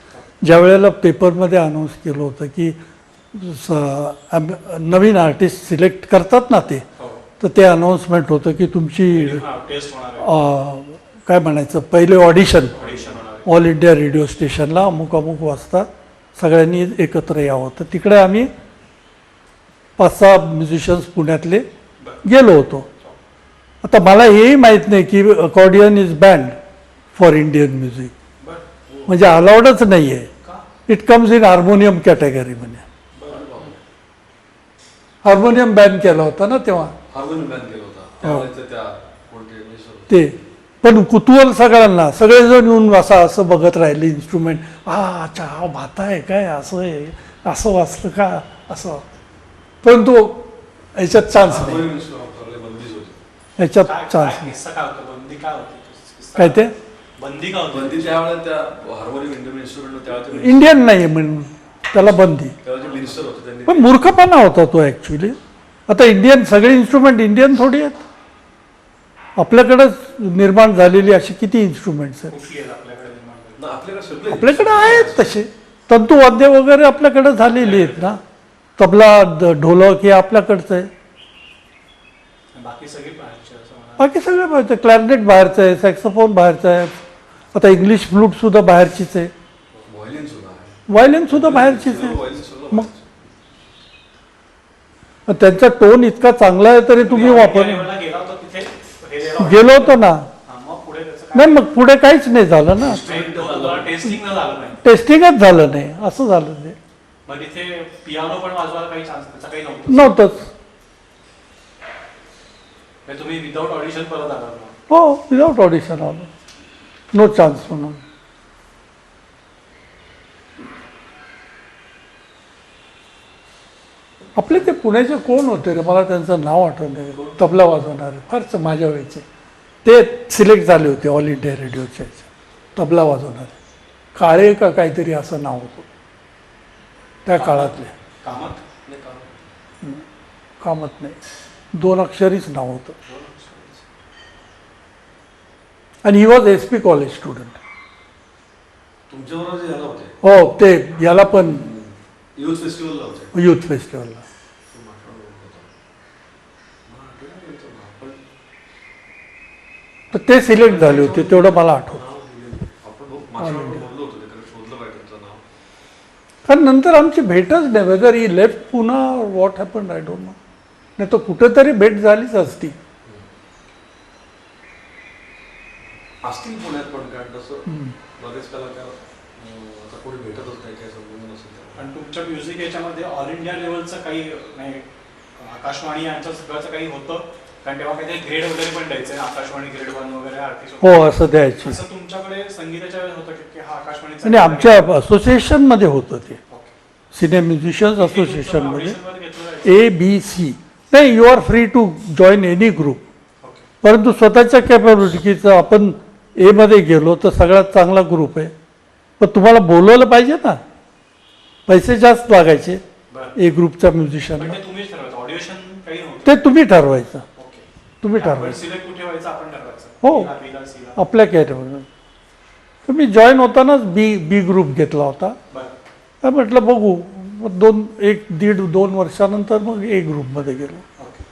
Speaker 2: ज्या वेळेला पेपरमध्ये अनाऊन्स केलं होतं की नवीन आर्टिस्ट सिलेक्ट करतात ना ते, तर ते अनाऊन्समेंट होतं की तुमची
Speaker 3: टेस्ट होणार आहे,
Speaker 2: काय म्हणायचं, पहिले ऑडिशन
Speaker 3: ऑडिशन होणार आहे.
Speaker 2: ऑल इंडिया रेडिओ स्टेशनला अमुक अमुक वाजता सगळ्यांनी एकत्र यावं. तर तिकडे आम्ही 5-6 म्युझिशियन्स पुण्यातले गेलो होतो. आता मला हेही माहीत नाही की accordion is band for Indian music,
Speaker 3: बरं.
Speaker 2: म्हणजे अलाउडच नाही आहे.
Speaker 3: का?
Speaker 2: It comes in harmonium category म्हणजे. हार्मोनियम बॅन केला होता ना तेव्हा
Speaker 1: हार्मोनियम बॅन केला होता त्यावेळेचं त्या कोणते मिसळ
Speaker 2: ते. पण कुतूहल सगळ्यांना, सगळेजण येऊन असं बघत राहिले इन्स्ट्रुमेंट, अच्छा हा भाता आहे काय, असं आहे, असं वाचलं का, असं. परंतु याच्यात चान्स नाही,
Speaker 1: हार्मोनियम इन्स्ट्रुमेंट बंदीच होती.
Speaker 2: याच्यात
Speaker 3: काय
Speaker 2: चान्स
Speaker 3: काय
Speaker 2: नाही.
Speaker 3: किस्सा काय होता? बंदी काय होती? किस्सा
Speaker 2: काय ते
Speaker 3: बंदी का होती?
Speaker 1: बंदी त्यावेळेला त्या हार्मोनियम इंडियन इन्स्ट्रुमेंट त्यावेळेचे
Speaker 2: इंडियन नाही म्हणून त्याला बंदी.
Speaker 1: त्यावेळेचे मिनिस्टर होते त्यांनी
Speaker 2: पण मूर्खपणा होता तो ॲक्च्युली. आता इंडियन सगळे इन्स्ट्रुमेंट इंडियन थोडी आहेत, आपल्याकडंच निर्माण झालेली अशी किती इन्स्ट्रुमेंट्स आहेत.
Speaker 3: कुठली आहेत आपल्याकडे निर्माण झाली?
Speaker 1: ना, आपल्याकडे सगळे
Speaker 2: आपल्याकडे आहेत तसे तंतुवाद्य वगैरे आपल्याकडे झालेली आहेत ना, तबला ढोलक हे आपल्याकडचं आहे,
Speaker 3: बाकी सगळी बाहेरची असं म्हणा.
Speaker 2: बाकी सगळं बाहेरचं. क्लॅरिनेट बाहेरचं आहे, सॅक्सोफोन बाहेरचं आहे, आता इंग्लिश फ्लूटसुद्धा बाहेरचीच आहे,
Speaker 1: व्हायलिन सुद्धा आहे.
Speaker 2: व्हायलिनसुद्धा बाहेरचीच आहे.
Speaker 1: व्हायलिन सगळं
Speaker 2: मग
Speaker 1: बाहेरचं.
Speaker 2: त्यांचा टोन इतका चांगला आहे तरी तुम्ही वापर
Speaker 3: लेवलला गेला होता तिथे हे लेवल
Speaker 2: गेलो होतो ना.
Speaker 3: हा, मग पुढे त्याचं काय
Speaker 2: नाही मग पुढे काहीच नाही झालं ना,
Speaker 3: टेस्टिंग न झालं नाही.
Speaker 2: टेस्टिंगच झालं नाही, असं झालं ते
Speaker 3: मग तिथे पियानो पण वाजवायला काही चान्स त्याचा काही नव्हतं.
Speaker 2: नव्हतंच.
Speaker 3: म्हणजे तुम्ही विदाऊट ऑडिशन परत आला ना.
Speaker 2: हो, विदाऊट ऑडिशन आलो, नो चान्स म्हणून. आपले ते पुण्याचे कोण होते रे, मला त्यांचं नाव आठवण नाही, तबला वाजवणारे फारच माझ्या वेळचे, ते सिलेक्ट झाले होते ऑल इंडिया रेडिओच्या तबला वाजवणारे, काळे का काहीतरी असं नाव होतं त्या काळातले.
Speaker 3: कामात
Speaker 2: कामत नाही, 2 अक्षरीच नाव होतं. आणि he was SP college student.
Speaker 1: तुमच्याबरोबर जे झालं होते
Speaker 2: हो, ते याला पण
Speaker 1: युथ फेस्टिवलला होते.
Speaker 2: युथ फेस्टिवलला. तर ते सिलेक्ट झाले होते, तेवढं मला आठवतं.
Speaker 1: आपण माशावर बोललो होतो, ते शोधलं पाहिजे त्यांचं नाव.
Speaker 2: कारण नंतर आमची भेटच नाही, वेदर ही लेफ्ट पुन्हा what happen I don't know. नाही तर कुठेतरी भेट झालीच असती.
Speaker 1: असतील पुण्यात पण, कारण तसं बरेच कलाकार आता कोणी भेटतच नाही, काय समजून नसेल.
Speaker 3: आणि तुमच्या म्युझिक याच्यामध्ये ऑल इंडिया लेवलचं काही नाही, आकाशवाणी यांचं सगळ्याचं काही होतं, कारण तेव्हा काहीतरी ग्रेड वगैरे पण द्यायचे, आकाशवाणी ग्रेड 1 वगैरे आर्टिस्ट.
Speaker 2: हो, असं द्यायची.
Speaker 3: असं तुमच्याकडे संगीताच्या वेळेस होतं की हा आकाशवाणीचा
Speaker 2: आणि आमच्या असोसिएशनमध्ये होतं ते,
Speaker 3: ओके.
Speaker 2: सिनियर म्युझिशियन्स
Speaker 3: किती तुमचं
Speaker 2: असोसिएशनमध्ये.
Speaker 3: audition वर घेतलं जायचं?
Speaker 2: ABC. नाही, you are free to join any group,
Speaker 3: okay.
Speaker 2: परंतु स्वतःच्या कॅपॅबिलिटीचं आपण मध्ये गेलो तर सगळ्यात चांगला ग्रुप आहे, पण तुम्हाला बोलवलं पाहिजे ना, पैसे जास्त लागायचे
Speaker 3: बरं.
Speaker 2: ए ग्रुपच्या
Speaker 3: पण
Speaker 2: म्युझिशियनला.
Speaker 3: ते तुम्हीच ठरवायचं, ऑडिशन काही नव्हतं.
Speaker 2: ते तुम्ही ठरवायचं,
Speaker 3: ओके.
Speaker 2: तुम्ही
Speaker 3: आपण
Speaker 2: ठरवायचं
Speaker 3: सिलेक्ट कुठे व्हायचं आपण ठरवायचं.
Speaker 2: हो.
Speaker 3: A ला, B ला, C ला.
Speaker 2: आपल्या कॅटेगरीवर. तर मी जॉईन होतानाच बी ग्रुप घेतला होता.
Speaker 3: बरं.
Speaker 2: तर म्हटलं बघू, मग 1.5-2 वर्षानंतर मग ए ग्रुपमध्ये गेलो.
Speaker 3: ओके.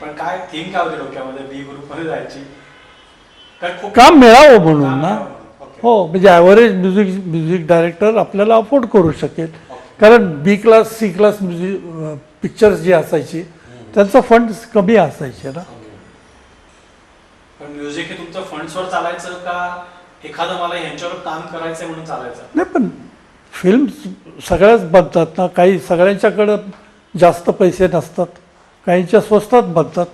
Speaker 3: पण काय थीम काय होती डोक्यामध्ये बी ग्रुप मध्ये जायची? काय खूप
Speaker 2: काम मिळावं म्हणून
Speaker 3: काम
Speaker 2: ना.
Speaker 3: मिळावं. ओके.
Speaker 2: हो, म्हणजे ॲव्हरेज म्युझिक डायरेक्टर आपल्याला अफोर्ड करू शकेल. कारण B class C class pictures जी असायची त्यांचा फंड कमी असायचे ना.
Speaker 3: पण म्युझिक हे तुमचं फंड्सवर चालायचं का एखादं मला ह्यांच्यावर काम करायचंय म्हणून चालायचं?
Speaker 2: नाही, पण फिल्म सगळ्याच बनतात ना, काही सगळ्यांच्याकडं जास्त पैसे नसतात, काहींच्या स्वस्तात बनतात.